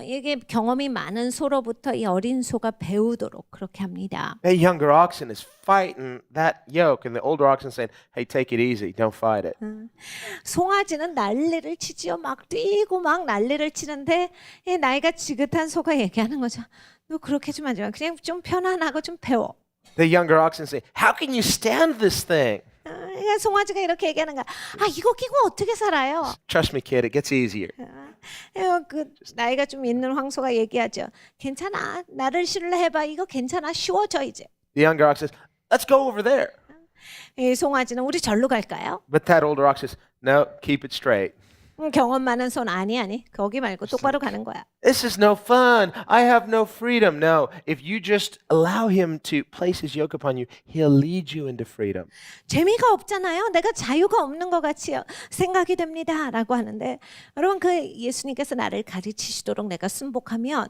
S2: 이게 경험이 많은 소로부터 이 어린 소가 배우도록 그렇게 합니다.
S3: That younger oxen is fighting that yoke, and the older oxen saying, "Hey, take it easy, don't fight it."
S2: 송아지는 난리를 치지요. 막 뛰고 막 난리를 치는데 이 나이가 지긋한 소가 얘기하는 거죠. 너 그렇게 좀 하지 마. 그냥 좀 편안하고 좀 배워.
S3: The younger oxen say, "How can you stand this thing?"
S2: 그러니까 송아지가 이렇게 얘기하는 거야. 이거 끼고 어떻게 살아요?
S3: Trust me, kid, it gets easier.
S2: 그 나이가 좀 있는 황소가 얘기하죠. 괜찮아. 나를 신뢰해봐. 이거 괜찮아. 쉬워져 이제.
S3: The younger ox says, "Let's go over there."
S2: 이 송아지는 우리 절로 갈까요?
S3: But that older ox says, "No, keep it straight.
S2: 경험 많은 손 아니 거기 말고 똑바로 가는 거야.
S3: This is no fun. I have no freedom." No, if you just allow him to place his yoke upon you, he'll lead you into freedom.
S2: 재미가 없잖아요. 내가 자유가 없는 것 같이 생각이 됩니다라고 하는데 여러분 그 예수님께서 나를 가르치시도록 내가 순복하면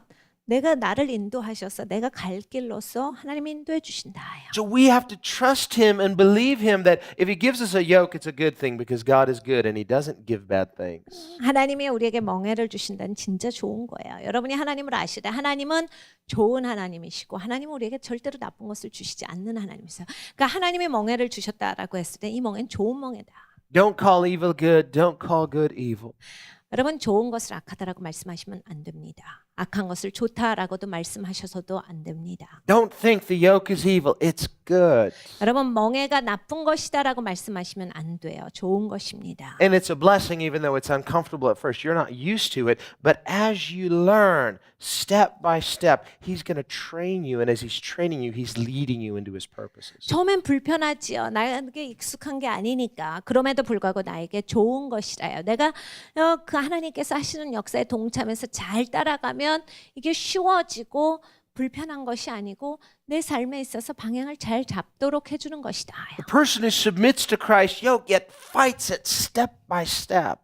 S2: 내가 나를 인도하셔서 내가 갈 길로서 하나님이 인도해 주신다요.
S3: So we have to trust him and believe him that if he gives us a yoke, it's a good thing because God is good and he doesn't give bad things.
S2: 하나님이 우리에게 멍에를 주신다는 진짜 좋은 거예요. 여러분이 하나님을 아시되 하나님은 좋은 하나님이시고 하나님은 우리에게 절대로 나쁜 것을 주시지 않는 하나님이세요. 그러니까 하나님이 멍에를 주셨다라고 했을 때 이 멍에는 좋은 멍에다.
S3: Don't call evil good. Don't call good evil.
S2: 여러분 좋은 것을 악하다라고 말씀하시면 안 됩니다. 악한 것을 좋다라고도 말씀하셔서도 안 됩니다.
S3: Don't think the yoke is evil. It's good.
S2: 여러분 멍에가 나쁜 것이다라고 말씀하시면 안 돼요. 좋은 것입니다.
S3: And it's a blessing even though it's uncomfortable at first. You're not used to it. But as you learn, step by step, he's going to train you. And as he's training you, he's leading you into his purposes.
S2: 처음엔 불편하지요. 나에게 익숙한 게 아니니까. 그럼에도 불구하고 나에게 좋은 것이라요. 내가 그 하나님께서 하시는 역사에 동참해서 잘 따라가면 이게 쉬워지고 불편한 것이 아니고 내 삶에 있어서 방향을 잘 잡도록 해주는 것이다.
S3: The person who submits to Christ's yoke yet fights it step by step.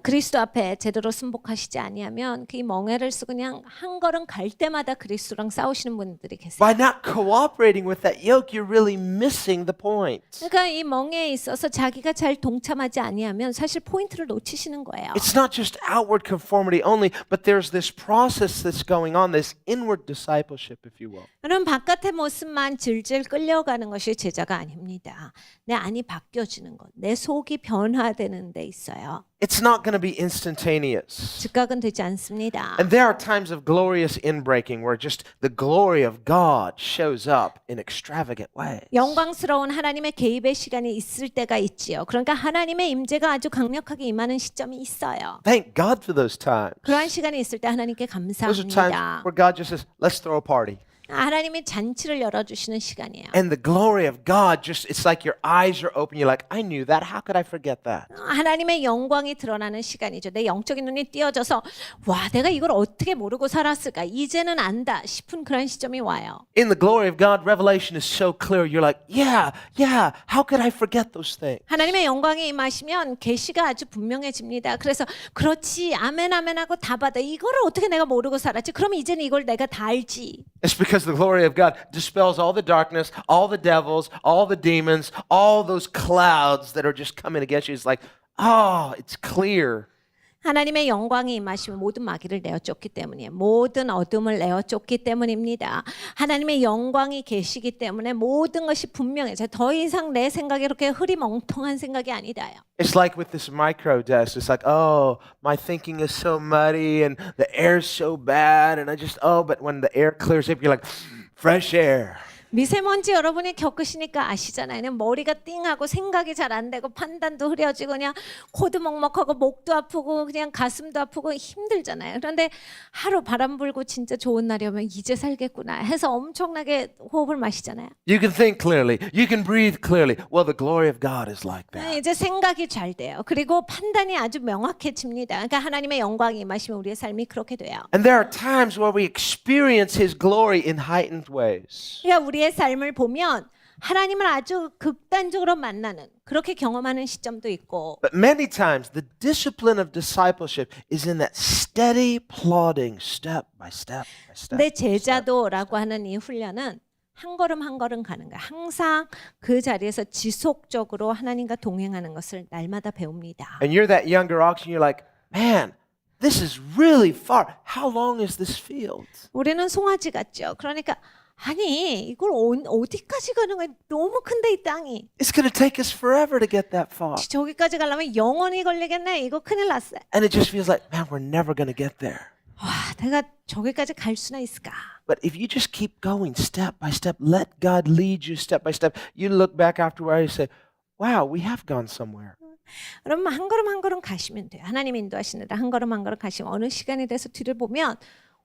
S2: 그리스도 앞에 제대로 순복하시지 아니하면 그 멍에를 쓰고 그냥 한 걸음 갈 때마다 그리스도랑 싸우시는 분들이 계세요.
S3: By not cooperating with that yoke, you're really missing the point.
S2: 그러니까 이 멍에에 있어서 자기가 잘 동참하지 아니하면 사실 포인트를 놓치시는 거예요.
S3: It's not just outward conformity only, but there's this process that's going on, this inward discipleship, if you will.
S2: 여러분 바깥의 모습만 질질 끌려가는 것이 제자가 아닙니다. 내 안이 바뀌어지는 것, 내 속이 변화되는 데 있어요.
S3: It's not going to be instantaneous.
S2: 즉각은 되지 않습니다.
S3: And there are times of glorious inbreaking where just the glory of God shows up in extravagant ways.
S2: 영광스러운 하나님의 개입의 시간이 있을 때가 있지요. 그러니까 하나님의 임재가 아주 강력하게 임하는 시점이 있어요.
S3: Thank God for those times.
S2: 그러한 시간이 있을 때 하나님께
S3: Those are times
S2: 감사합니다.
S3: where God just says, let's throw a party.
S2: 하나님이 잔치를 열어주시는 시간이에요.
S3: And the glory of God just, it's like your eyes are open. You're like, I knew that. How could I forget that?
S2: 하나님의 영광이 드러나는 시간이죠. 내 영적인 눈이 띄어져서 와, 내가 이걸 어떻게 모르고 살았을까? 이제는 안다 싶은 그런 시점이 와요.
S3: In the glory of God, revelation is so clear. You're like, yeah. How could I forget those things?
S2: 하나님의 영광이 임하시면 계시가 아주 분명해집니다. 그래서 그렇지, 아멘 하고 다 받아. 이거를 어떻게 내가 모르고 살았지? 그러면 이제는 이걸 내가 다 알지.
S3: It's because the glory of God dispels all the darkness, all the devils, all the demons, all those clouds that are just coming against you. It's like, oh, it's clear.
S2: 하나님의 영광이 임하시면 모든 마귀를 내어 쫓기 때문이에요. 모든 어둠을 내어 쫓기 때문입니다. 하나님의 영광이 계시기 때문에 모든 것이 분명해져요. 더 이상 내 생각이 이렇게 흐리멍텅한 생각이 아니다요.
S3: It's like with this micro test. It's like, oh, my thinking is so muddy and the air's so bad. And but when the air clears up, you're like, fresh air.
S2: 미세먼지 여러분이 겪으시니까 아시잖아요. 그냥 머리가 띵하고 생각이 잘 안 되고 판단도 흐려지고 그냥 코도 먹먹하고 목도 아프고 그냥 가슴도 아프고 힘들잖아요. 그런데 하루 바람 불고 진짜 좋은 날이 오면 이제 살겠구나 해서 엄청나게 호흡을 마시잖아요.
S3: You can think clearly. You can breathe clearly. Well, the glory of God is like that.
S2: 이제 생각이 잘 돼요. 그리고 판단이 아주 명확해집니다. 그러니까 하나님의 영광이 임하시면 우리의 삶이 그렇게 돼요.
S3: And there are times where we experience His glory in heightened ways.
S2: 그러니까 우리의 삶을 보면 하나님을 아주 극단적으로 만나는 그렇게 경험하는 시점도 있고
S3: But many times, the discipline of discipleship is in that steady plodding, step by step by step.
S2: 내 제자도라고 하는 이 훈련은 한 걸음 한 걸음 가는 거야. 항상 그 자리에서 지속적으로 하나님과 동행하는 것을 날마다 배웁니다.
S3: And you're that younger ox, and you're like, man, this is really far. How long is this field?
S2: 우리는 송아지 같죠. 그러니까 아니 이걸 어디까지 가는 거야? 너무 큰데 이 땅이.
S3: It's going to take us forever to get that far.
S2: 저기까지 가려면 영원히 걸리겠네. 이거 큰일 났어.
S3: And it just feels like, man, we're never going to get there.
S2: 와, 내가 저기까지 갈 수나 있을까?
S3: But if you just keep going step by step, let God lead you step by step, you look back afterward and you say, wow, we have gone somewhere.
S2: 그러면 한 걸음 한 걸음 가시면 돼요. 하나님 인도하시느라 한 걸음 한 걸음 가시면 어느 시간이 돼서 뒤를 보면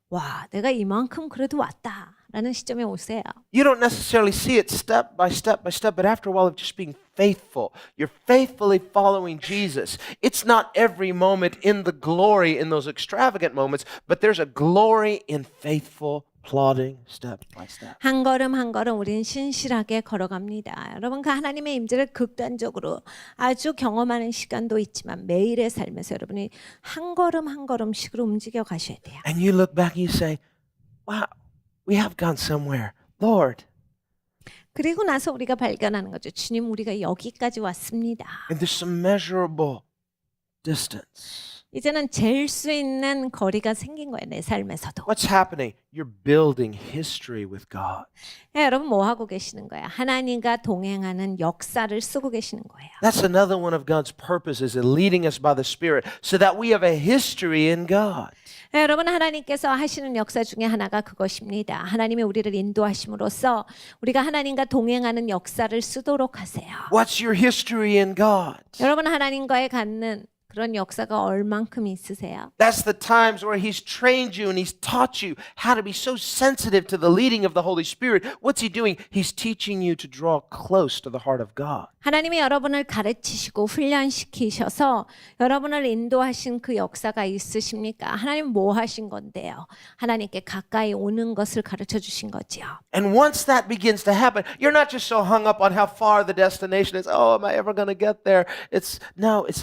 S2: 와, 내가 이만큼 그래도 왔다라는 시점에 오세요.
S3: You don't necessarily see it step by step by step, but after a while of just being faithful, you're faithfully following Jesus. It's not every moment in the glory in those extravagant moments, but there's a glory in faithful plodding step by step.
S2: 한 걸음 한 걸음 우리는 신실하게 걸어갑니다. 여러분 그 하나님의 임재를 극단적으로 아주 경험하는 시간도 있지만 매일의 삶에서 여러분이 한 걸음 한 걸음씩으로 움직여 가셔야 돼요.
S3: And you look back and you say, wow, we have gone somewhere. Lord.
S2: 그리고 나서 우리가 발견하는 거죠. 주님 우리가 여기까지 왔습니다.
S3: And there's some measurable distance.
S2: 이제는 잴 수 있는 거리가 생긴 거예요. 내 삶에서도.
S3: What's happening? You're building history with God.
S2: 여러분 뭐 하고 계시는 거예요? 하나님과 동행하는 역사를 쓰고 계시는 거예요.
S3: That's another one of God's purposes in leading us by the Spirit so that we have a history in God.
S2: 여러분 하나님께서 하시는 역사 중에 하나가 그것입니다. 하나님이 우리를 인도하심으로써 우리가 하나님과 동행하는 역사를 쓰도록 하세요.
S3: What's your history in God?
S2: 여러분 하나님과의 갖는 그런 역사가 얼만큼 있으세요?
S3: That's the times where He's trained you and He's taught you how to be so sensitive to the leading of the Holy Spirit. What's He doing? He's teaching you to draw close to the heart of God.
S2: 하나님이 여러분을 가르치시고 훈련시키셔서 여러분을 인도하신 그 역사가 있으십니까? 하나님 뭐 하신 건데요? 하나님께 가까이 오는 것을 가르쳐 주신 거지요.
S3: And once that begins to happen, you're not just so hung up on how far the destination is. Oh, am I ever going to get there? It's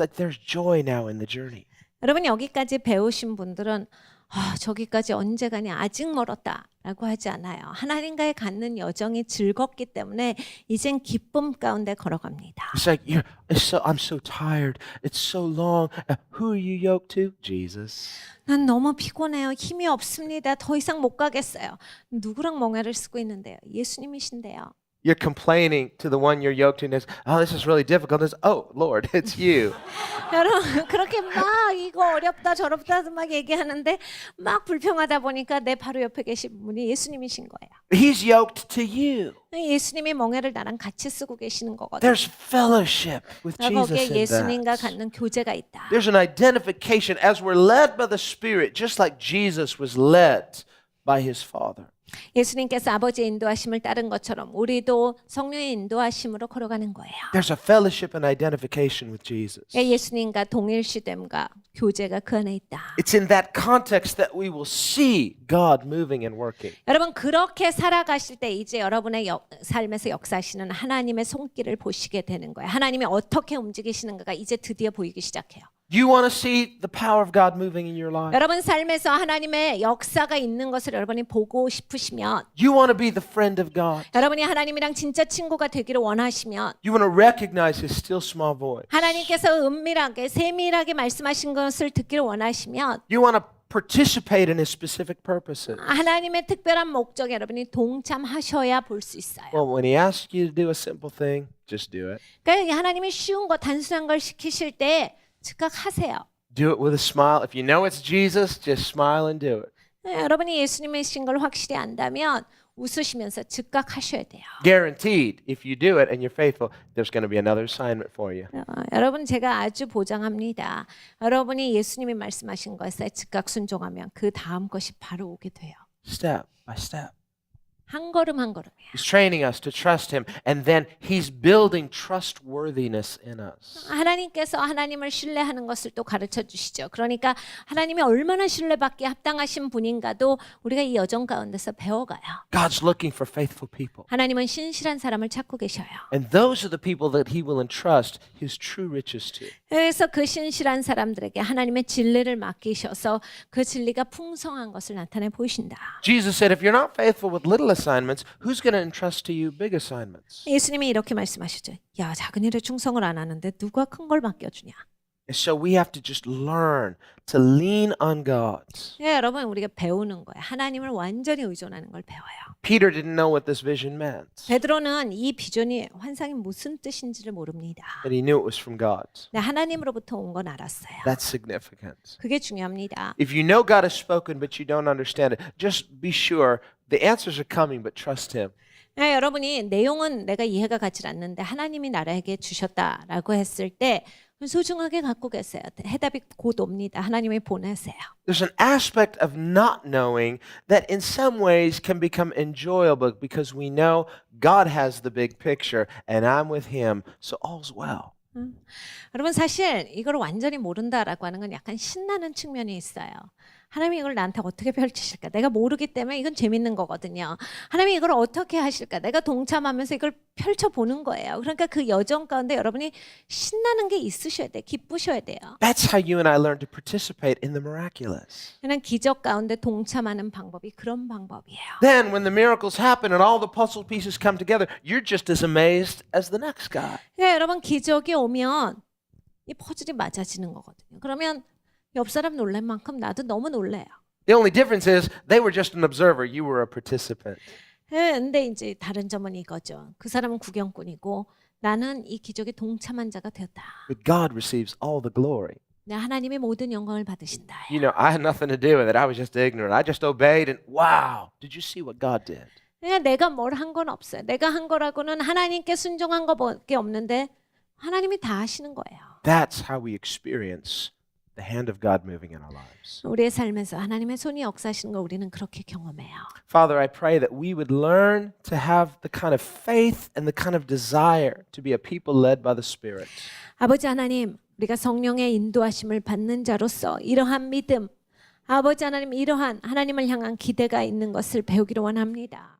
S3: like there's joy now in the journey.
S2: 여러분 여기까지 배우신 분들은 저기까지 언제 가냐 아직 멀었다라고 하지 않아요. 하나님과의 갖는 여정이 즐겁기 때문에 이젠 기쁨 가운데 걸어갑니다.
S3: It's like I'm so tired. It's so long. Who are you yoked to? Jesus.
S2: 난 너무 피곤해요. 힘이 없습니다. 더 이상 못 가겠어요. 누구랑 멍해를 쓰고 있는데요? 예수님이신데요.
S3: You're complaining to the one you're yoked to, and it's, oh, this is really difficult. It's, oh, Lord, it's you.
S2: 여러분 그렇게 막 이거 어렵다 저렵다 막 얘기하는데 막 불평하다 보니까 내 바로 옆에 계신 분이 예수님이신 거예요.
S3: He's yoked to you.
S2: 예수님이 멍에를 나랑 같이 쓰고 계시는 거거든요.
S3: There's fellowship with Jesus
S2: 거기에
S3: in
S2: 예수님과
S3: that.
S2: 갖는 교제가 있다.
S3: There's an identification as we're led by the Spirit, just like Jesus was led by his Father.
S2: 예수님께서 아버지의 인도하심을 따른 것처럼 우리도 성령의 인도하심으로 걸어가는 거예요.
S3: There's a fellowship and identification with Jesus.
S2: 예수님과 동일시됨과 교제가 그 안에 있다.
S3: It's in that context that we will see God moving and working.
S2: 여러분 그렇게 살아가실 때 이제 여러분의 삶에서 역사하시는 하나님의 손길을 보시게 되는 거예요. 하나님이 어떻게 움직이시는가가 이제 드디어 보이기 시작해요.
S3: Do you want to see the power of God moving in your life?
S2: 여러분 삶에서 하나님의 역사가 있는 것을 여러분이 보고 싶으시면
S3: You want to be the friend of God.
S2: 여러분이 하나님이랑 진짜 친구가 되기를 원하시면
S3: You want to recognize his still small voice.
S2: 하나님께서 은밀하게 세밀하게 말씀하신 것을 듣기를 원하시면
S3: You want to participate in his specific purposes.
S2: 하나님의 특별한 목적에 여러분이 동참하셔야 볼 수 있어요.
S3: Well, when he asks you to do a simple thing, just do it.
S2: 그러니까 하나님이 쉬운 거 단순한 걸 시키실 때 즉각 하세요.
S3: Do it with a smile. If you know it's Jesus, just smile and do it.
S2: 여러분이 예수님이신 걸 확실히 안다면 웃으시면서 즉각 하셔야 돼요.
S3: Guaranteed, if you do it and you're faithful, there's going to be another assignment for you.
S2: 여러분 제가 아주 보장합니다. 여러분이 예수님이 말씀하신 것에 즉각 순종하면 그 다음 것이 바로 오게 돼요.
S3: Step by step.
S2: 한 걸음 한 걸음이에요.
S3: He's training us to trust him, and then he's building trustworthiness in us.
S2: 하나님께서 하나님을 신뢰하는 것을 또 가르쳐 주시죠. 그러니까 하나님이 얼마나 신뢰받기에 합당하신 분인가도 우리가 이 여정 가운데서 배워가요.
S3: God's looking for faithful people.
S2: 하나님은 신실한 사람을 찾고 계셔요.
S3: And those are the people that he will entrust his true riches to.
S2: 그래서 그 신실한 사람들에게 하나님의 진리를 맡기셔서 그 진리가 풍성한 것을 나타내 보이신다.
S3: Jesus said, if you're not faithful with little assignments, who's going to entrust to you big assignments?
S2: 예수님이 이렇게 말씀하시죠. 야, 작은 일에 충성을 안 하는데 누가 큰 걸 맡겨주냐.
S3: And so we have to just learn to lean on God.
S2: 예, 여러분 우리가 배우는 거예요. 하나님을 완전히 의존하는 걸 배워요.
S3: Peter didn't know what this vision meant,
S2: 베드로는 이 비전이 환상이 무슨 뜻인지를 모릅니다.
S3: but he knew it was from God.
S2: 근데 하나님으로부터 온 건 알았어요.
S3: That's significant.
S2: 그게 중요합니다.
S3: If you know God has spoken but you don't understand it, just be sure the answers are coming, but trust him.
S2: 예, 여러분이 내용은 내가 이해가 가지 않는데 하나님이 나에게 주셨다라고 했을 때 소중하게 갖고 계세요. 해답이 곧 옵니다. 하나님이 보내세요.
S3: There's an aspect of not knowing that in some ways can become enjoyable because we know God has the big picture and I'm with him, so all's well.
S2: 여러분 사실 이걸 완전히 모른다라고 하는 건 약간 신나는 측면이 있어요. 하나님이 이걸 나한테 어떻게 펼치실까? 내가 모르기 때문에 이건 재밌는 거거든요. 하나님이 이걸 어떻게 하실까? 내가 동참하면서 이걸 펼쳐보는 거예요. 그러니까 그 여정 가운데 여러분이 신나는 게 있으셔야 돼요. 기쁘셔야 돼요.
S3: That's how you and I learn to participate in the miraculous.
S2: 그냥 기적 가운데 동참하는 방법이 그런 방법이에요.
S3: Then when the miracles happen and all the puzzle pieces come together, you're just as amazed as the next guy.
S2: 그러니까 여러분 기적이 오면 이 퍼즐이 맞아지는 거거든요. 그러면 옆 사람 놀랄 만큼 나도 너무 놀래요.
S3: The only difference is they were just an observer, you were a participant.
S2: 근데 이제 다른 점은 이거죠. 그 사람은 구경꾼이고 나는 이 기적에 동참한 자가 되었다.
S3: But God receives all the glory.
S2: 네, 하나님의 모든 영광을 받으신다.
S3: You know, I had nothing to do with it. I was just ignorant. I just obeyed and wow, did you see what God did?
S2: 그냥 내가 뭘 한 건 없어요. 내가 한 거라고는 하나님께 순종한 거밖에 없는데 하나님이 다 하시는 거예요.
S3: That's how we experience the hand of God moving in our lives.
S2: 우리의 삶에서 하나님의 손이 역사하시는 걸 우리는 그렇게 경험해요.
S3: Father, I pray that we would learn to have the kind of faith and the kind of desire to be a people led by the Spirit.
S2: 아버지 하나님, 우리가 성령의 인도하심을 받는 자로서 이러한 믿음, 아버지 하나님 이러한 하나님을 향한 기대가 있는 것을 배우기를 원합니다.